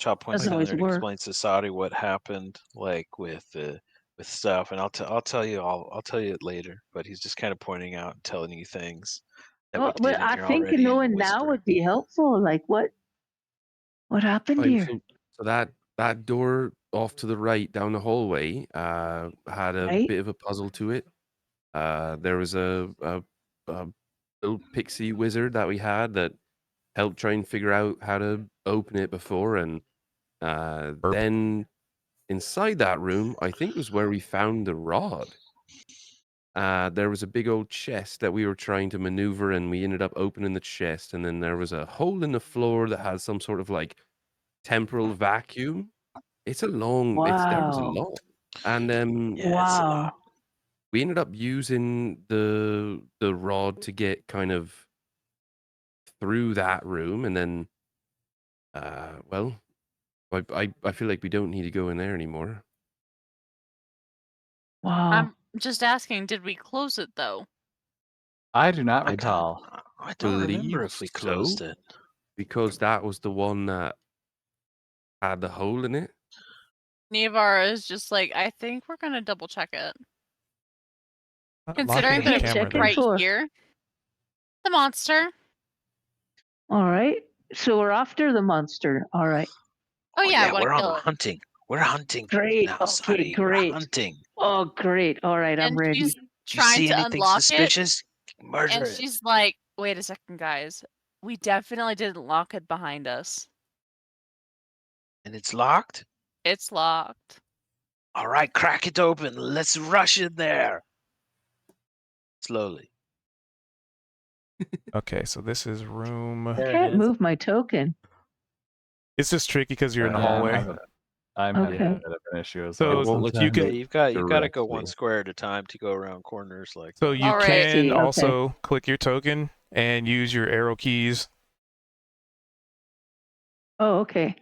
Chop points Doesn't down always there and work. explains to Sari what happened, like with stuff. And I'll tell you I'll tell you it later. But he's just kind of pointing out and telling you things that Well, we but did in I here think already. knowing in now whisper. would be helpful. Like what happened Fine, here? so that door off to the right down the hallway had a Right? bit of a puzzle to it. There was a little pixie wizard that we had that helped try and figure out how to open it before, and then inside that room, I think was where we found the rod. There was a big old chest that we were trying to maneuver, and we ended up opening the chest, and then there was a hole in the floor that had some sort of like temporal vacuum. It's a long. There was a Wow. lot, and Yeah, it's a Wow. lot. we ended up using the rod to get kind of through that room, and then well, I feel like we don't need to go in there anymore. Wow. I'm just asking, did we close it though? I do not I recall. don't remember Believe if we closed so. it. Because that was the one that had the hole in it. Neovara is just like, I think we're gonna double check it. Not Considering locking that the it's camera, checking though. right for? here. The monster. All right. So we're after the monster. All right. Oh yeah, I yeah, want we're to on kill it. hunting. We're hunting Great. now, Okay, Sari. great. We're hunting. Oh, great. All right, I'm And ready. she's You trying see to anything unlock it, suspicious? Murder and it. she's like, wait a second, guys. We definitely didn't lock it behind us. And it's locked? It's locked. All right, crack it open. Let's rush in there. Slowly. Okay, so this is room. I There it can't is. move my token. It's just tricky because you're in the Yeah, hallway. I'm having Okay. a bit of an issue as So well. It won't let you you sometimes. can- Yeah, you've got to go directly. one square at a time to go around corners like So that. you All right. can See, okay. also click your token and use your arrow keys. Oh, okay.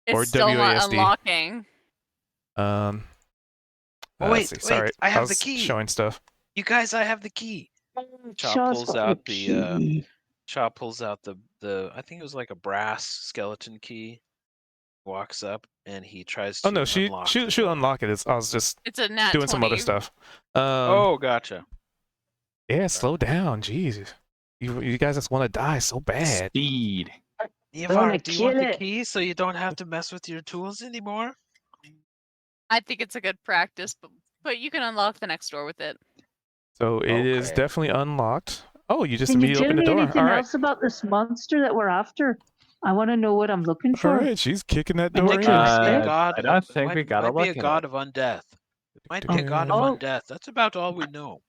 It's Or still not WASD. unlocking. Um. Oh, let's see. Sorry, I have was the key. showing stuff. You guys, I have the key. Chop Shaw's pulls got out the the key. Chop pulls out the I think it was like a brass skeleton key. Walks up and he tries to Oh no, unlock the she'll door. unlock it. I was just It's a nat doing 20. some other stuff. Oh, gotcha. Yeah, slow down. Jeez, you guys just want to die so bad. Speed. Nivar, do you want kill the it. key so you don't have to mess with your tools anymore? I think it's a good practice, but you can unlock the next door with it. So it is Okay. definitely unlocked. Oh, you just Can you immediately tell opened the me door. anything All right. else about this monster that we're after? I want to know what I'm looking All for. right, she's kicking that I door think in. it might be a Uh, god. I don't think might, we gotta might be a look at god it. of undeath. It might be a god of Oh. undeath. That's about all we know.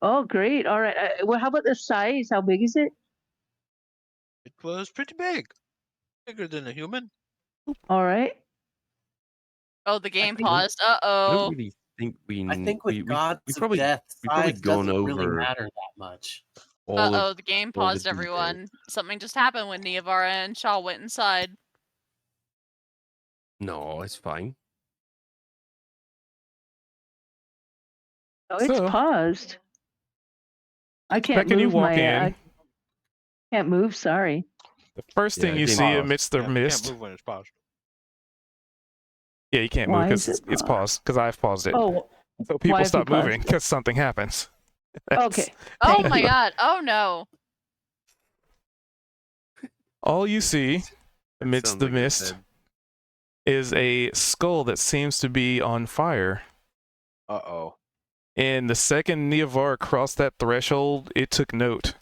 Oh, great. All right. Well, how about the size? How big is it? It was pretty big, bigger than a human. All right. Oh, the game think- paused. I don't Uh-oh. really think I think with gods we of probably death, we've probably size gone doesn't really over matter that much. all Uh-oh, of the game all the paused, details. everyone. Something just happened when Niavara and Shaw went inside. No, it's fine. Oh, it's So- paused. I can't Second you move walk my. in, I can't move. Sorry. the first Yeah, thing it you didn't see pause. amidst the Can't mist. move when it's paused. Yeah, you can't move Why because is it it's paused? paused because I've paused it. Oh, So why people have you stop paused moving it? because something happens. That's okay. Oh Thank my you. god. Oh no. all you see amidst Sounds the like a mist bed. is a skull that seems to be on fire. Uh-oh. And the second Niavar crossed that threshold, it took note.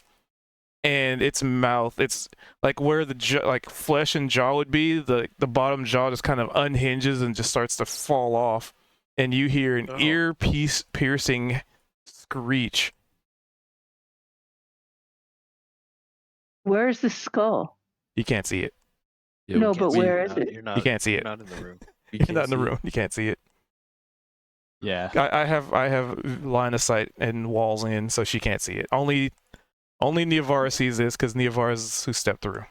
And its mouth, it's like where the like flesh and jaw would be, the bottom jaw just kind of unhinges and just starts to fall off. And you hear an Oh. ear-piece piercing screech. Where's the skull? You can't see it. Yeah, No, we but can't see where it. is it? You're not, You can't see you're it. not in the room. We You're can't not in the see it. room. You can't see it. Yeah. I have line of sight and walls in, so she can't see it. Only Niavara sees this because Niavara is who stepped through.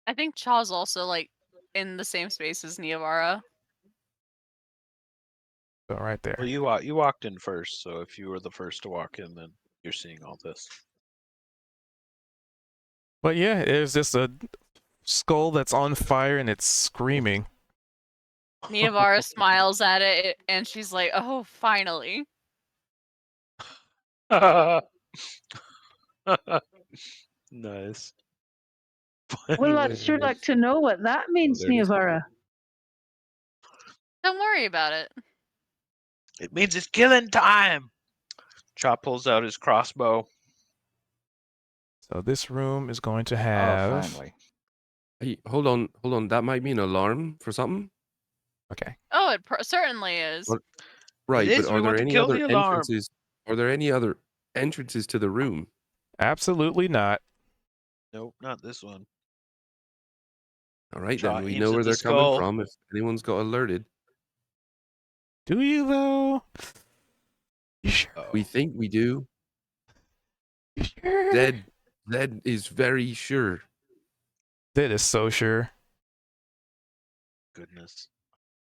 I think Chaw's also like in the same space as Niavara. So right there. Well, you walked in first, so if you were the first to walk in, then you're seeing all this. But yeah, there's just a skull that's on fire and it's screaming. Niavara smiles at it and she's like, "Oh, finally." Nice. Well, I'd sure like to know what that means, there it is. Niavara. Don't worry about it. It means it's killing time. Chop pulls out his crossbow. So this room is going to Oh, have. finally. Hey, hold on. That might be an alarm for something. Okay. Oh, it certainly is. What? Right, is, but we are want there to any kill other the alarm. entrances? Are there any other entrances to the room? Absolutely not. Nope, not this one. All right, Shaw then we aims know at where the they're coming skull. from. If anyone's got alerted, Do you though? You sure? Uh-oh. we think we do. You sure? Zed is very sure. That is so sure. Goodness.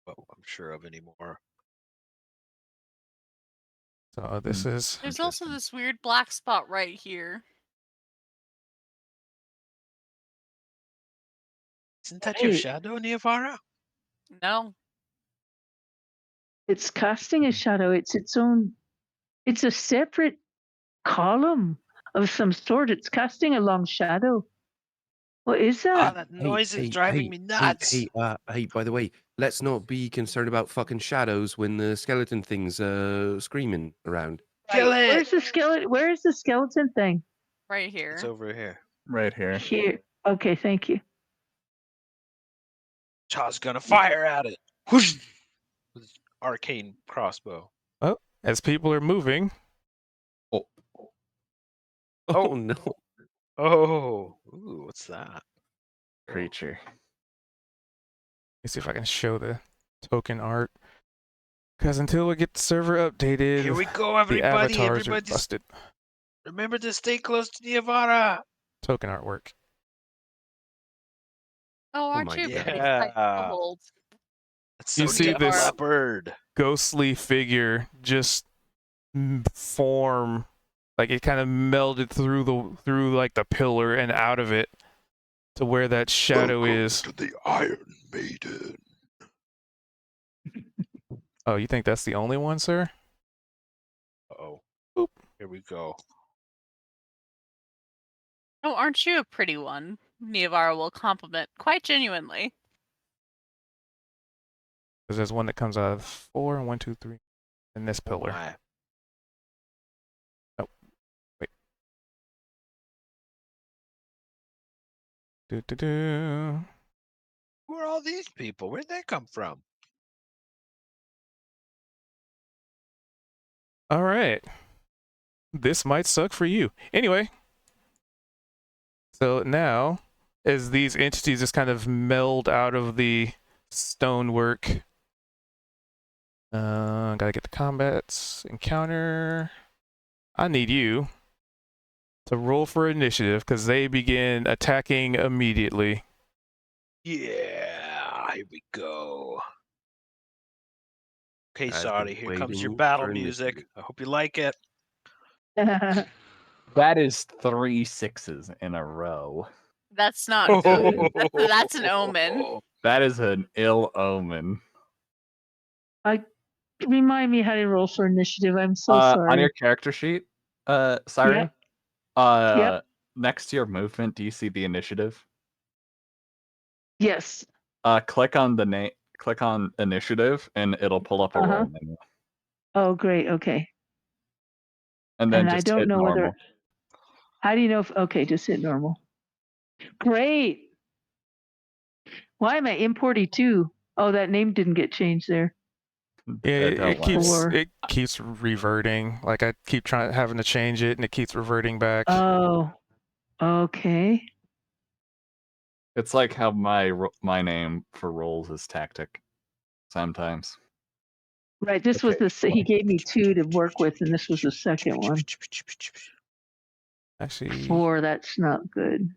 What I'm sure of anymore. So this is. There's also this weird black spot right here. Isn't that your Hey. shadow, Niavara? No. It's casting a shadow. It's its own. It's a separate column of some sort. It's casting a long shadow. What is that? That noise is driving me nuts. Hey, by the way, let's not be concerned about fucking shadows when the skeleton thing's screaming around. Kill it! Where's the skeleton? Where is the skeleton thing? Right here. It's over here. Right here. Here. Okay, thank you. Chaw's gonna fire at it. Whoosh! arcane crossbow. Oh, as people are moving, Oh Oh. no. Oh, ooh, what's that? Creature. let's see if I can show the token art. Because until we get the server updated, Here we go, the everybody. avatars are Everybody, busted. remember to stay close to the Avara. Token artwork. Oh, Oh aren't my you God. pretty Yeah. old? That's You so see Def this- Leppard. Ghostly figure just form, like it kind of melded through like the pillar and out of it to where that shadow is. To the Iron Maiden. Oh, you think that's the only one, sir? Oh, Boop. here we go. Oh, aren't you a pretty one? Niavara will compliment quite genuinely. Because there's one that comes out of 4 and 1, 2, 3 in this Oh pillar. my. Do. Who are all these people? Where'd they come from? All right. This might suck for you. Anyway. So now, as these entities just kind of meld out of the stonework, gotta get the combats encounter. I need you to roll for initiative because they begin attacking immediately. Yeah, here we go. Okay, I've Saudi, been here comes your waiting battle for music. initiative. I hope you like it. That is 3 6s in a row. That's not good. That's an omen. That is an ill omen. Remind me how to roll for initiative. I'm so On sorry. your character sheet, Siren, Yep. next to your movement, do you see the initiative? Yes. Click on the name. Click on initiative, and it'll pull up a roll menu. Oh, great. Okay. And then And I just don't hit know normal. whether. How do you know if? Okay, just hit normal. Great. Why am I importing two? Oh, that name didn't get changed there. It keeps Four. it keeps reverting. Like I keep having to change it, and it keeps reverting back. Oh, okay. It's like how my name for roles is tactic. Sometimes. Right. This was the. He gave me two to work with, and this was the second one. Actually, 4. That's not good.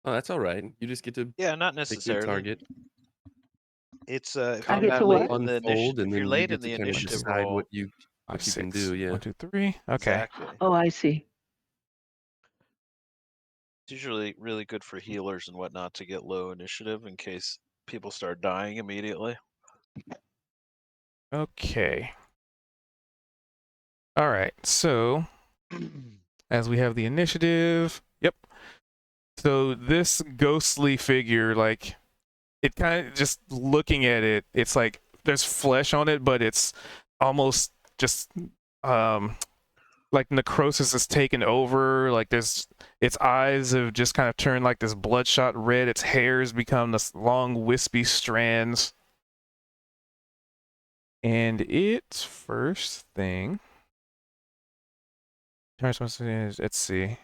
Oh, that's all right. You just get to Yeah, not pick your necessarily. target. It's I get Combat to will what? in the unfold, and if you're then you late in get the to kind of initiative decide roll. what you can 6. do. Yeah. 1, 2, 3. Okay. Exactly. Oh, I see. It's usually really good for healers and whatnot to get low initiative in case people start dying immediately. Okay. All right. So as we have the initiative, yep. So this ghostly figure, like, it kind of just looking at it, it's like there's flesh on it, but it's almost just like necrosis is taken over. Like there's its eyes have just kind of turned like this bloodshot red. Its hair's become this long wispy strands. And its first thing, let's see.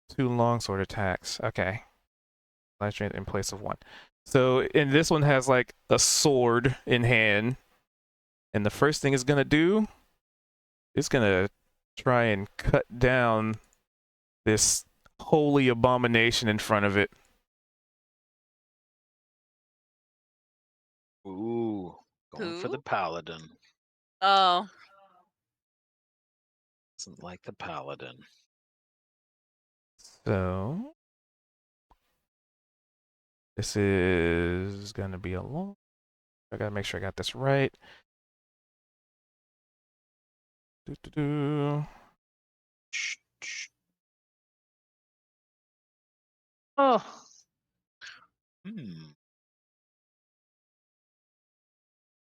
Two longsword attacks. Okay. Life drain in place of one. So, and this one has like a sword in hand. And the first thing it's gonna do is gonna try and cut down this holy abomination in front of it. Ooh, going for Who? the paladin. Oh, Doesn't like the paladin. So this is gonna be a long. I gotta make sure I got this right. Do. Oh,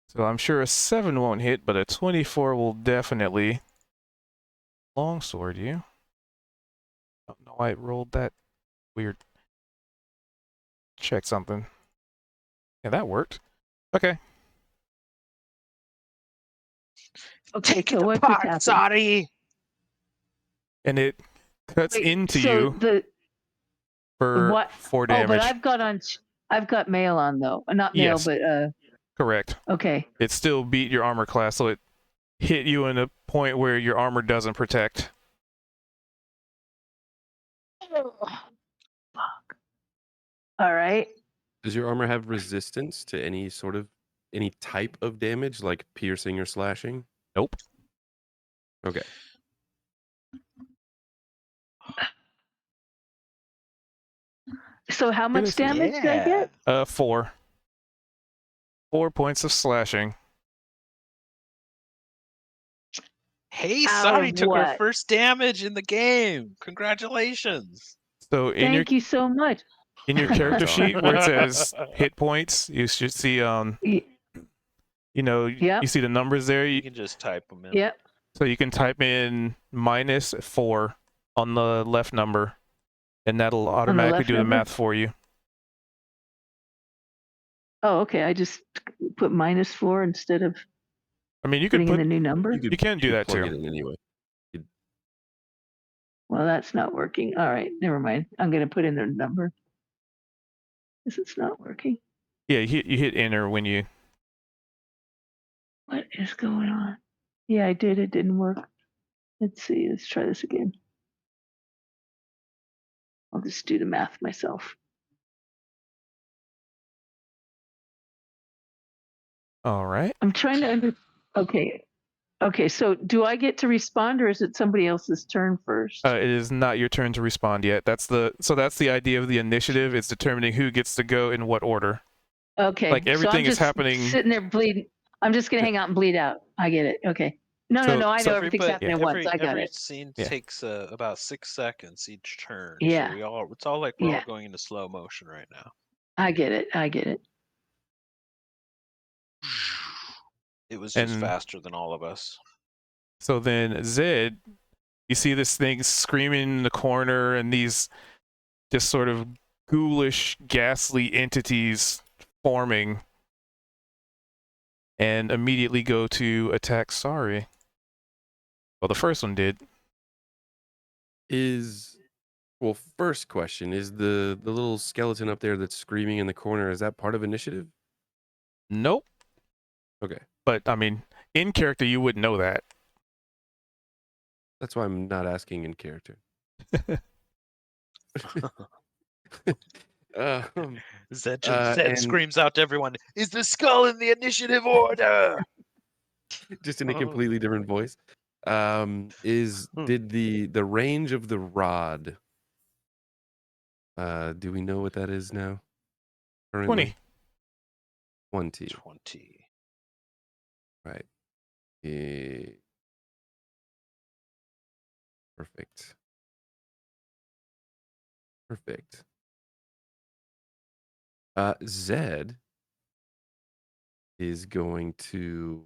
So I'm sure a 7 won't hit, but a 24 will definitely longsword you. Don't know why it rolled that weird. Check something. Yeah, that worked. Okay. Okay, Take so it what just apart, happened? Sari. And it cuts Wait, into so you the for what? 4 Oh, but damage. I've got mail on though. Not mail, Yes. but Correct. okay. It still beat your armor class, so it hit you in a point where your armor doesn't protect. Fuck. All right. Does your armor have resistance to any type of damage, like piercing or slashing? Nope. Okay. So how much damage did I get? 4. 4 points of slashing. Hey, Out Sari of took her what? first damage in the game. Congratulations. So Thank you so much. in your character sheet where it says hit points, you should see Y- you see the numbers there. You can just type them in. Yep. So you can type in -4 on the left number, and that'll automatically left do the number? math for you. Oh, okay. I just put -4 instead of I mean, you could putting in put the new number. you can do that plug too. it in anyway. Well, that's not working. All right, never mind. I'm gonna put in the number. This is not working. Yeah, you hit enter when you. What is going on? Yeah, I did. It didn't work. Let's see. Let's try this again. I'll just do the math myself. All right. I'm trying to okay. Okay, so do I get to respond or is it somebody else's turn first? It is not your turn to respond yet. That's the idea of the initiative. It's determining who gets to go in what order. Okay. Like so I'm everything is just happening. sitting there bleeding. I'm just gonna hang out and bleed out. I get it. Okay. No, So- I know everything's Everybody- happening at once. I got every it. scene Yeah. takes about 6 seconds each turn. Yeah. So it's all like we're Yeah. all going into slow motion right now. I get it. I get it. It was just And- faster than all of us. So then Zed, you see this thing screaming in the corner, and these just sort of ghoulish, ghastly entities forming, and immediately go to attack Sari. Well, the first one did. First question, is the little skeleton up there that's screaming in the corner, is that part of initiative? Nope. Okay. But I mean, in character, you wouldn't know that. That's why I'm not asking in character. Zed and- screams out to everyone, "Is the skull in the initiative order?" Just in a completely different voice. Did the range of the rod, do we know what that is now? Currently? 20. 20. Right. Perfect. Zed is going to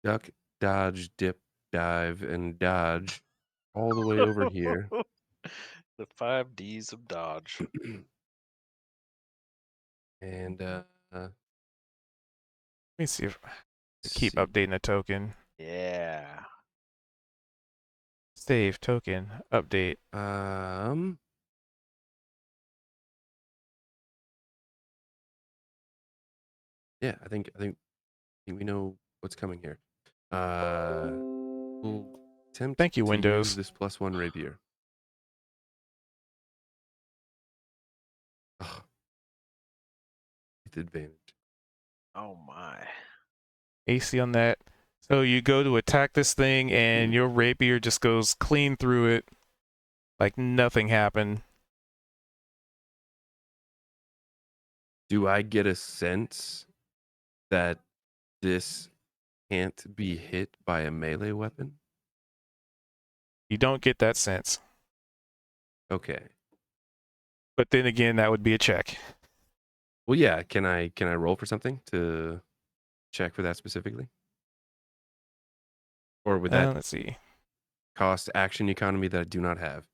duck, dodge, dip, dive, and dodge all the way over here. The 5 Ds of dodge. And Let me see if keep see. updating the token. Yeah. Save token update. Yeah, I think we know what's coming here. We'll attempt Thank you, to Windows. use this +1 rapier. Oh, with advantage. Oh my. AC on that. So you go to attack this thing, and your rapier just goes clean through it, like nothing happened. Do I get a sense that this can't be hit by a melee weapon? You don't get that sense. Okay. But then again, that would be a check. Well, yeah. Can I roll for something to check for that specifically? Or would that Let's see. cost action economy that I do not have?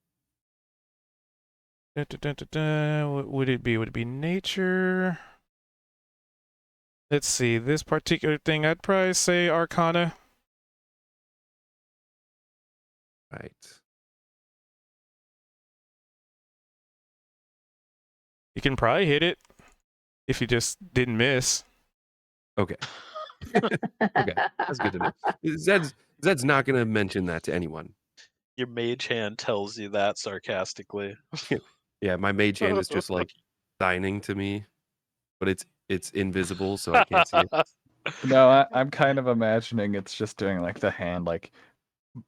What would it be? Would it be nature? Let's see. This particular thing, I'd probably say Arcana. Right. You can probably hit it if you just didn't miss. Okay. Okay. That's good to know. Zed's not going to mention that to anyone. Your mage hand tells you that sarcastically. Yeah, my mage hand is just like signing to me, but it's invisible, so I can't see it. No, I'm kind of imagining it's just doing like the hand like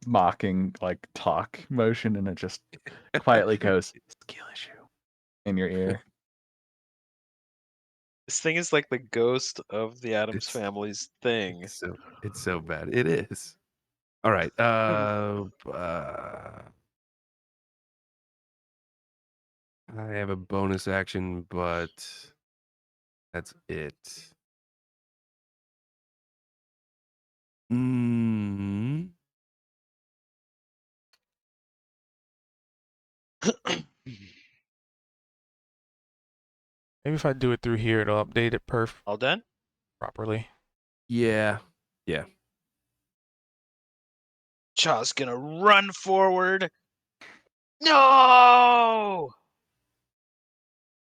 mocking like talk motion, and it just quietly goes skill issue in your ear. This thing is like the ghost of the Addams It's- Family's thing. It's so bad. It is. All right. I have a bonus action, but that's it. Mm. Maybe if I do it through here, it'll update it All done? properly. Yeah. Yeah. Chaw's gonna run forward. No!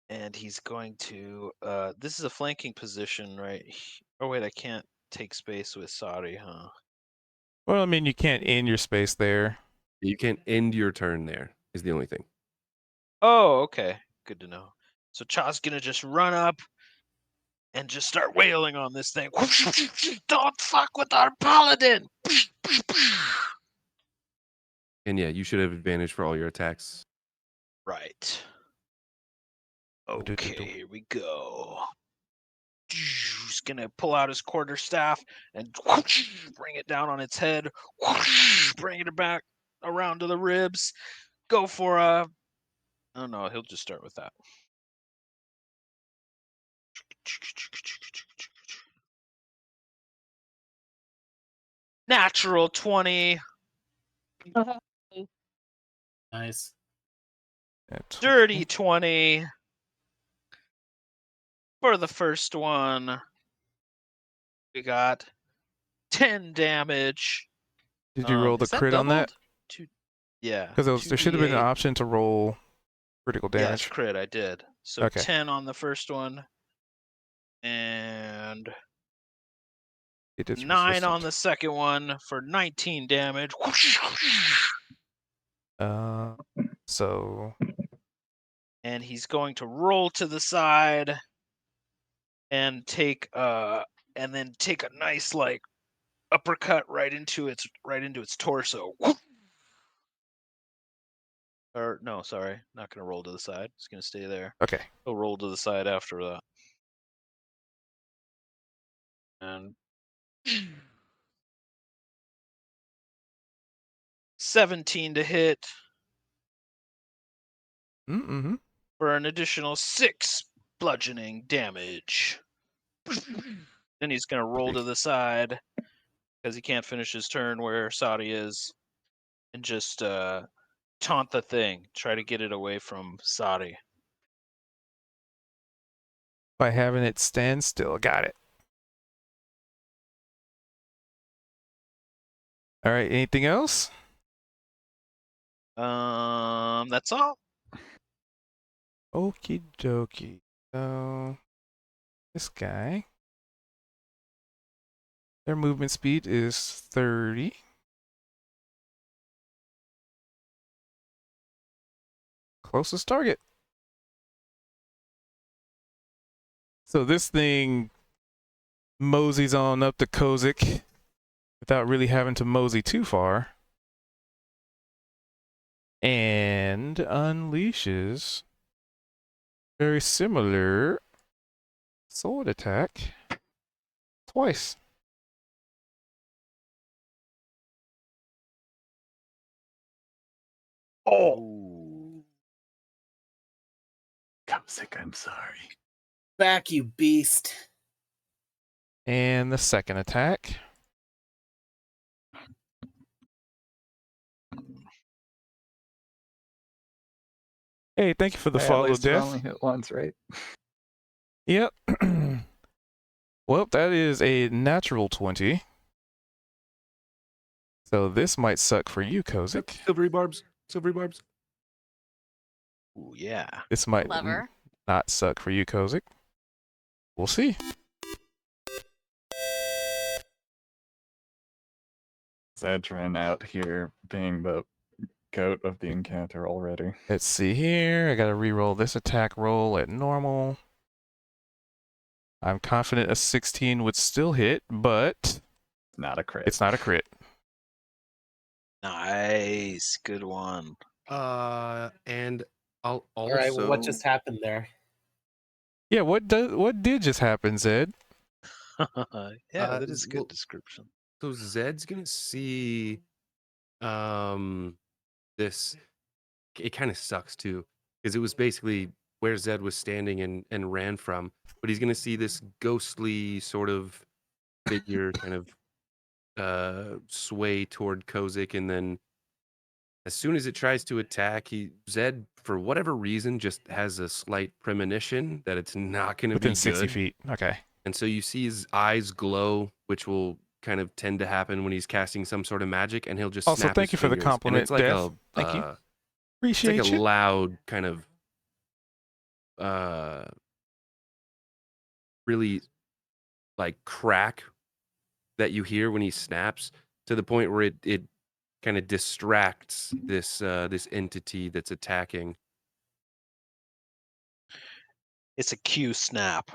And he's going to this is a flanking position, right? Oh wait, I can't take space with Sari, huh? Well, I mean, you can't end your space there. You can't end your turn there, is the only thing. Oh, okay. Good to know. So Chaw's gonna just run up and just start wailing on this thing. Don't fuck with our paladin! And yeah, you should have advantage for all your attacks. Right. Okay, here we go. He's gonna pull out his quarterstaff and bring it down on its head, bring it back around to the ribs. Go for a. Oh no, he'll just start with that. Natural 20, Nice. That's dirty 20 for the first one. We got 10 damage. Did you roll the Is that crit on that? doubled? Yeah. Because there should have been an 2d8. option to roll critical Yes, damage. crit, I did. So Okay. 10 on the first one. And It is 9 on resistant. the second one for 19 damage. So And he's going to roll to the side and take and then take a nice like uppercut right into its torso. Or no, sorry, not gonna roll to the side. It's gonna stay there. okay. He'll roll to the side after that. And 17 to hit Mm-hmm. for an additional 6 bludgeoning damage. Then he's gonna roll to the side because he can't finish his turn where Sadi is, and just taunt the thing. Try to get it away from Sadi. By having it stand still. Got it. All right. Anything else? That's all. Okie dokie. So this guy, their movement speed is 30. Closest target. So this thing moseys on up to Kozik without really having to mosey too far. And unleashes very similar sword attack twice. Oh. Kozik, I'm sorry. Back, you beast. And the second attack. Hey, thank you for the Hey, at follow, least it Death. only hit once, right? Yep. Well, that is a natural 20. So this might suck for you, Kozik. Silvery barbs. Silvery barbs. Ooh, yeah. This might Clever. not suck for you, Kozik. We'll see. Zed's ran out here being the goat of the encounter already. Let's see here. I gotta re-roll this attack roll at normal. I'm confident a 16 would still hit, but Not a crit. it's not a crit. Nice. Good one. And I'll All right, well, what also just happened there? Yeah, what did just happen, Zed? Yeah, that is a good well, description. so Zed's gonna see this. It kind of sucks too, because it was basically where Zed was standing and ran from, but he's gonna see this ghostly sort of figure kind of sway toward Kozik, and then as soon as it tries to attack, Zed, for whatever reason, just has a slight premonition that it's not gonna Within be 60 good. feet. Okay. And so you see his eyes glow, which will kind of tend to happen when he's casting some sort of magic, and he'll just Also, snap his thank you for the fingers. And compliment, it's like Death. Thank you. it's like a Appreciate you. loud kind of really like crack that you hear when he snaps, to the point where it kind of distracts this entity that's attacking. It's a Q snap.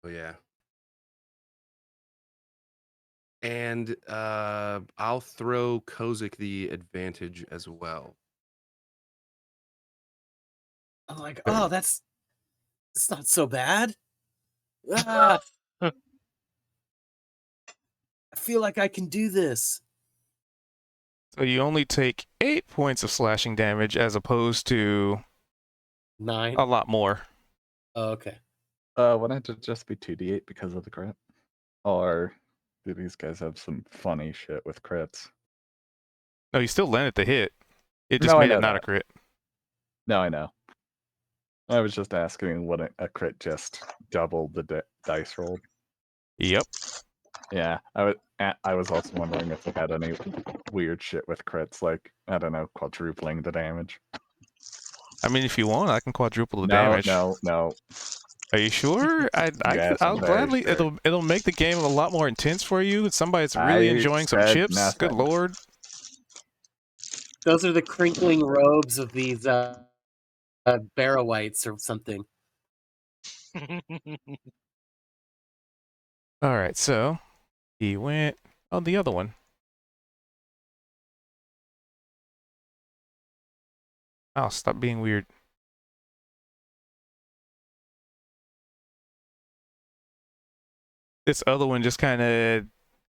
Oh yeah. And I'll throw Kozik the advantage as well. I'm like, oh, that's not so bad. Ah, I feel like I can do this. So you only take 8 points of slashing damage as opposed to 9. a lot more. Oh, okay. Wouldn't it just be 2d8 because of the crit? Or do these guys have some funny shit with crits? No, you still landed the hit. It just No, I made it know not a that. crit. No, I know. I was just asking, would a crit just double the dice roll? Yep. Yeah, I was also wondering if they had any weird shit with crits, like, I don't know, quadrupling the damage. I mean, if you want, I can quadruple the No, damage. no. Are you sure? Yes, I'll I'm very gladly. sure. It'll make the game a lot more intense for you. Somebody's really I enjoying some said chips. Good nothing. lord. Those are the crinkling robes of these Barrow-wites or something. All right, so he went on the other one. Oh, stop being weird. This other one just kind of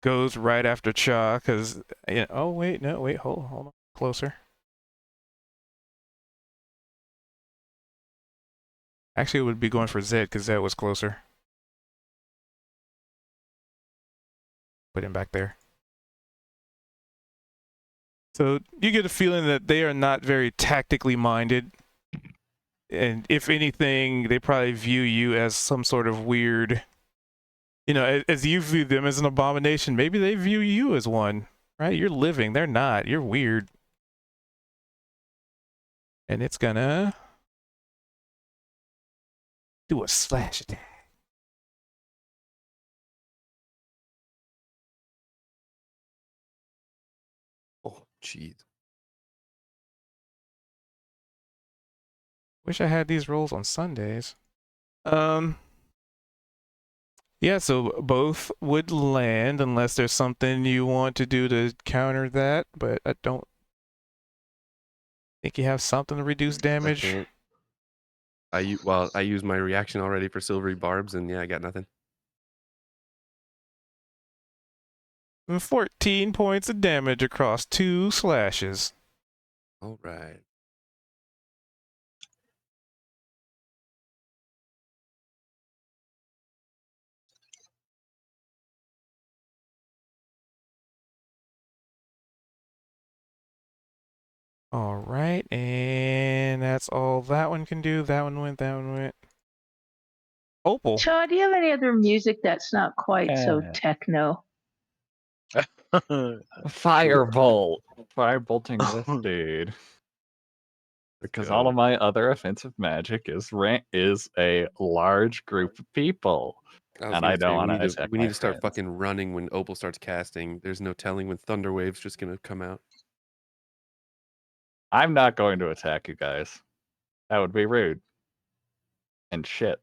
goes right after Cha because, oh, wait, no, wait, hold on. Closer. Actually, it would be going for Zed because Zed was closer. Put him back there. So you get a feeling that they are not very tactically minded. And if anything, they probably view you as some sort of weird, as you view them as an abomination, maybe they view you as one, right? You're living, they're not. You're weird. And it's gonna do a slash attack. Oh, jeez. Wish I had these rolls on Sundays. Yeah, so both would land unless there's something you want to do to counter that, but I don't think you have something to reduce I damage. can't. I used my reaction already for silvery barbs, and yeah, I got nothing. 14 points of damage across 2 slashes. All right. All right, and that's all that one can do. That one went, that one went. Opal. Shaw, do you have any other music that's not quite so Yeah. techno? Firebolt. Firebolting this dude. Because all go. of my other offensive magic is a large group of people. I was And gonna I don't say want to attack we my need to start friends. fucking running when Opal starts casting. There's no telling when Thunderwave's just gonna come out. I'm not going to attack you guys. That would be rude. And shit.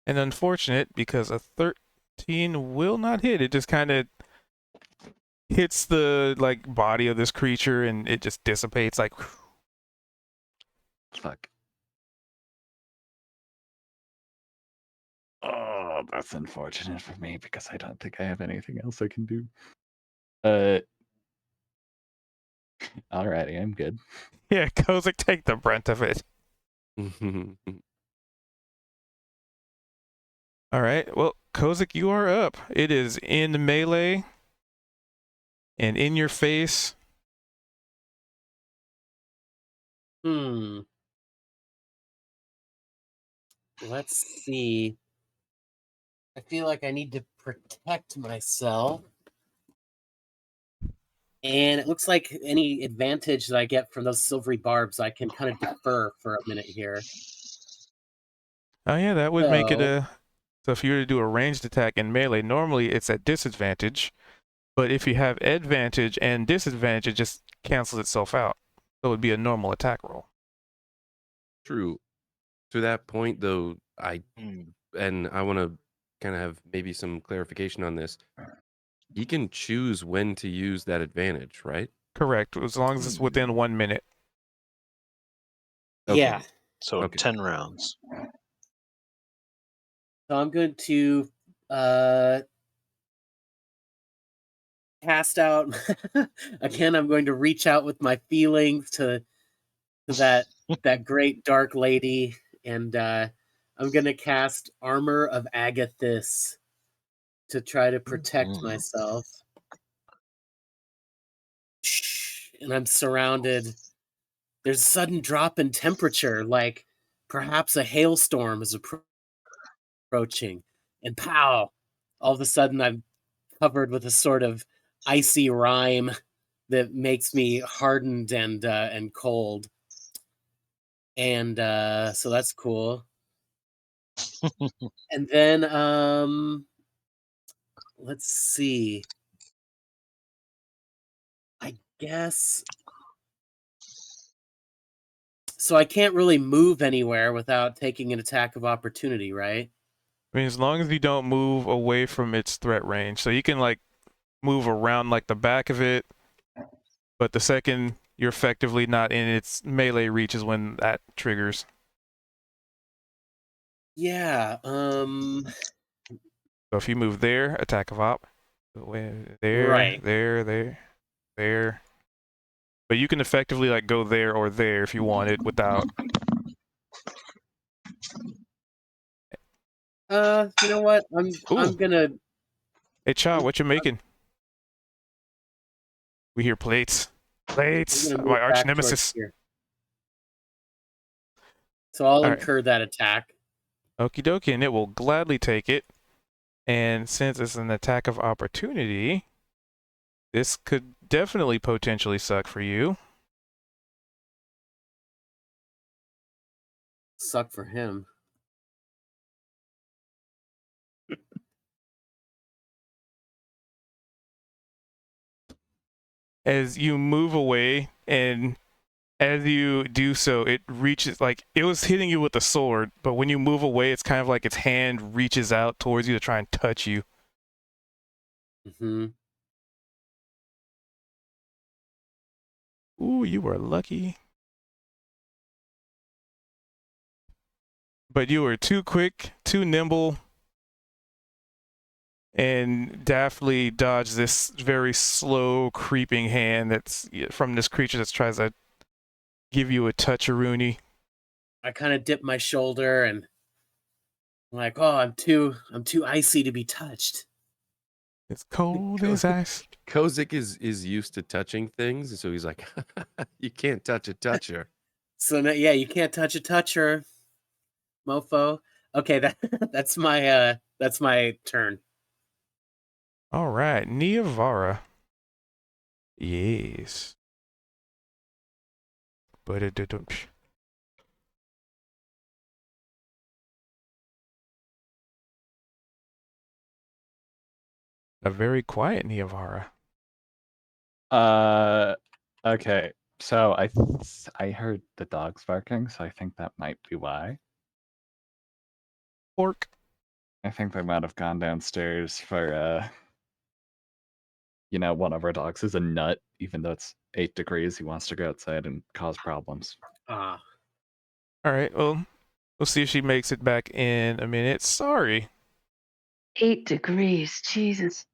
And unfortunate because a 13 will not hit. It just kind of hits the like body of this creature and it just dissipates like. Fuck. Oh, that's unfortunate for me because I don't think I have anything else I can do. Alrighty, I'm good. Yeah, Kozik, take the brunt of it. All right. Well, Kozik, you are up. It is in melee and in your face. Let's see. I feel like I need to protect myself. And it looks like any advantage that I get from those silvery barbs, I can kind of defer for a minute here. Oh yeah, that would make it So- a. So if you were to do a ranged attack in melee, normally it's at disadvantage, but if you have advantage and disadvantage, it just cancels itself out. So it would be a normal attack roll. True. To that point, though, I Hmm. want to kind of have maybe some clarification on this. He can choose when to use that advantage, right? Correct, as long as it's within 1 minute. Okay. Yeah. So Okay. 10 rounds. So I'm going to cast out again. I'm going to reach out with my feelings to that great dark lady, and I'm going to cast Armor of Agathis to try to protect Mhm. myself. And I'm surrounded. There's a sudden drop in temperature, like perhaps a hailstorm is approaching, and pow! All of a sudden, I'm covered with a sort of icy rime that makes me hardened and cold. And so that's cool. And then let's see. I guess so I can't really move anywhere without taking an attack of opportunity, right? I mean, as long as you don't move away from its threat range, so you can like move around like the back of it, but the second you're effectively not in its melee reach is when that triggers. Yeah. So if you move there, attack of op. There, Right. there. But you can effectively like go there or there if you want it without. You know what? I'm Ooh. gonna. Hey, Cha, what you making? We hear plates. I'm Plates. gonna My move arch back towards nemesis. here. So I'll All right. incur that attack. Okie dokie, and it will gladly take it. And since it's an attack of opportunity, this could definitely potentially suck for you. Suck for him. As you move away, and as you do so, it reaches, like, it was hitting you with a sword, but when you move away, it's kind of like its hand reaches out towards you to try and touch you. Mm-hmm. Ooh, you were lucky. But you were too quick, too nimble, and daftly dodged this very slow, creeping hand that's from this creature that tries to give you a touch-a-rooney. I kind of dip my shoulder and I'm like, oh, I'm too icy to be touched. It's cold as ice. Kozik is used to touching things, so he's like, "You can't touch a toucher." So yeah, you can't touch a toucher, mofo. Okay, that's my turn. All right, Niavara. Yes. But it didn't. A very quiet Niavara. Okay. So I heard the dogs barking, so I think that might be why. Pork. I think they might have gone downstairs for one of our dogs is a nut, even though it's 8 degrees, he wants to go outside and cause problems. All right, well, we'll see if she makes it back in a minute. Sorry. 8 degrees. Jesus.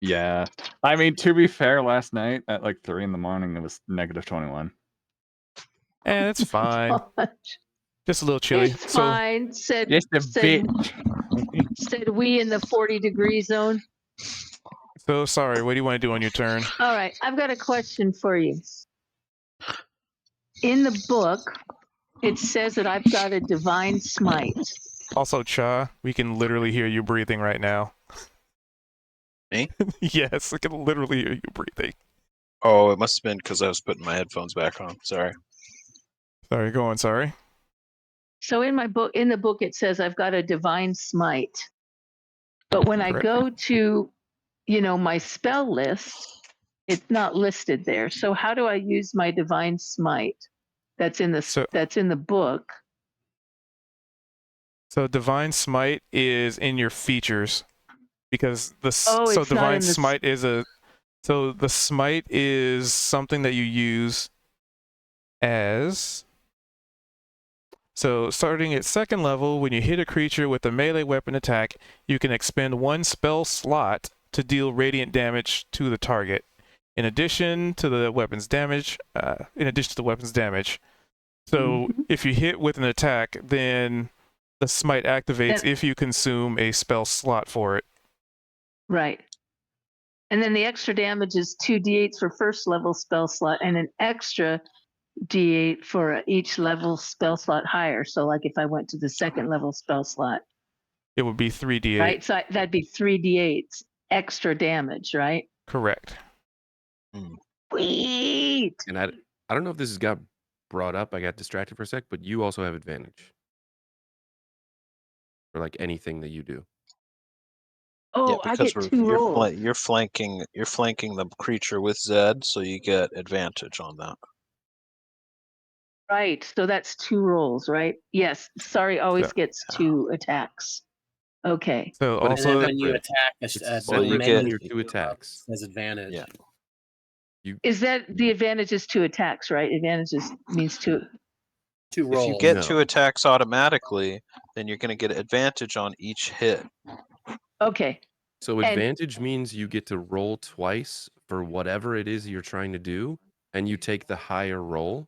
Yeah. I mean, to be fair, last night at like 3 in the morning, it was -21. It's fine. Just a little chilly. It's fine. Said Just a said, bit. said we in the 40-degree zone. So sorry. What do you want to do on your turn? All right, I've got a question for you. In the book, it says that I've got a divine smite. Also, Cha, we can literally hear you breathing right now. Me? Yes, I can literally hear you breathing. Oh, it must have been because I was putting my headphones back on. Sorry. Sorry, go on. Sorry. So in the book, it says I've got a divine smite. But when Correct. I go to, my spell list, it's not listed there. So how do I use my divine smite? That's in the book. So divine smite is in your features because it's divine smite is the smite is something that you use as. So starting at 2nd level, when you hit a creature with a melee weapon attack, you can expend 1 spell slot to deal radiant damage to the target. In addition to the weapon's damage, So if you hit with an attack, then the smite activates if you consume a spell slot for it. Right. And then the extra damage is 2d8s for 1st level spell slot and an extra d8 for each level spell slot higher. So like if I went to the 2nd level spell slot, it would be 3d8. right? So that'd be 3d8s extra damage, right? Correct. Sweet. And I don't know if this has got brought up. I got distracted for a sec, but you also have advantage for like anything that you do. Oh, I get 2 rolls. You're flanking the creature with Zed, so you get advantage on that. Right. So that's 2 rolls, right? Yes. Sorry, always gets 2 attacks. Okay. So But also when you attack you get your 2 attacks. Has advantage. Yeah. Is that the advantage is 2 attacks, right? Advantage means 2 rolls. If you get 2 attacks automatically, then you're going to get advantage on each hit. Okay. So advantage means you get to roll twice for whatever it is you're trying to do, and you take the higher roll.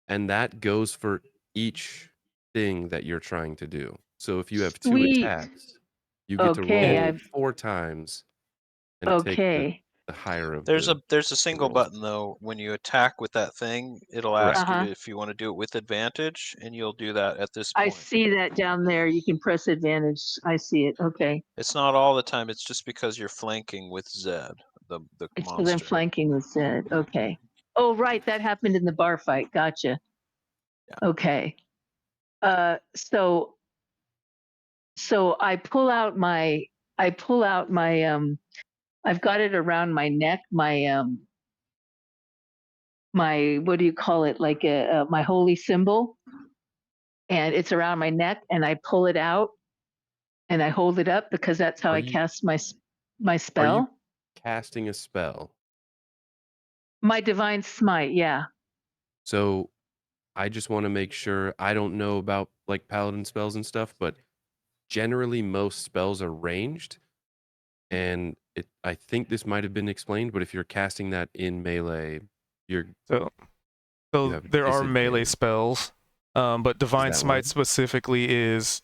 And that goes for each thing that you're trying to do. So if you have 2 attacks, you get to roll 4 times and take the higher of There's a single button though. When you attack with that thing, it'll ask you if you want to do it with advantage, and you'll do that at this point. I see that down there. You can press advantage. I see it. Okay. It's not all the time. It's just because you're flanking with Zed, the It's monster. because I'm flanking with Zed. Okay. Oh, right. That happened in the bar fight. Gotcha. Yeah. Okay. So I pull out my I've got it around my neck, my what do you call it? Like my holy symbol. And it's around my neck, and I pull it out and I hold it up because that's how I cast my spell. Are you casting a spell? My divine smite, yeah. So I just want to make sure. I don't know about like paladin spells and stuff, but generally most spells are ranged. And I think this might have been explained, but if you're casting that in melee, so there are melee spells, but divine smite specifically is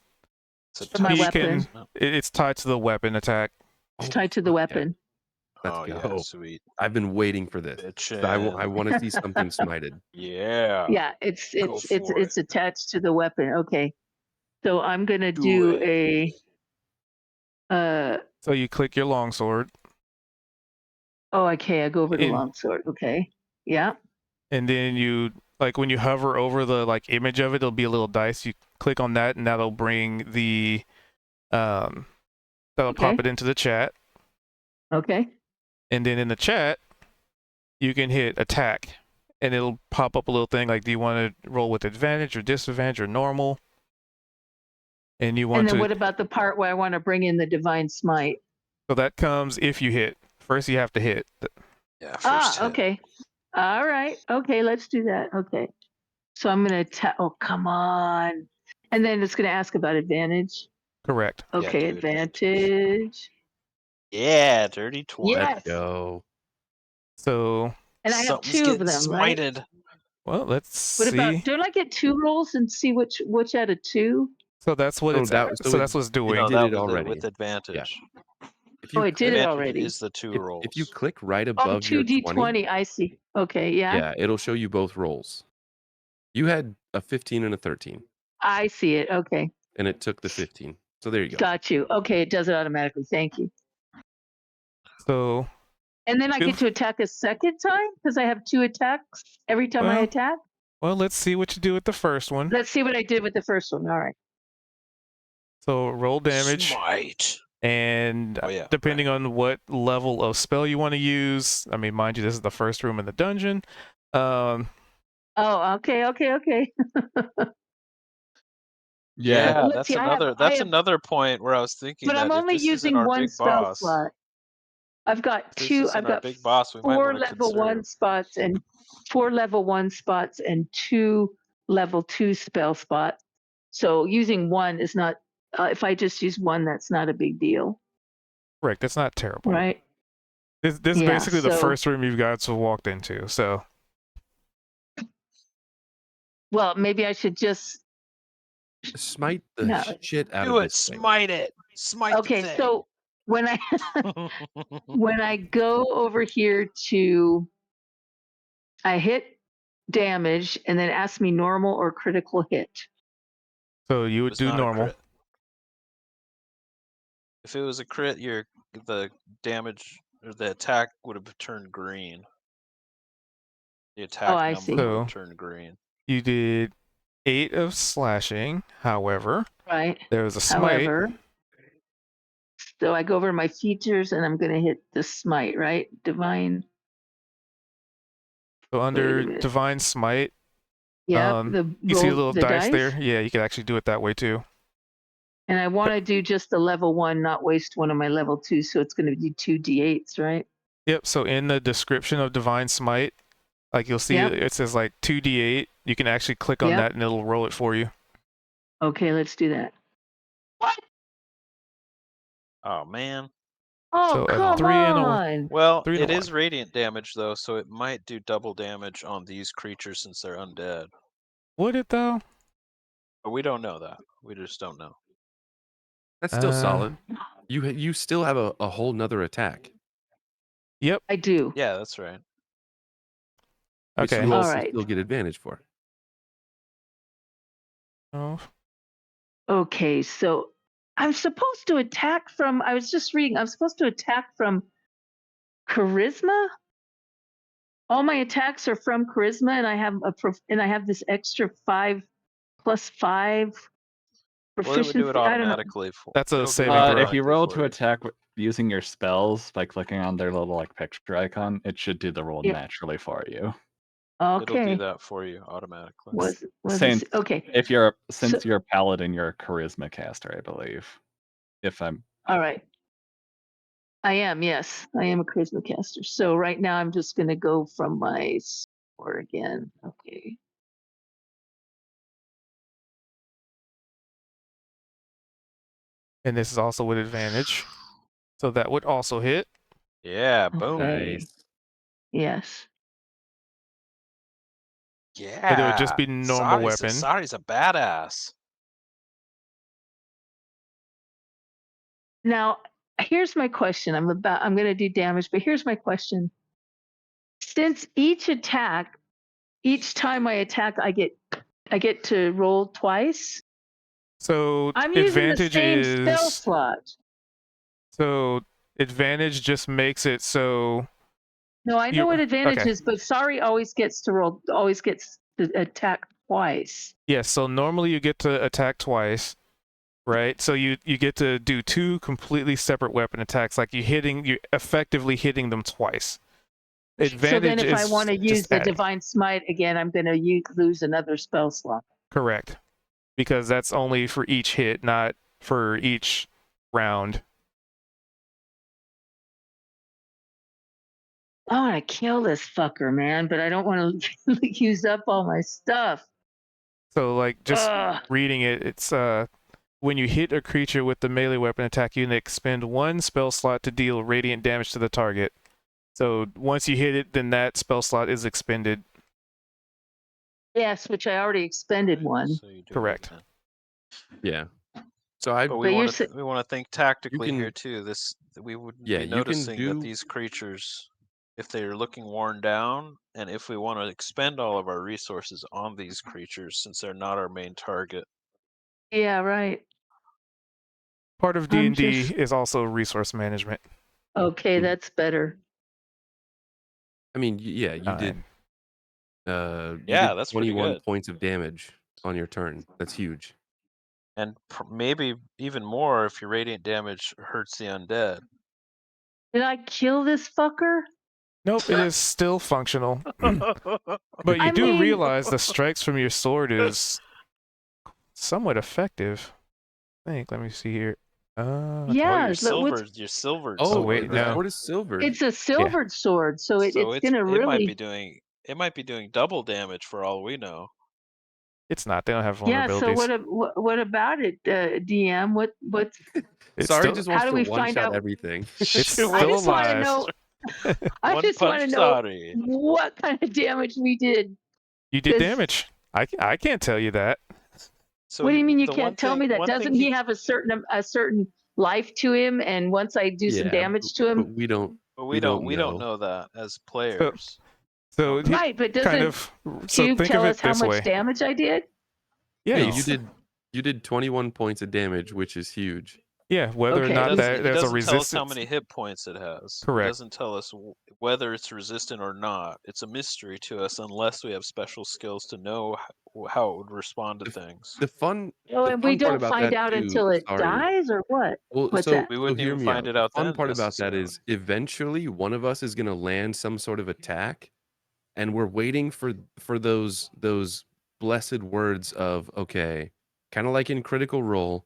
my weapon. It's tied to the weapon attack. It's Oh, tied to the fuck yeah. weapon. Let's Oh yeah, go. sweet. I've been waiting for this. 'Cause I Bitchin'. want to see something smited. Yeah. Yeah, it's Go for it's attached to the weapon. Okay. So I'm gonna Do do it. So you click your longsword, okay, I go over to In- longsword. Okay. Yeah. and then you like when you hover over the like image of it, there'll be a little dice. You click on that, and that'll bring the that'll Okay. pop it into the chat. Okay. And then in the chat, you can hit attack, and it'll pop up a little thing like, do you want to roll with advantage or disadvantage or normal? And you And want then to. what about the part where I want to bring in the divine smite? So that comes if you hit. First, you have to hit. Yeah, first hit. Okay. All right. Okay, let's do that. Okay. So I'm gonna oh, come on. And then it's gonna ask about advantage. Correct. Yeah, Okay, do advantage. Yeah, dirty 20. Yes. Let's go. So, And I have Something's 2 of getting them, right? smited. well, let's What see. about, don't I get 2 rolls and see which out of 2? So that's what So it's. that- so So it- that's what's doing. No, did that it was already. with advantage. If Oh, you it did click, it Advantage already. is the 2 rolls. if you click right Oh, above your 20, 2d20. I see. Okay, yeah. yeah, it'll show you both rolls. You had a 15 and a 13, I see it. Okay. and it took the 15. So there you go. Got you. Okay, it does it automatically. Thank you. So, And then I get to attack a second time because I have 2 attacks every time I Well- attack. well, let's see what you do with the first one. Let's see what I did with the first one. All right. So roll damage, Smite. and Oh, yeah, depending on what level of spell you want to use. I mean, mind you, this is the first room in the dungeon. Oh, okay. Yeah, Let's that's see, I have- another. I That's have- another point where I was thinking But that I'm if only this isn't using our 1 big spell boss, slot. I've got if this 2. isn't I've our got big boss, we might 4 want to level consider. 1 spots and 4 level 1 spots and 2 level 2 spell spots. So using 1 is not. If I just use 1, that's not a big deal, correct. That's not terrible. right? This is Yeah, basically the so- first room you've got to walked into. So, Well, maybe I should just. Smite the No. shit out Do of it. this thing. Smite it. Smite Okay, the thing. so when I when I go over here to, I hit damage and then ask me normal or critical hit. so you would It's do not a normal. crit. If it was a crit, the damage or the attack would have turned green. The attack I number see. would So- have turned green. You did 8 of slashing. However, Right. there was a smite. However, so I go over to my features and I'm going to hit the smite, right? Divine. So Wait a under minute. divine smite, Yeah, you see a little dice there. Yeah, you can actually do it that way too. And I want to do just the level 1, not waste one of my level 2. So it's going to be 2 d8s, right? Yep. So in the description of divine smite, like you'll see, Yep. it says like 2d8. You can actually click on Yep. that and it'll roll it for you. Okay, let's do that. What? Oh man. Oh, So a come 3 and a 1. on. Well, 3 and it a is radiant damage though, so it might do double damage on these creatures since they're undead. Would it though? But we don't know that. We just don't know. That's still Uh, solid. You still have a whole nother attack, Yep. I do. Yeah, that's right. which Okay. you also Alright. still get advantage for. Oh, Okay, so I'm supposed to attack from, I was just reading, I'm supposed to attack from charisma. All my attacks are from charisma, and I have this extra 5 + 5 Well, it would do proficiency. it I don't know. automatically. That's a It'll do it saving throw. If you automatically roll for to you. attack using your spells by clicking on their little like picture icon, it should do the roll Yeah. naturally for you. It'll do Okay. that for you automatically. Was Since this, okay? since So- you're a paladin, you're a charisma caster, I believe. If I'm All right. I am, yes. I am a charisma caster. So right now I'm just going to go from my sword again. Okay. and this is also with advantage. So that would also hit. Yeah, boom. Okay. Nice. Yes. Yeah. But it would just be normal weapon. Sari's a badass. Now, here's my question. I'm going to do damage, but here's my question. Since each time I attack, I get to roll twice. So I'm using the advantage same spell is slot. so advantage just makes it so No, I know you what advantage okay. is, but Sari always gets to attack twice. Yes, so normally you get to attack twice, right? So you get to do two completely separate weapon attacks, like you're effectively hitting them twice. So then Advantage if I want is to use just the adding. divine smite again, I'm going to lose another spell slot. Correct. Because that's only for each hit, not for each round. I want to kill this fucker, man, but I don't want to use up all my stuff. So like just Ugh. reading it, it's when you hit a creature with the melee weapon attack, you can expend one spell slot to deal radiant damage to the target. So once you hit it, then that spell slot is expended. Yes, which I already expended one. So you do it Correct. again. Yeah. So I But But we you're want to we want to think tactically can- here too. We wouldn't Yeah, be you can noticing that do- these creatures, if they're looking worn down, and if we want to expend all of our resources on these creatures since they're not our main target. yeah, right. Part of I'm D&D just is also resource management. okay. Mm. That's better. I mean, yeah, you did. You Yeah, did that's pretty 21 good. points of damage on your turn. That's huge. And maybe even more if your radiant damage hurts the undead. Did I kill this fucker? Nope, it is still functional. But you I do mean- realize the strikes from your sword is somewhat effective. I think. Let me see here. Okay. Yeah, Your look, silvered Oh, sword, wait, the no. sword is silvered. it's a silvered sword, so it's gonna it might really. be doing double damage for all we know. It's not. They don't have Yeah. So vulnerabilities. what about it, DM? What It's Sorry, still, just how wants do to we one find shot out? everything. it's I still just want to alive. know. I One just want to punch know Sari. what kind of damage we did. You did 'Cause- damage. I can't tell you that. So What do you mean you the can't tell me that? Doesn't he have a certain life to him? And once I do some Yeah, damage to But him, we don't. But we don't know that as players. So he right? But kind doesn't of. So Cube think tell of us it how this much way. damage I did? Yeah, Yeah, you you did 21 points of damage, which is huge. Yeah, whether or Okay. not It there's a doesn't tell us resistance. how many hit points it has. Correct. It doesn't tell us whether it's resistant or not. It's a mystery to us unless we have special skills to know how it would respond to things. The fun. Oh, the and fun we part don't about find that out too, until it sorry. dies, or what? Well, What's so that? We wouldn't hear even me find out. it out The fun then, part about that necessarily. is eventually one of us is going to land some sort of attack, and we're waiting for those blessed words of okay, kind of like in Critical Role.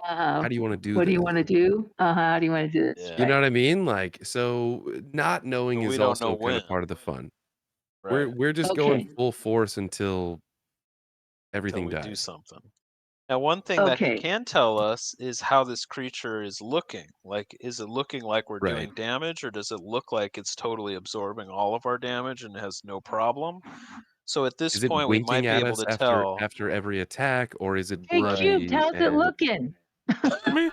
How do you want to do What this? do you want to do? How do you want to do this? Yeah. You know what I mean? Like, so not knowing But we is don't also know kind of when. part of the fun. Right. We're just going full force until everything Until we do dies. something. Now, one thing that he Okay. can tell us is how this creature is looking. Like, is it looking like we're Right. doing damage, or does it look like it's totally absorbing all of our damage and has no problem? So at this Is it point, we might winking be at able us to after tell. after every attack, or is it Hey, bloody? Cube, how's it and- looking? I mean,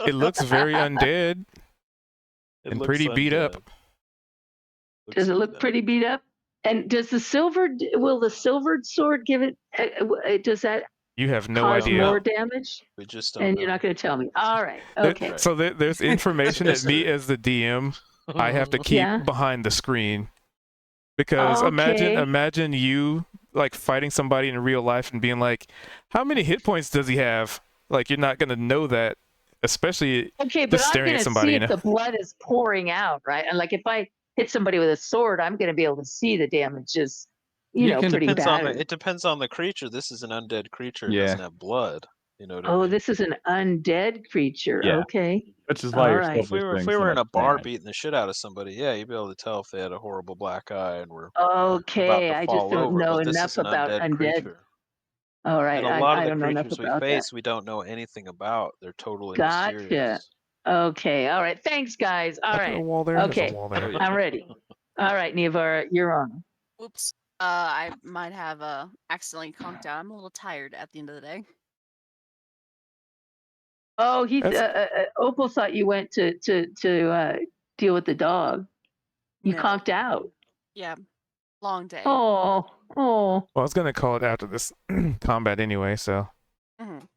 it looks very undead It and looks pretty beat up. undead. Does it look pretty beat up? And will the silvered sword give it? Does that You have no cause idea. more damage? We just don't And know. you're not going to tell me. All right. There- Okay. Right. So there's information that me as the DM I have to keep Yeah. behind the screen, because imagine you like fighting somebody in real life and being like, how many hit points does he have? Like, you're not gonna know that, especially Okay, but just I'm staring going at to somebody. see You if know? the blood is pouring out, right? And like if I hit somebody with a sword, I'm going to be able to see the damage is, You can- pretty bad. It depends on the creature. This is an undead creature. It Yeah. doesn't have blood. You know what I Oh, mean? this is an undead creature. Yeah. Okay. Which is why All you're right. If we were in a bar beating the shit out of somebody, yeah, you'd be able to tell if they had a horrible black eye and were about Okay. to I just fall don't over. know But this enough is an about undead undead. creature. All right. And a lot of I the don't know enough creatures we about that. face, we don't know anything about. They're totally Gotcha. mysterious. Okay. All right. Thanks, guys. All Is there a right. wall there? There's Okay. a wall there. I'm ready. All right, Nivara, you're on. Whoops. I might have accidentally conked out. I'm a little tired at the end of the day. Oh, he's That's- Opal thought you went to deal with the dog. You No. conked out. Yeah. Long day. Oh. Well, I was gonna call it after this combat anyway, so. Mhm.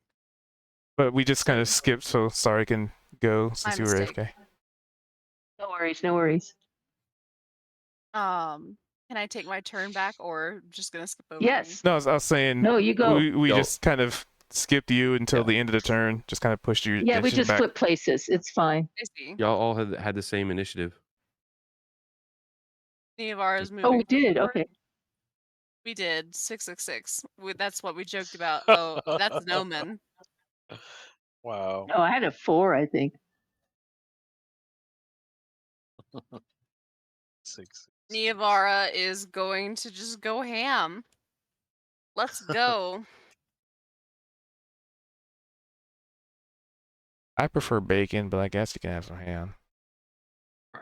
But we just kind of Sorry. skipped, so Sari can go since you were mistake. AFK. No worries, no worries. Can I take my turn back, or just gonna skip over Yes. No, I was saying No, you go. we Go. just kind of skipped you until Yeah. the end of the turn. Just kind of pushed your Yeah, we initiative just back. flip places. It's fine. me? I see. Y'all all had the same initiative. Neavara's Oh, moving. we did. forward. Okay. We did 666. That's what we joked about. Oh, that's an omen. Wow. No, I had a 4, I think. 6. Neavara is going to just go ham. Let's go. I prefer bacon, but I guess you can have some ham.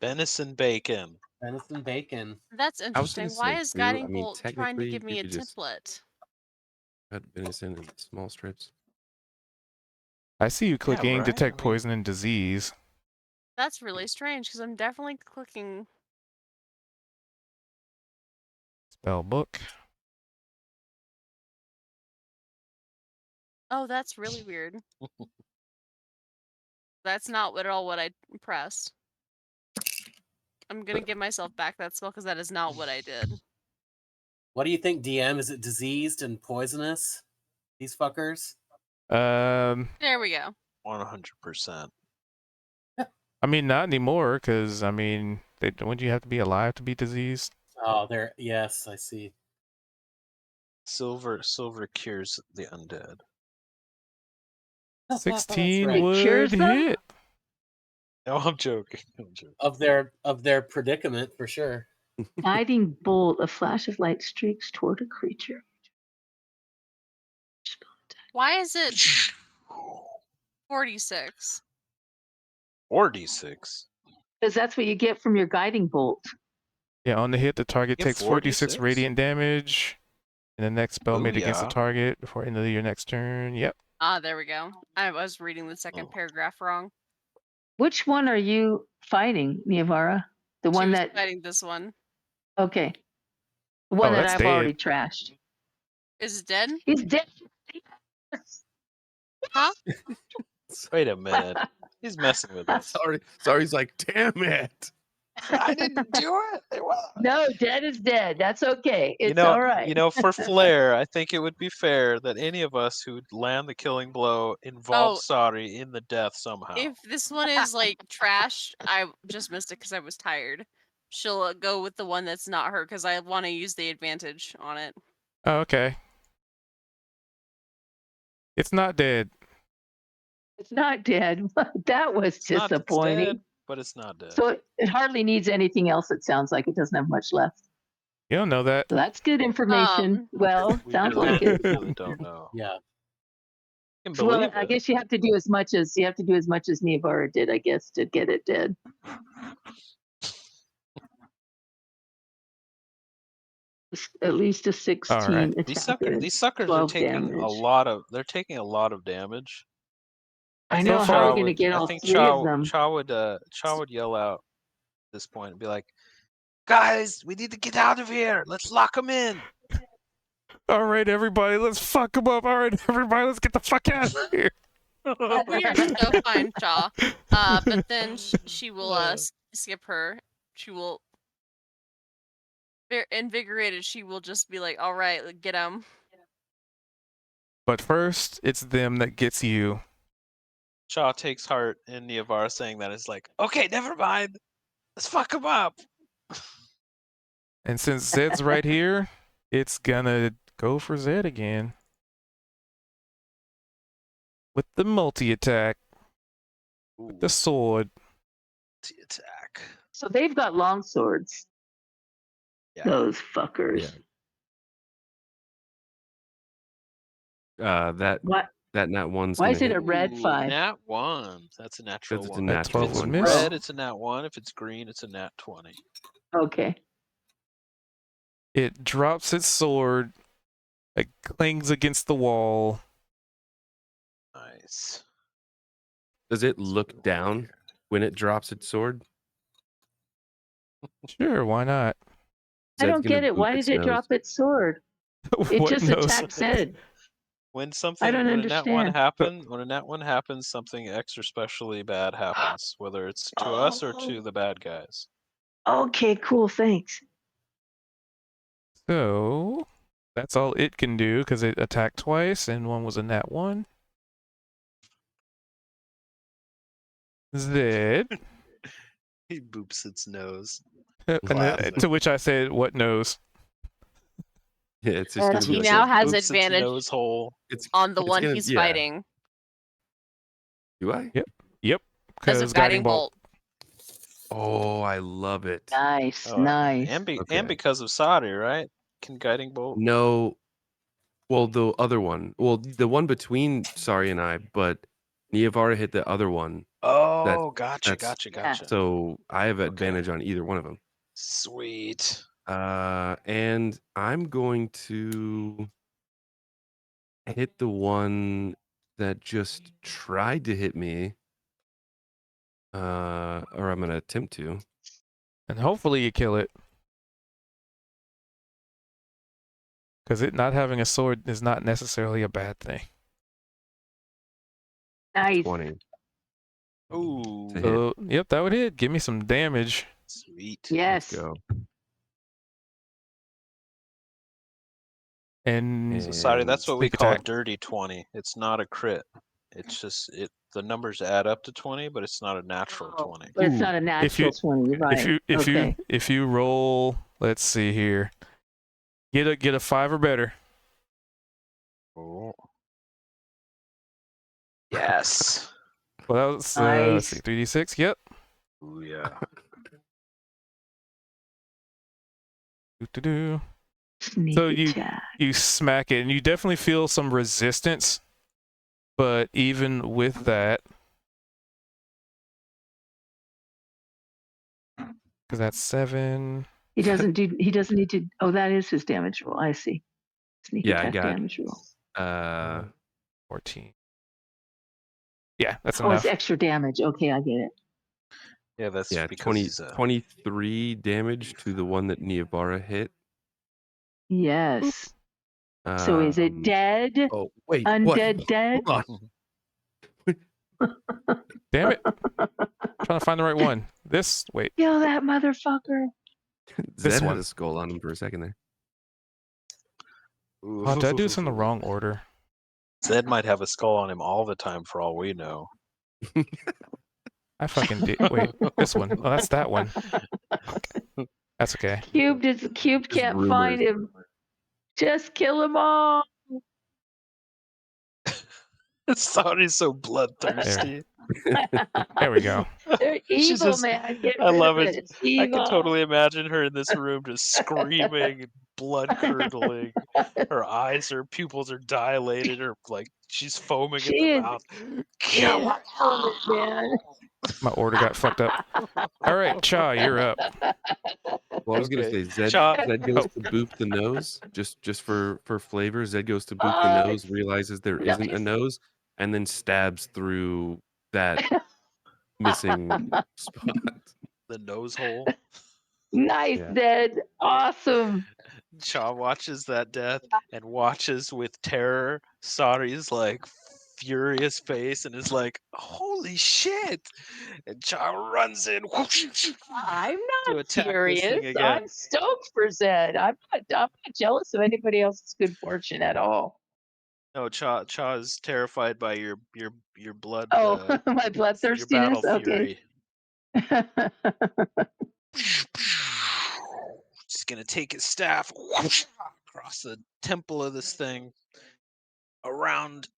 Venison bacon. Venison bacon. That's I was gonna interesting. Why say is too, Guiding I mean, Bolt trying to technically, give me you a could just template? cut venison in small strips. I see you clicking right, detect I mean- poison and disease. That's really strange because I'm definitely clicking. Spell book. Oh, that's really weird. That's not at all what I pressed. I'm gonna give myself back that spell because that is not what I did. What do you think, DM? Is it diseased and poisonous? These fuckers? There we go. 100%. I mean, not anymore, because I mean, wouldn't you have to be alive to be diseased? Oh, they're yes, I see. Silver cures the undead. 16 It cures would them? hit. No, I'm joking. I'm joking. Of their predicament for sure. Guiding bolt, a flash of light streaks toward a creature. Why is it 46? 46. Because that's what you get from your guiding bolt. Yeah, on the hit, the target You takes 46 46? radiant damage. And the next spell made against the Booyah. target before end of your next turn. Yep. Ah, there we go. I was reading the second Oh. paragraph wrong. Which one are you fighting, Niavara? The She one was that. fighting this one. Okay. The one Oh, that that's I've dead. already trashed. Is it dead? He's dead. Huh? Wait a minute. He's messing with us. Sorry's like, damn it. I didn't do it. It was. No, dead is dead. That's okay. It's you all right. know, for flair, I think it would be fair that any of us who land the killing blow involve Oh. Sari in the death somehow. If this one is like trash, I just missed it because I was tired. She'll go with the one that's not her because I want to use the advantage on it. Oh, okay. It's not dead. It's not dead. That was It's not- it's disappointing. dead, but it's not dead. So it hardly needs anything else. It sounds like it doesn't have much left. You don't know that. So that's good information. Well, we sounds really, like it. we really don't know. Yeah. I can So, well, believe I it. guess you have to do as much as Niavara did, I guess, to get it dead. At least a 16 All right. attack. and These suckers are 12 taking damage. they're taking a lot of damage. I So know. How far- are we going to get I all think 3 of them? Cha would yell out at this point and be like, "Guys, we need to get out of here. Let's lock them in." All right, everybody, let's fuck him up. All right, everybody, let's get the fuck out of here. We are so fine, Shaw. But then she will skip her. She will. Invigorated, she will just be like, all right, get him. But first, it's them that gets you. Cha takes heart in Niavara saying that. It's like, okay, never mind. Let's fuck him up. And since Zed's right here, it's gonna go for Zed again. With the multi-attack. With the sword. Attack. So they've got long swords. Yeah. Those fuckers. That What? nat one's Why gonna is it hit. a red 5? Nat 1. That's a natural Because it's a one. That natural 12 If would one. miss. red, it's a nat 1. If it's green, it's a nat 20. Okay. It drops its sword. It clings against the wall. Nice. Does it look down when it drops its sword? Sure, why not? I Zed's don't gonna get it. boop Why its did it nose. drop its sword? It What just nose? attacked Zed. When I something don't when a nat one understand. happens, when a nat one happens, something extra specially bad happens, whether it's to us or to the bad guys. Okay, cool. Thanks. So that's all it can do because it attacked twice and one was a nat 1. Zed. He boops its nose. And Classic. to which I said, what nose? Yeah, it's just gonna And be he like now has Boops its advantage nose hole. it's on the it's one gonna he's yeah. fighting Do I? Yep, because because of guiding bolt. Oh, I love it. Nice, Oh, nice. and Okay. because of Saudi, right? Can guiding bolt? No, well, the other one. Well, the one between Sari and I, but Niavara hit the other one. Oh, gotcha, that's- gotcha, Yeah. gotcha. So I have advantage on either one of them. Sweet. And I'm going to hit the one that just tried to hit me. Or I'm gonna attempt to. and hopefully you kill it. Because it not having a sword is not necessarily a bad thing. Nice. 20 Ooh, to hit. So, yep, that would hit. Give me some damage. sweet. Yes. Let's go. And So sorry, that's what we sneak call attack. dirty 20. It's not a crit. It's just the numbers add up to 20, but it's not a natural 20. But it's Ooh, not a natural 20, right? If you roll, let's see here. Get a 5 or better. Oh. Yes. Well, that was let's see, Nice. 3d6. Yep. Ooh, yeah. Doo-doo-doo. Sneak So attack. you smack it, and you definitely feel some resistance. But even with that, because that's 7. He doesn't need to. Oh, that is his damage roll. I see. Sneak Yeah, I attack got damage roll. 14. Yeah, that's Oh, it's enough. extra damage. Okay, I get it. Yeah, that's yeah, because 20, he's 23 damage to the one that Niavara hit. Yes. So is it dead? Oh, wait, Undead what? dead? Hold on. Damn it. Trying to find the right one. Wait. Kill that motherfucker. This Zed had one. a skull on him for a second there. Oh, did I do this in the wrong order? Zed might have a skull on him all the time for all we know. I fucking did. Wait, this one. Oh, that's that one. Okay. That's okay. Cube can't rumors. find him. Just kill them all. Saudi's so bloodthirsty. There we go. They're She's evil, just- man. Get I rid love of it. It's I evil. can totally imagine her in this room just screaming, blood curdling. Her eyes, her pupils are dilated, or like she's foaming She at the is mouth. in Kill 'em element, man. My order got fucked up. All right, Cha, you're up. Well, I was gonna Okay. say Zed Cha- goes Oh. to boop the nose, just for flavor. Zed goes to boop the nose, realizes there isn't a nice. nose, and then stabs through that missing spot. The nose hole. Nice, Yeah. Dead. Awesome. Cha watches that death and watches with terror Sari's like furious face and is like, "Holy shit!" And Cha runs in I'm to not attack this furious. thing again. I'm stoked for Zed. I'm not jealous of anybody else's good fortune at all. No, Cha is terrified by your blood. Oh, my your bloodthirstiness. battle Okay. fury. He's gonna take his staff across the temple of this thing, around.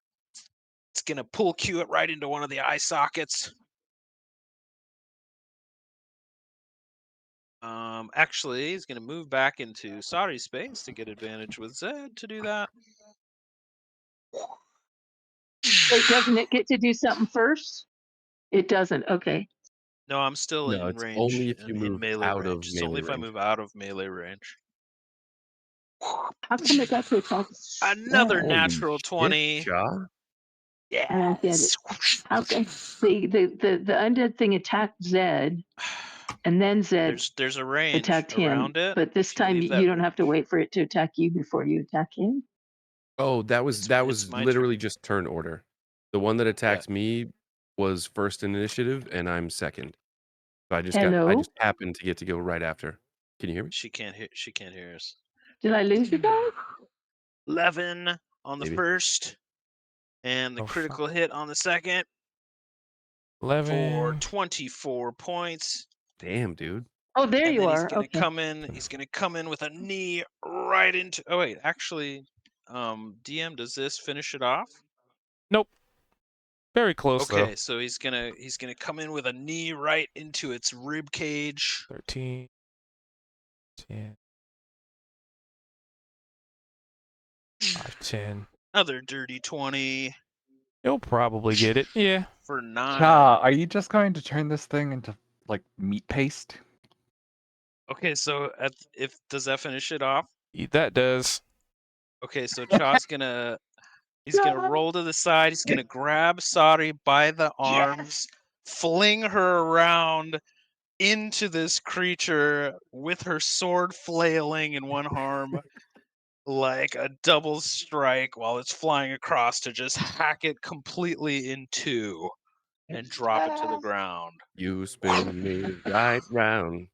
It's gonna pull Q it right into one of the eye sockets. Actually, he's gonna move back into Sari's space to get advantage with Zed to do that. Wait, doesn't it get to do something first? It doesn't. Okay. No, I'm still No, in it's range. only if you in move melee out of range. It's only melee if I range. move out of melee range. How come it got to attack? Another Holy natural shit, 20. Cha. I don't get it. How can the undead thing attacked Zed, and then Zed There's a range attacked him, around it. but this If you time leave you that don't have to wait for it to attack you before you attack him. Oh, that It's was my literally turn. just turn order. The one that attacked me was first in initiative, and I'm second. So I Hello? just happened to get to go right after. Can you hear me? She can't hear us. Did I lose you guys? 11 on the Maybe. first, and the Oh, fuck. critical hit on the second for 11. 24 points. Damn, dude. Oh, there And you then he's are. gonna Okay. come in. He's gonna come in with a knee right into. Oh wait, actually, DM, does this finish it off? Nope. Very close Okay, so he's gonna come in with a knee right into its rib cage. though. 13. 10. 5, 10. Another dirty 20 You'll probably get it. Yeah. for 9. Cha, are you just going to turn this thing into like meat paste? Okay, so if does that finish it off? That does. Okay, so Cha's gonna roll to the side. He's gonna grab Sari by the arms, fling her around into this creature with her sword flailing in one arm, like a double strike while it's flying across to just hack it completely in two and drop it to the ground. You spin me right round.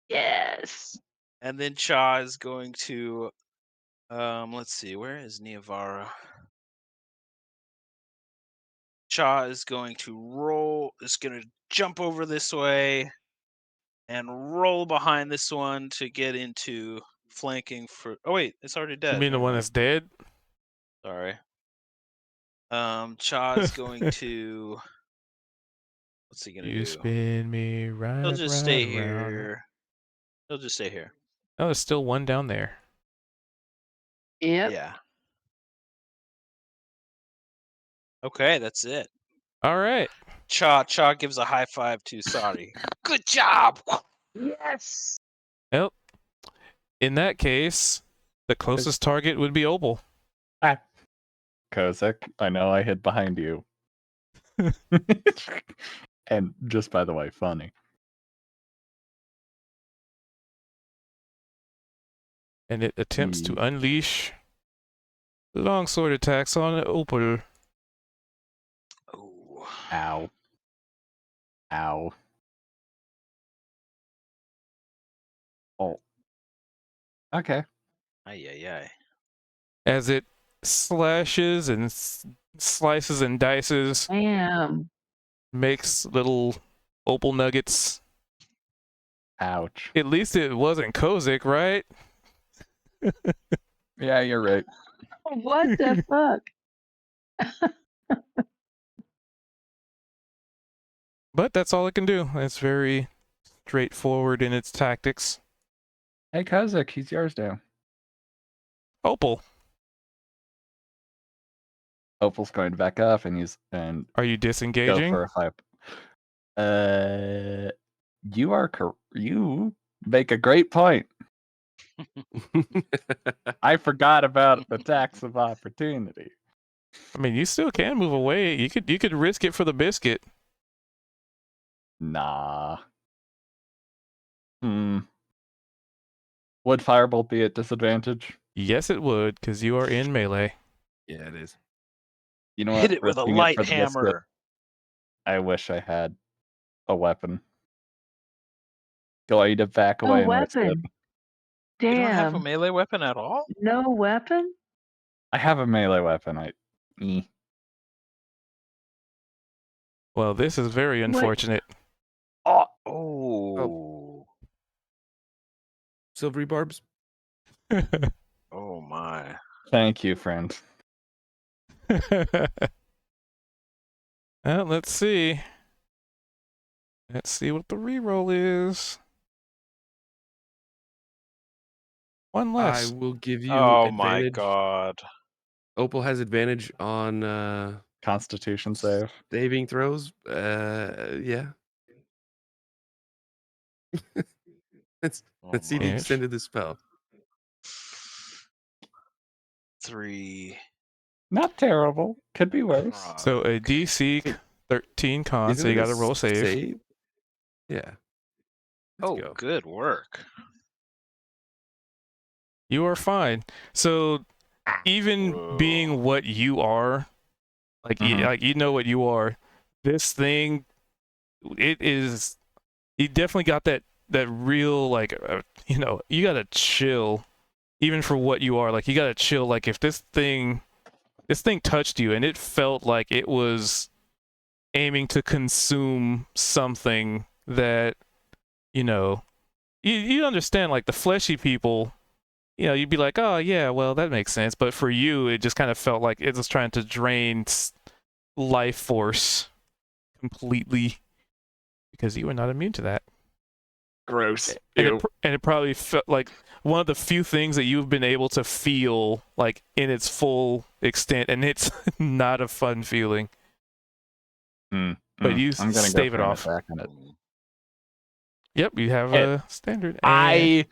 Yes. And then Cha is going to let's see, where is Niavara? Cha is going to jump over this way and roll behind this one to get into flanking for. Oh wait, it's already dead. You mean the Never one mind. that's dead? Sorry. Cha is going to. What's he gonna You do? spin me right, He'll just right stay around. here. He'll just stay here. Oh, there's still one down there. Yep. Yeah. Okay, that's it. All right. Cha gives a high five to Sari. Good job. Yes. Well, in that case, the closest target would be Opal. Ah. Kozak, I know I hid behind you. And just by the way, funny. And it attempts to unleash longsword attacks on Opal. Oh. Ow. Ow. Oh. Okay. Ay. As it slashes and slices and dices, Damn. makes little Opal nuggets. Ouch. At least it wasn't Kozik, right? Yeah, you're right. What the fuck? But that's all it can do. It's very straightforward in its tactics. Hey, Kozak, he's yours now. Opal, Opal's going to back up and are you go disengaging? for a 5. You make a great point. I forgot about attacks of opportunity. I mean, you still can move away. You could risk it for the biscuit. Nah. Would Firebolt be at disadvantage? Yes, it would, because you are in melee. Yeah, it is. You know what? Hit it with a Risking light for the biscuit, hammer. I wish I had a weapon. Going to back No away and risk it. weapon. You don't have a Damn. melee weapon at all? No weapon? I have a melee weapon. Well, this is very unfortunate. Oh. Silvery barbs. Oh my. Thank you, friend. Well, let's see. Let's see what the reroll is. One I less. will give you Oh my advantage. god. Opal has advantage on Constitution save. saving throws. Yeah. let's Oh see the my. extent of the spell. 3, Not terrible. Could be worse. So a DC 13 con, Isn't so you it a got to roll a save. save? Yeah. Let's Oh, go. good work. You are fine. So even Whoa. being what you are, like Mhm. you know what you are, this thing, it is. You definitely got that real like you gotta chill, even for what you are. Like you gotta chill. Like if this thing touched you and it felt like it was aiming to consume something that you know you understand, like the fleshy people, you'd be like, oh yeah, well that makes sense, but for you it just kind of felt like it was trying to drain life force completely, because you were not immune to that. Gross. and Ew. it probably felt like one of the few things that you've been able to feel like in its full extent, and it's not a fun feeling, but you I'm gonna go stave it for an off. attack on it. Yep, you have Hit. a standard. And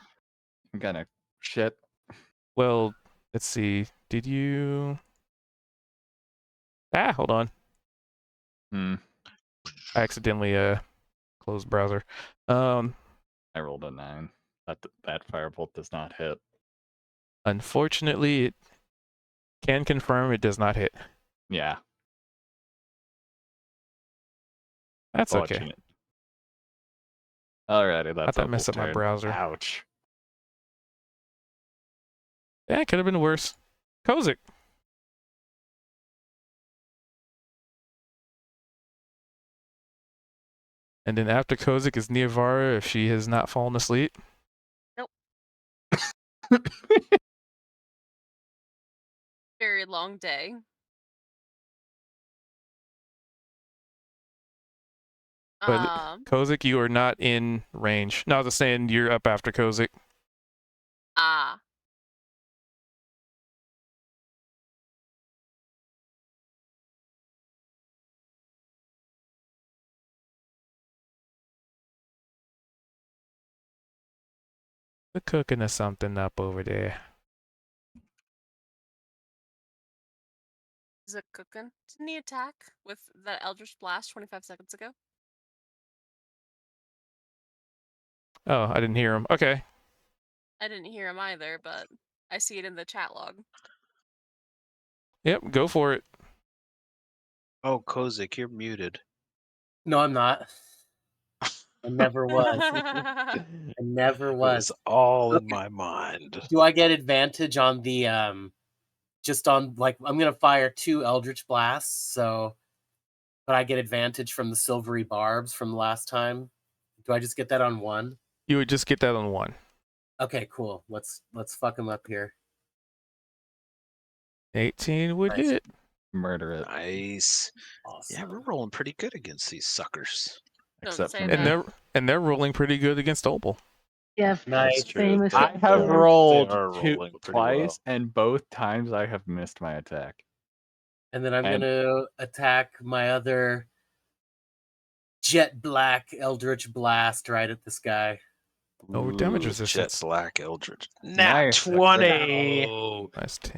I'm gonna shit. well, let's see. Did you? Hold on. Hmm. I accidentally closed browser. Um, I rolled a 9. That firebolt does not hit. Unfortunately, it can confirm it does not hit. Yeah. That's okay. Unfortunate. Alrighty, that's That messed Opal's up my turn. browser. Ouch. Yeah, it could have been worse. Kozik. And then after Kozik is Niavara, if she has not fallen asleep. Very long day. But Um. Kozik, you are not in range. No, I was just saying you're up after Kozik. Ah. They're cooking us something up over there. Is it cooking? Didn't he attack with that Eldritch Blast 25 seconds ago? Oh, I didn't hear him. Okay. I didn't hear him either, but I see it in the chat log. Yep, go for it. Oh, Kozik, you're muted. No, I'm not. I never was. I never It was was. all in Okay. my mind. Do I get advantage on the just on like I'm gonna fire 2 Eldritch Blasts, so but I get advantage from the silvery barbs from the last time. Do I just get that on 1? You would just get that on 1. Okay, cool. Let's fuck him up here. 18 would Nice. hit. Murder it. Nice. Awesome. Yeah, we're rolling pretty good against these suckers. Don't Except say for And me. they're rolling pretty good against Opal. Yeah, Nice. famous. They I have are- rolled they are rolling pretty well. twice, and both times I have missed my attack. And then I'm And- gonna attack my other jet black Eldritch Blast right at this guy. Oh, damage Ooh, resistance. Jet Black Eldritch. Nat Nice. 20! Oh, That's 10.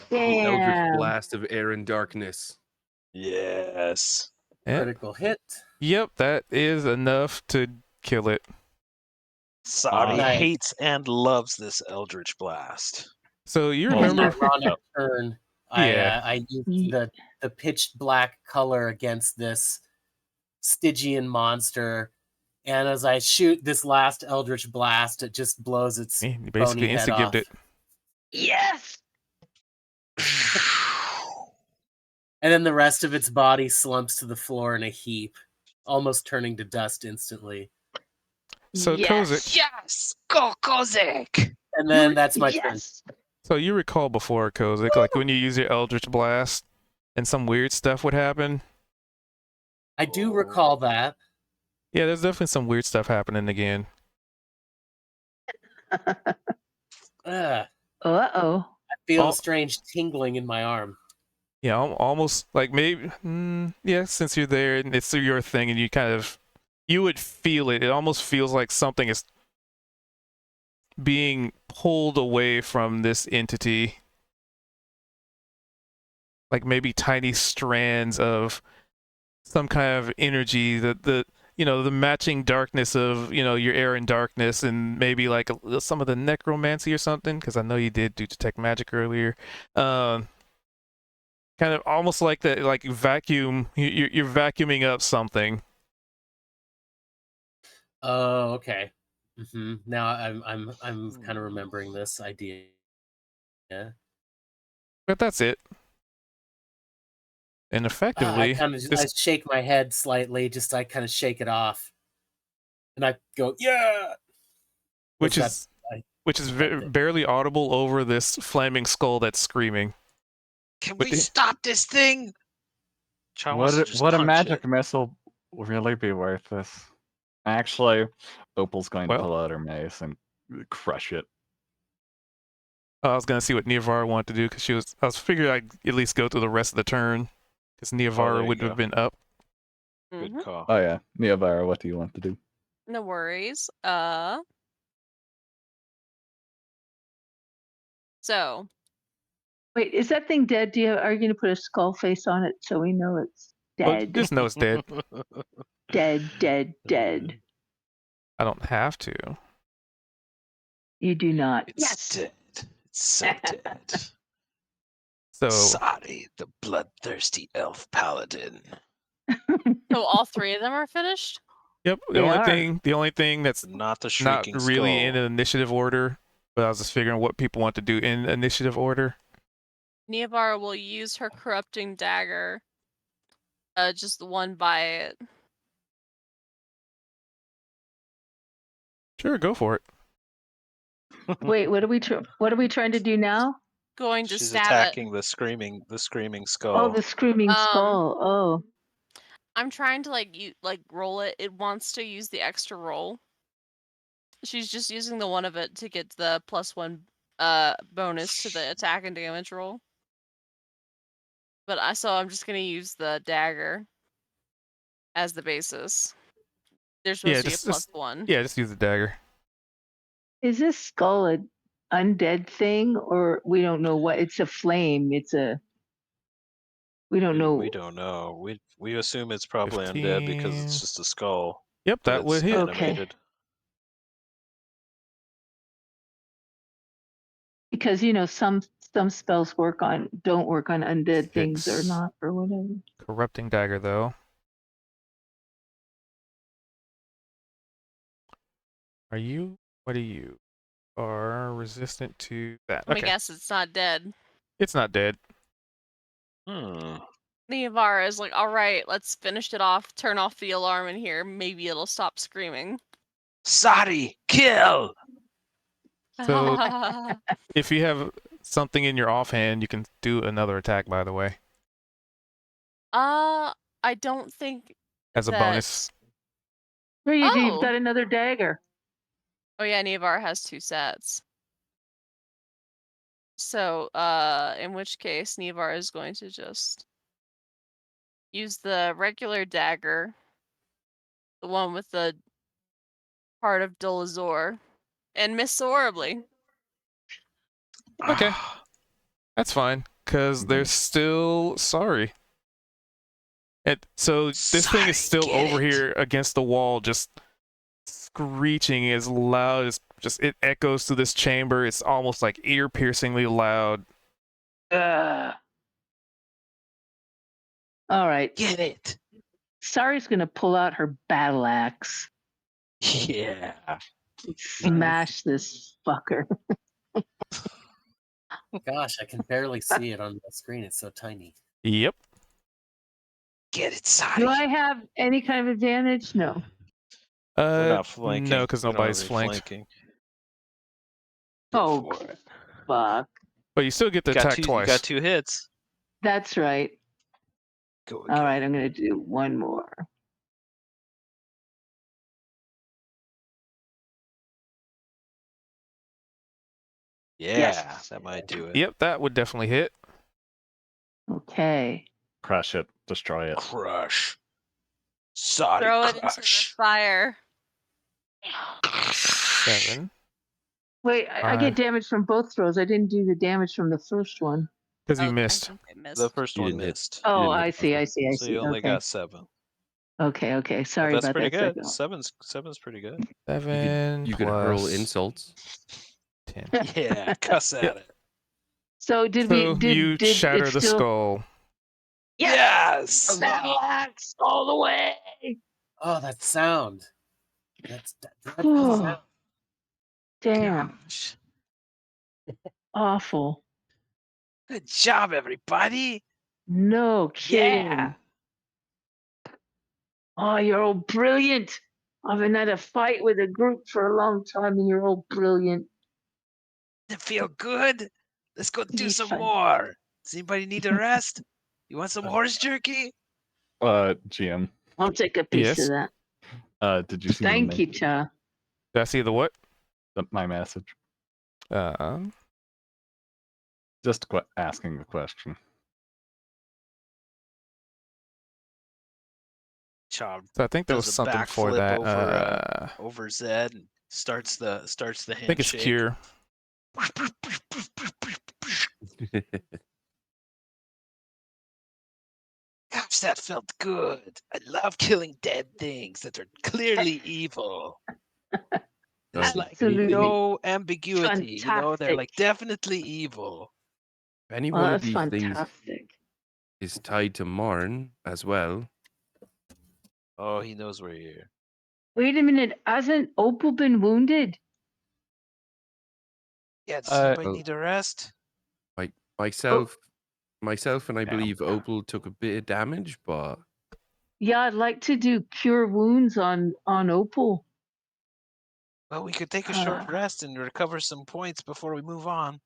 the Eldritch Damn. Blast of air and darkness. Yes. Yep. Critical hit. Yep, that is enough to kill it. Saudi Nice. hates and loves this Eldritch Blast. So you Oh, An remember? ironic turn. Yeah. I used Ye- the pitch black color against this Stygian monster, and as I shoot this last Eldritch Blast, it just blows its You bony basically head insta-gibbed off. it. Yes. And then the rest of its body slumps to the floor in a heap, almost turning to dust instantly. So Kozik, Yes! Go Kozik! And then that's my turn. Yes. so you recall before Kozik, like when you use your Eldritch Blast and some weird stuff would happen? I do recall that. Yeah, there's definitely some weird stuff happening again. I Uh-oh. feel Oh. a strange tingling in my arm. Yeah, almost like maybe, yeah, since you're there and it's your thing and you would feel it. It almost feels like something is being pulled away from this entity. like maybe tiny strands of some kind of energy, the the matching darkness of your air and darkness, and maybe like some of the necromancy or something, because I know you did do detect magic earlier. Kind of almost like that, like vacuum. You're vacuuming up something. Oh, okay. Now I'm kind of remembering this idea. Yeah. But that's it. And I effectively, kind of I shake my head slightly, just I kind of shake it off, and I go, yeah. which That's is detect it. barely audible over this flaming skull that's screaming. Can But we stop this thing? John wants to just Would a punch magic it. missile really be worth this? Actually, Opal's going to Well, pull out her mace and crush it. I was gonna see what Niavara wanted to do, because I was figuring I'd at least go through the rest of the turn, because Niavara there you would go. have been up. Good Mhm. call. Oh yeah, Niavara, what do you want to do? No worries. So Wait, is that thing dead? Are you going to put a skull face on it so we know it's Well, dead? just know it's dead. Dead, dead, dead. I don't have to. You do not. It's Yes. dead. It's so dead. So Sadi, the bloodthirsty elf paladin. so all three of them are finished? yep. They are. The only thing that's Not the not shrieking really in skull. an initiative order, but I was just figuring what people want to do in initiative order. Niavara will use her corrupting dagger. Just the one by it. Sure, go for it. Wait, what are we trying to do now? Going to She's stab it. attacking the screaming Oh, skull. the screaming skull. Oh. I'm trying to like roll it. It wants to use the extra roll. She's just using the one of it to get the +1 bonus to the attack and damage roll. But I'm just gonna use the dagger as the basis. There's supposed Yeah, to be a just +1. yeah, just use the dagger. Is this skull an undead thing, or we don't know what? It's a flame. We don't know. We don't know. We assume it's probably undead because 15. it's just a skull. Yep, But that would it's hit. Okay. animated. Because some spells don't work on undead things or Six. not or whatever. Corrupting dagger though. What are you? Are resistant to that. Let me Okay. guess it's not dead. It's not dead. Niavara is like, alright, let's finish it off, turn off the alarm in here, maybe it'll stop screaming. Sadi, kill! So if you have something in your offhand, you can do another attack, by the way, I don't think as a that... bonus. There you go. You've Oh! got another dagger. Oh yeah, Niavara has 2 sets. So, in which case, Niavara is going to just use the regular dagger, the one with the heart of Dolazor, and miss horribly. Okay. That's fine, because they're Mhm. still sorry. And so this thing is Sorry, still get over it. here against the wall, just screeching as loud as it echoes through this chamber. It's almost like ear-piercingly loud. All right. Get it. Sari's gonna pull out her battle axe. Yeah. Smash this fucker. Gosh, I can barely see it on the screen. It's so tiny. Yep. Get it, Sadi. Do I have any kind of advantage? No. We're not flanking. No, because We don't have nobody's any flanked. flanking. Oh, Go for it. fuck. But you still get to attack twice. You got 2 hits. That's right. Go again. All right, I'm gonna do one more. Yeah, Yes. that might do it. Yep, that would definitely hit. Okay. Crush it, destroy it. Crush. Sadi, Throw it into the crush. fire. 7 Wait, I get damage from both throws. I didn't do the damage from the first one. Because you Oh, I missed. think I missed. The first You one didn't hit. missed. You Oh, didn't hit I the see, I buzzer. see, I So see. you only Okay. got 7. Okay. But Sorry that's about pretty that good. second. Seven's pretty good. 7 You could hurl plus insults. 10. Yeah, cuss at Yep. it. So did So we you did shatter it the still skull. Yes. battle axe all the way? Oh, that sound. That's that dreadful Oh, sound. damn, Gosh. awful. Good job, everybody. No kidding. Yeah. Oh, you're all brilliant. I haven't had a fight with a group for a long time, and you're all brilliant. Does it feel good? Let's go do He's some fun. more. Does anybody need a rest? You want some horse jerky? GM, I'll take a piece Yes. of that. did you see Thank you, Cha. Did I see the what? my message? Um, Just asking a question. Chob so I think there was does a something for backflip that. over Zed and starts the I think it's handshake. cure. Gosh, that felt good. I love killing dead things that are clearly evil. There's like Absolutely no ambiguity, they're fantastic. like definitely evil. If any Oh, one of that's these things fantastic. is tied to Marn as well. Oh, he knows we're here. Wait a minute, hasn't Opal been wounded? Yeah, does anybody well- need a rest? Like myself, and I Yeah. believe Opal took a bit of damage, but Yeah, I'd like to do cure wounds on Opal. Well, we could take a short Ah. rest and recover some points before we move on.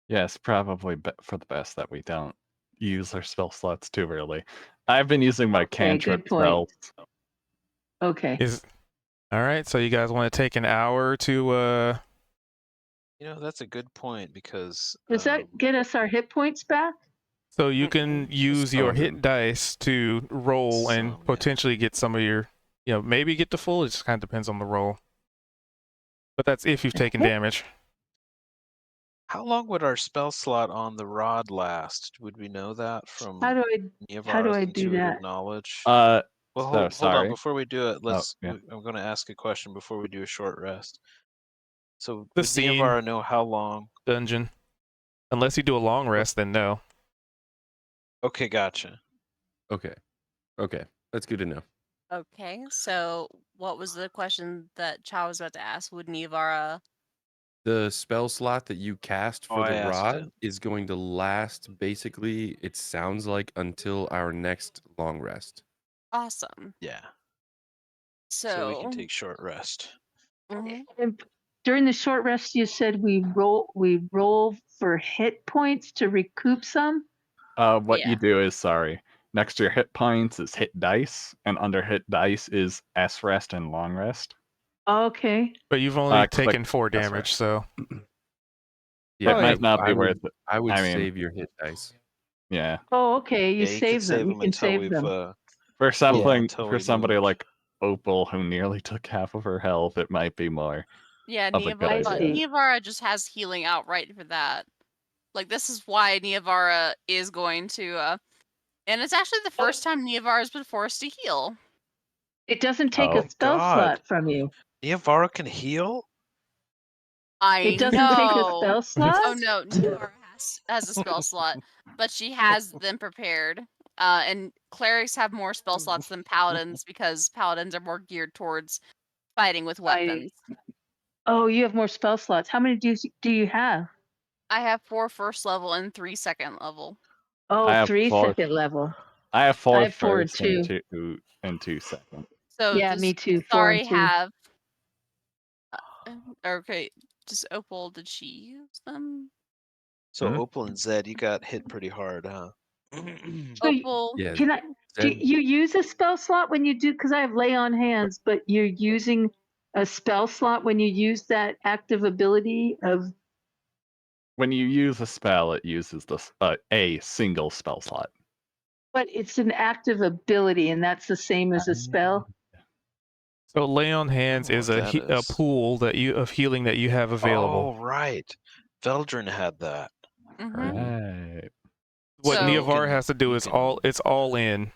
Yes, probably for the best that we don't use our spell slots too early. I've been using my Okay, cantrip good point. spells. Okay. Is all right. So you guys want to take an hour to You know, that's a good point because Does that get us our hit points back? so you can use some your of hit them. dice to roll Some, and yeah. potentially get some of your, maybe get the full. It just kind of depends on the roll. But that's if you've taken Okay. damage. How long would our spell slot on the rod last? Would we know that from How do Niavara's I do intuitive that? knowledge? So Well, hold on. sorry. Before we do it, yeah. I'm going to ask a question before we do a short rest. So, The would scene. Niavara know how long? Dungeon. Unless you do a long rest, then no. Okay, gotcha. Okay, that's good to know. Okay, so what was the question that Chow was about to ask? Would Nivara? The spell slot that you cast Oh, for I the asked rod it. is going to last basically, it sounds like, until our next long rest. Awesome. Yeah. So, So we can take short rest. Mhm. And during the short rest, you said we roll for hit points to recoup some. What Yeah. you do is next to your hit points is hit dice, and under hit dice is S rest and long rest. Okay. But you've only Click taken 4 that's damage, right. so Yeah, It might not be I would, worth it. I would I mean, save your hit dice. yeah. Oh, okay. You Yeah, you can save them. save You them can until save we've them. For something until for we somebody moved. like Opal who nearly took half of her health, it might be more. Yeah, of a good idea. Niavara just has healing outright for that. Like, this is why Niavara is going to, and it's actually the first time Niavara's been forced to heal. It doesn't take Oh. a spell God. slot from you. Niavara can heal? I It doesn't take a know. spell slot. Oh no, Niavara has a spell slot, but she has them prepared. And clerics have more spell slots than paladins because paladins are more geared towards fighting with weapons. Oh, you have more spell slots. How many do you have? I have 4 first level and 3 second level. Oh, I have 3 4. second level. I have 4 I have 4 first and too. 2 second. So Yeah, does me too. 4 and Sorry 2. have. Okay, does Opal, did she use them? So Mhm. Opal and Zed, you got hit pretty hard, huh? So Opal. Yeah, Can I? Do Zed, you use a spell slot when you do? Because I have lay on hands, but you're using a spell slot when you use that active ability of. When you use a spell, it uses a single spell slot. But it's an active ability, and that's the same as a spell. So lay on hands know is what a that a is. pool of healing that you have available. Oh, right. Veldrin had that. Right. What So- Niavara has to do you is can- it's all in.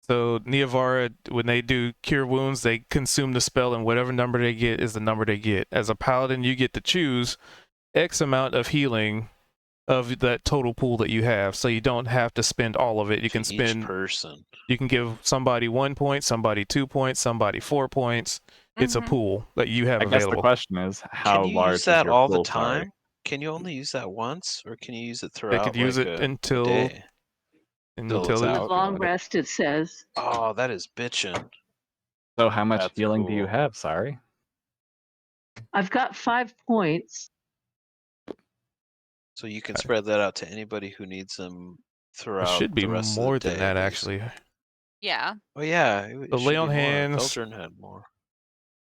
So Niavara, when they do cure wounds, they consume the spell, and whatever number they get is the number they get. As a paladin, you get to choose X amount of healing of that total pool that you have, so you don't have to spend all of it. You to can each spend. person. You can give somebody 1 point, somebody 2 points, somebody 4 points. It's a Mhm. pool that you have I guess the available. question is, how Can you large use is that your all the pool? Sorry. time? Can you only use that once, or can you use it They throughout could use like it a day? until it's it- out. Long Got it. rest, it says. Oh, that is bitchin'. So how much That's healing do you cool. have? Sorry. I've got 5 points. So you can spread that out to anybody who needs them It throughout should be the rest more of the than day. that, actually. Yeah. Oh yeah, it So should lay be on more. hands Eldrin had more.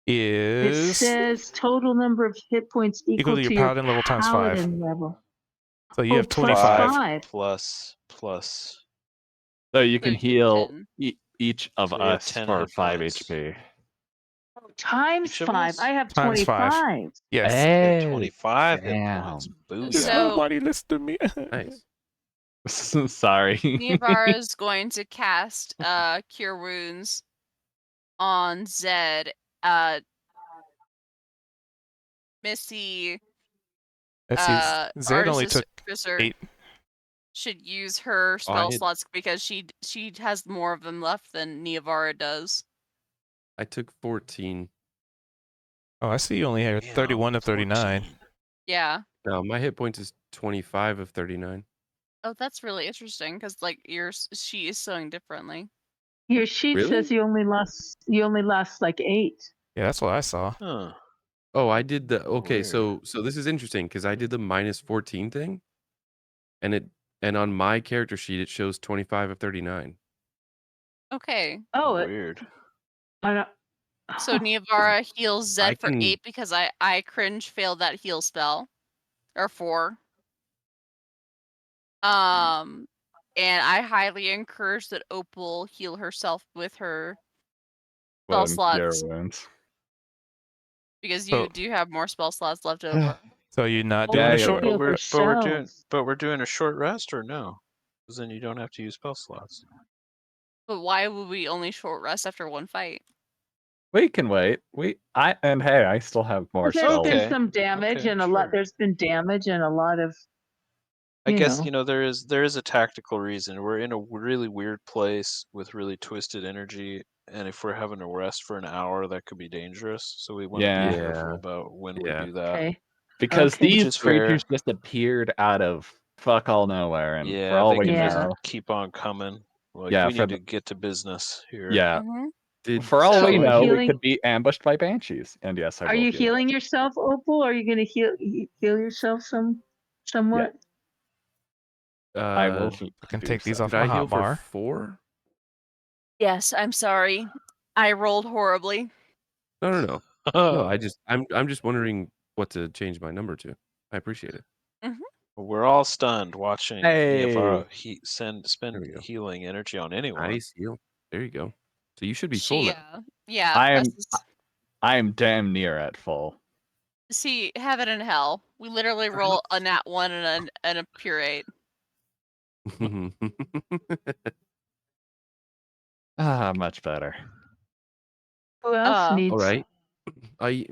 It is says total number of hit points equal equal to your to your paladin level times 5. paladin level. So you Oh, have plus 25. 5. plus. So you So can you heal 10. each of So you have us 10 for hit 5 points. HP. Times Each of 5. us? I have Times 5. 25. Yes. You have Hey, 25 hit damn. points. Just Booyah. So- nobody listen to me. Nice. Sorry. Niavara is going to cast Cure Wounds on Zed. Missy, Let's see. Zed only took Artificer 8. should use her Oh, I spell had- slots because she has more of them left than Niavara does. I took 14. Oh, I see you only have Damn, 31 to 39. 14. Yeah. No, my hit points is 25 of 39. Oh, that's really interesting because like she is sewing differently. Your sheet Really? says you only lost like 8. Yeah, that's what I saw. Huh. Oh, I did the okay. Weird. So this is interesting because I did the minus 14 thing, and on my character sheet it shows 25 of 39. Okay. Oh, Weird. I don't, So Niavara heals Zed I for can- 8 because I cringe failed that heal spell. Or 4. And I highly encourage that Opal heal herself with her spell Well, cure slots wounds. because you So- do have more spell slots left over. So you're not Oh, doing Yeah, a yeah, short. heal But we're doing a short rest, or no? Because then you don't have to use spell slots. But why would we only short rest after one fight? We can wait. Hey, I still have more Well, there's spells. been Okay. some damage Okay, and a lot. sure. There's been damage and a lot of. I guess know. there is a tactical reason. We're in a really weird place with really twisted energy, and if we're having to rest for an hour, that could be dangerous. So we want to Yeah. be careful Yeah. about when Yeah. we do that. Okay. Because Okay. these Which is fair. creatures just appeared out of fuck all nowhere, and for Yeah, all they we can Yeah. just know, keep on coming. Like Yeah, we for need to get to business here. yeah, Mm-hmm. Did for all So we are know, we healing- could be ambushed by banshees. And yes, I Are will you heal. healing yourself, Opal? Are you going to heal yourself somewhat? I will. I can do take these so. off Did my I heal hot for bar. 4? Yes, I'm sorry. I rolled horribly. No. No, I'm just wondering what to change my number to. I appreciate it. We're all stunned watching Hey. Niavara spend There we go. healing energy on anyone. Nice heal. There you go. So you should be full She, now. yeah. I am damn near at full. See, heaven and hell. We literally roll a nat 1 and a pure 8. Much better. Who else needs? All right. I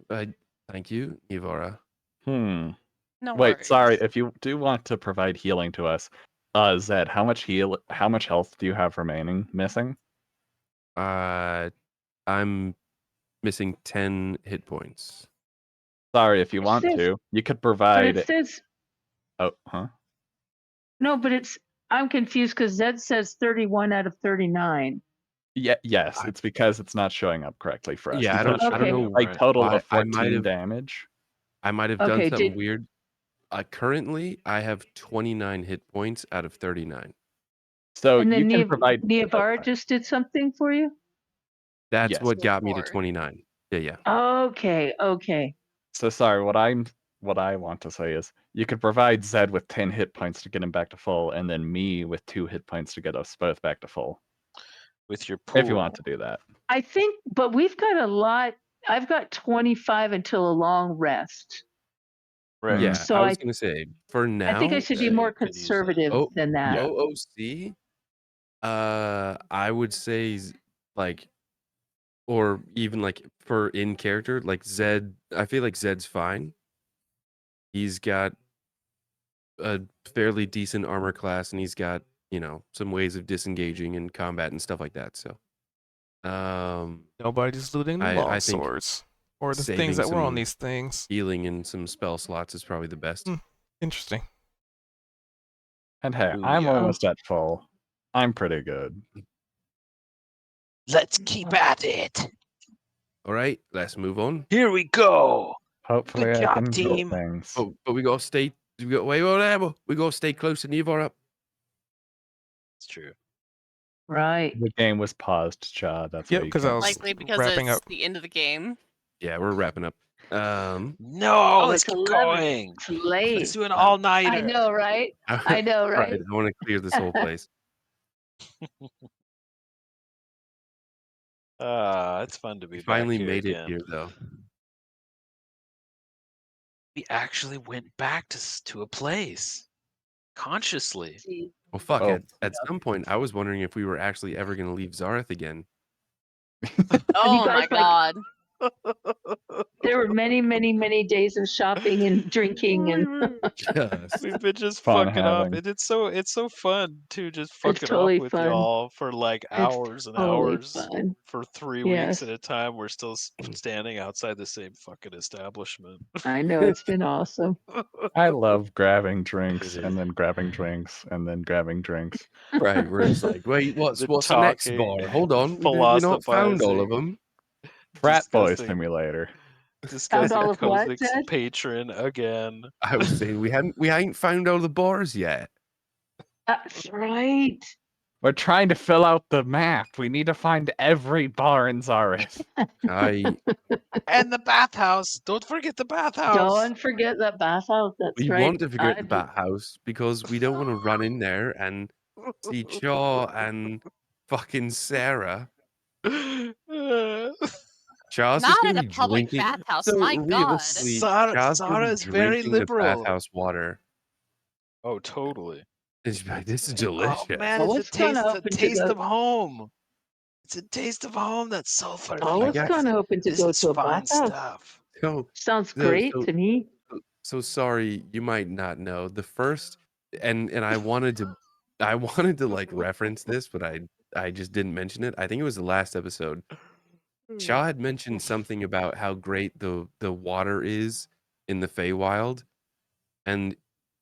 thank you, Ivara. No Wait, worries. sorry. If you do want to provide healing to us, Zed, how much health do you have remaining missing? I'm missing 10 hit points. Sorry, if you It want says- to, you could But provide. it says Oh, huh? no. But it's. I'm confused because Zed says 31 out of 39. Yeah, yes. It's because it's not showing up correctly for us. Yeah, You I put don't Okay. know like Right. total why of 14 damage. I might have Okay, done something did- weird. Currently, I have 29 hit points out of 39. So And then you can provide. Niavara just did something for you. That's Yes. what got me to Lord. 29. Yeah. Okay. So sorry. What I want to say is you could provide Zed with 10 hit points to get him back to full, and then me with 2 hit points to get us both back to full. With your pool. If you want to do that. I think, but we've got a lot. I've got 25 until a long rest. Right. Yeah, So I was gonna say for I think I now, should be Yeah, more you could use that. conservative oh than that. Yeah. OOC, I would say like, or even like for in character, like Zed. I feel like Zed's fine. He's got a fairly decent armor class, and he's got some ways of disengaging in combat and stuff like that. So, Nobody's looting the I long think swords or the things saving that were on some these things. healing and some spell slots is probably the best. Interesting. And hey, I'm Booyah. almost at full. I'm pretty good. Let's keep at it. All right, let's move on. Here we go. Hopefully Good I job, can hit team. things. But we gotta stay. We got wait there. We gotta stay close to Nivor up. It's true. Right. The game was paused, Cha. That's Yep, why you 'cause I can't. was Likely because wrapping it's up. the end of the game. Yeah, we're wrapping up. No, Oh, let's it's keep 11. going. It's late. Let's do an all-nighter. I know, right? I know, All right, right? I want to clear this whole place. It's fun to be We finally back here made it again. here, though. We actually went back to a place consciously. See, Well, fuck. Oh. At some point, I was wondering if we were actually ever going to leave Zareth again. Oh my guys, like- god. there were many, many, many days of shopping and drinking, and Yes. We've been just Fun fucking off, having. and it's so fun to just fucking totally off with fun. y'all for like hours and totally hours fun. for 3 Yes. weeks at a time. We're still standing outside the same fucking establishment. I know, it's been awesome. I love grabbing drinks It and is. then grabbing drinks and then grabbing drinks. Right, we're just like, wait, what's The the next talking, bar? Hold on, we not found all of them. Frat Boy discussing- Simulator. Discussing all of what, Kozik's Zed? patron again. I was saying we ain't found all the bars yet. That's right. We're trying to fill out the map. We need to find every bar in Zareth. I And the bathhouse. Don't forget the bathhouse. Don't forget that bathhouse. That's we right. want to forget the I've- bat house because we don't want to run in there and see Chaw and fucking Sarah. Chaw's Not just gonna at be a public drinking. bathhouse, So my god. realistically, Sarah- Chaw's gonna be Sarah is very drinking the liberal. bathhouse water. Oh, totally. And she'll be like, this is delicious. Oh man, Well, it's it's kinda a open to taste go- of home. It's a taste of home. That sulfur. Oh, I it's guess- kind of open to This go is to a fun bathhouse. stuff. So, Sounds No, great so- to me. so sorry, you might not know the first, and I wanted to like reference this, but I just didn't mention it. I think it was the last episode. Shaw had mentioned something about how great the water is in the Feywild, and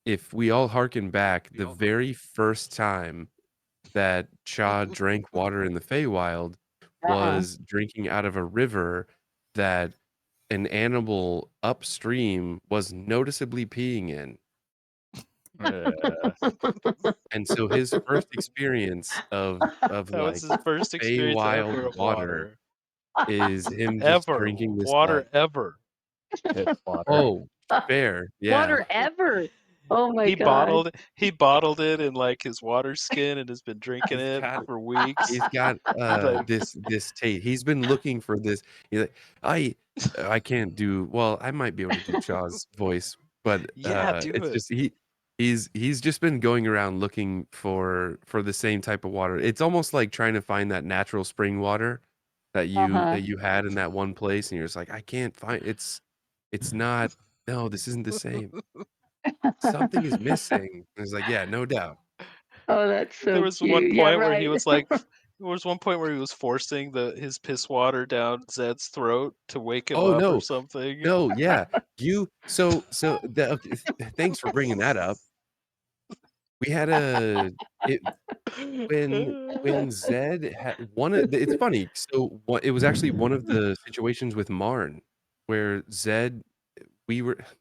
if we all harken back, the very first time that Shaw drank water in the Feywild was drinking out of a river that an animal upstream was noticeably peeing in. And so his first experience of That like was his first experience ever Feywild of water. is him just Ever. drinking this Water ever. It's water. Oh, fair. Yeah. Water ever. Oh my He god. bottled it in like his water skin and has been drinking He's it got- for weeks. He's got Like- this taste. He's been looking for this. He's like, I can't do well. I might be able to do Chaw's voice, but Yeah, do it's it. just he's just been going around looking for the same type of water. It's almost like trying to find that natural spring water that you had in that one place, and you're just like, I can't find it's not. No, this isn't the same. Something is missing. And it's like, yeah, no doubt. Oh, that's so There was cute. one point Yeah, where he right. was like, there was one point where he was forcing his piss water down Zed's throat to wake him Oh, up no. or something. No, yeah. Okay, thanks for bringing that up. We had when Zed had it's funny. So it was actually one of the situations with Marn where Zed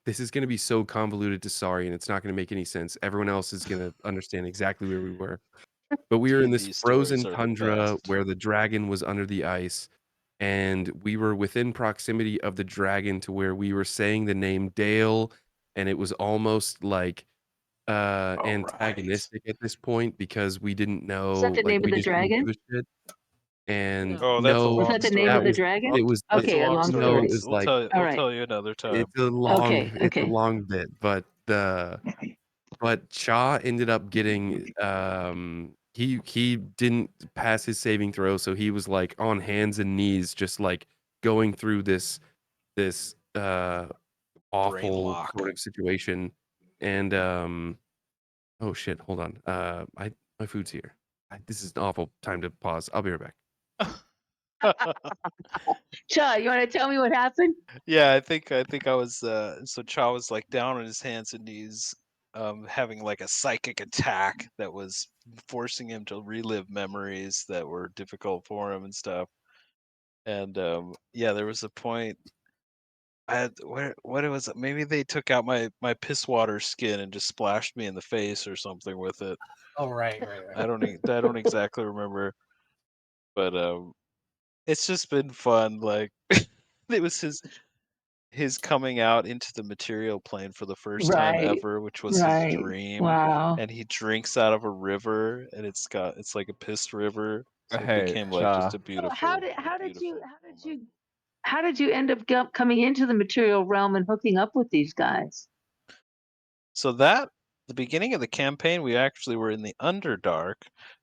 this is going to be so convoluted to sorry, and it's not going to make any sense. Everyone else is going to understand exactly where we were. But we were in this D&D frozen stories are the tundra best. where the dragon was under the ice, and we were within proximity of the dragon to where we were saying the name Dale, and it was almost like antagonistic at this point because we didn't know. Is that the like, name of we the just didn't dragon? give a shit. And Oh, that's a no, Was long that the name that of the story. was dragon? it was That's it, a Okay, a long long story. no, story. it was We'll like tell All we'll right. tell you another time. it's a long Okay. it's a Okay. long bit, but Cha ended up getting he didn't pass his saving throw, so he was like on hands and knees just like going through this awful lock. sort of situation. And oh shit, hold on. My food's here. This is an awful time to pause. I'll be right back. Cha, you want to tell me what happened? Yeah, I think I was so Cha was like down on his hands and knees, having like a psychic attack that was forcing him to relive memories that were difficult for him and stuff. And yeah, there was a point I had what it was, maybe they took out my piss water skin and just splashed me in the face or something with it. Oh, right. I don't exactly remember, but it's just been fun. Like it was his coming out into the material plane for the first time Right. ever, which was his Right. dream. Wow. And he drinks out of a river, and it's like a pissed river, so it Hey, became like just Cha. a beautiful. How did you end up coming into the material realm and hooking up with these guys? So that the beginning of the campaign, we actually were in the Underdark,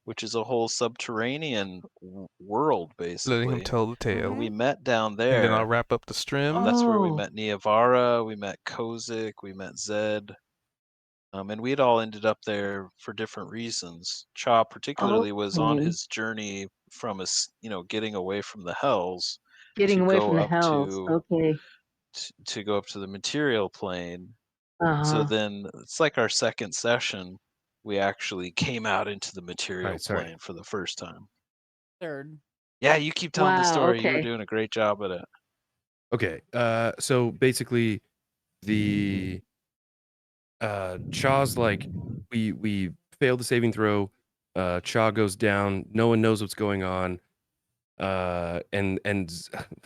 which is a whole subterranean world, Letting him basically. tell the tale. We met down And then I'll there. wrap up the stream. That's where we Oh. met Niavara, we met Kozik, we met Zed. And we'd all ended up there for different reasons. Cha particularly was on Okay. his journey from getting away from the hells Getting to away go from the up hells. to Okay. to go up to the material plane. So Uh-huh. then it's like our second session. We actually came out into the material Alright, sorry. plane for the first time. Third. Yeah, you keep telling the Wow, story. You were okay. doing a great job at it. Okay. So basically the Cha's like we failed the saving throw. Cha goes down. No one knows what's going on. And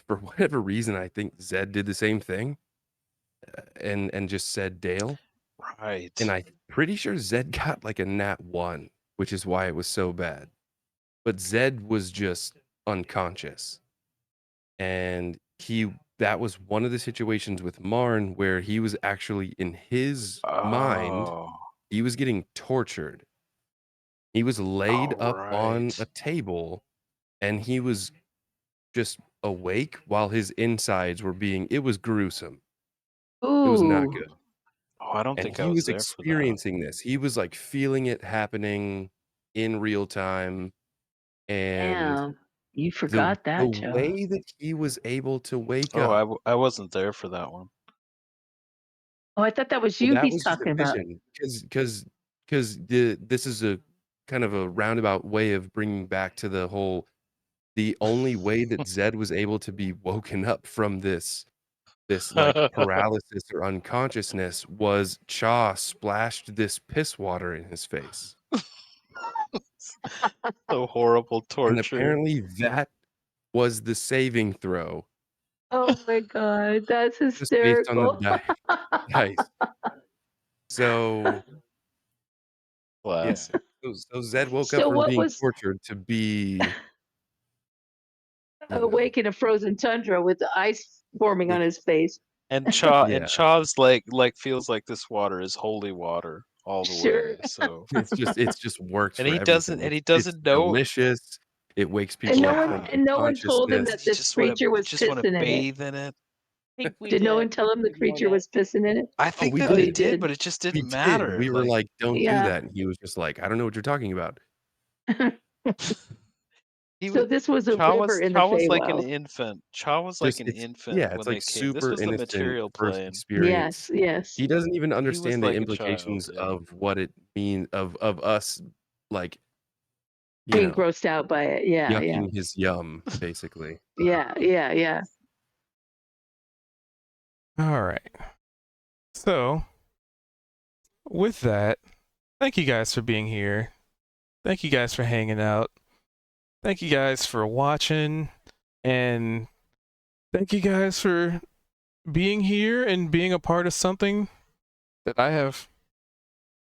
for whatever reason, I think Zed did the same thing, and just said Dale. Right. And I'm pretty sure Zed got like a nat 1, which is why it was so bad. But Zed was just unconscious, and that was one of the situations with Marn where he was actually in his mind. Oh, He was getting tortured. He was laid oh, up on right. a table, and he was just awake while his insides were being. It was gruesome. It was not Ooh. good. Oh, I don't And think I he was was there for that. experiencing this. He was like feeling it happening in real time. And Damn. You the forgot the that, Joe. way that he was able to wake Oh, up, I wasn't there for that one. Oh, I thought that was well, you that he's was just a talking about. vision. Because this is a kind of a roundabout way of bringing back to the only way that Zed was able to be woken up from this like paralysis or unconsciousness was Cha splashed this piss water in his face. So horrible And torture. apparently that was the saving throw Oh my god, that's just based on the hysterical. dice. So yeah. Classic. So Zed woke up So from what being was tortured to be, you know, awake in a frozen tundra with the ice forming on his face? And yeah. Cha's like feels like this water is holy water all the Sure. way. So It's just works and for he everything. doesn't It's know. delicious. It wakes And people no up one from and no one told him unconsciousness. that this creature was Just want to pissing in it. bathe in it. I think we Did no one tell him the creature was pissing in it? I think we that Oh, they you did. did, did. but it just We didn't did. matter. We were like, don't do Yeah. that. And he was just like, I don't know what you're talking about. he So was this was a river in the Cha was like an Feywild. infant. Cha was like an infant It's when like they came. This super was the innocent material first plane. experience. Yes. He doesn't even He was understand the like a child, implications yeah. of what it means of us, like, you Being know, grossed out by it. Yeah. yucking his yum, basically. Yeah. All right. So, with that, thank you guys for being here. Thank you guys for hanging out. Thank you guys for watching. And thank you guys for being here and being a part of something that I have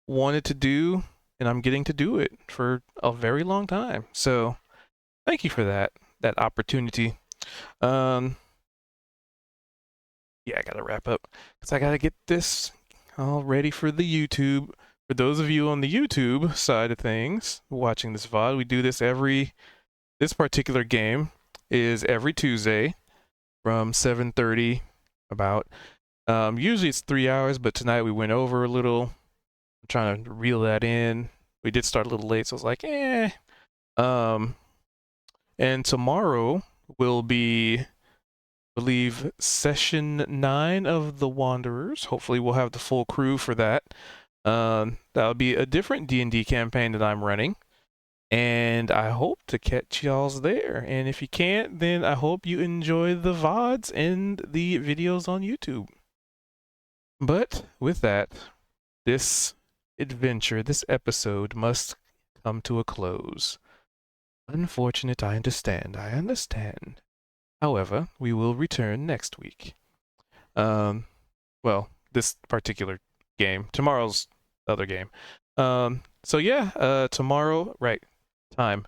wanted to do, and I'm getting to do it for a very long time. So, thank you for that. that opportunity. Yeah, I gotta wrap up because I gotta get this all ready for the YouTube. For those of you on the YouTube side of things watching this VOD, we do this this particular game is every Tuesday from 7:30 about. Usually it's 3 hours, but tonight we went over a little. I'm trying to reel that in. We did start a little late, so I was like, eh. And tomorrow will be, I believe, session 9 of the Wanderers. Hopefully we'll have the full crew for that. That'll be a different D&D campaign that I'm running. And I hope to catch y'all's there. And if you can't, then I hope you enjoy the VODs and the videos on YouTube. But with that, this adventure, this episode must come to a close. Unfortunate, I understand. However, we will return next week. Well, this particular game. Tomorrow's other game. So yeah, tomorrow, right, time.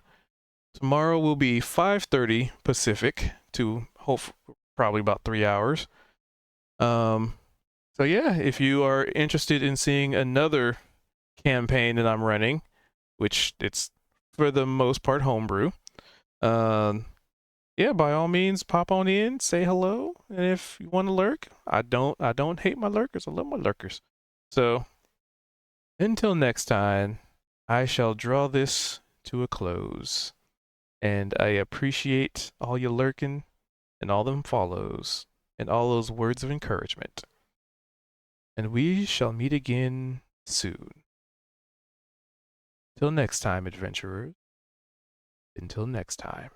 Tomorrow will be 5:30 Pacific to probably about 3 hours. So yeah, if you are interested in seeing another campaign that I'm running, which it's for the most part homebrew, yeah, by all means, pop on in, say hello, and if you want to lurk, I don't hate my lurkers. I love my lurkers. So until next time, I shall draw this to a close, and I appreciate all your lurking and all them follows and all those words of encouragement. And we shall meet again soon. Till next time, adventurers. Until next time.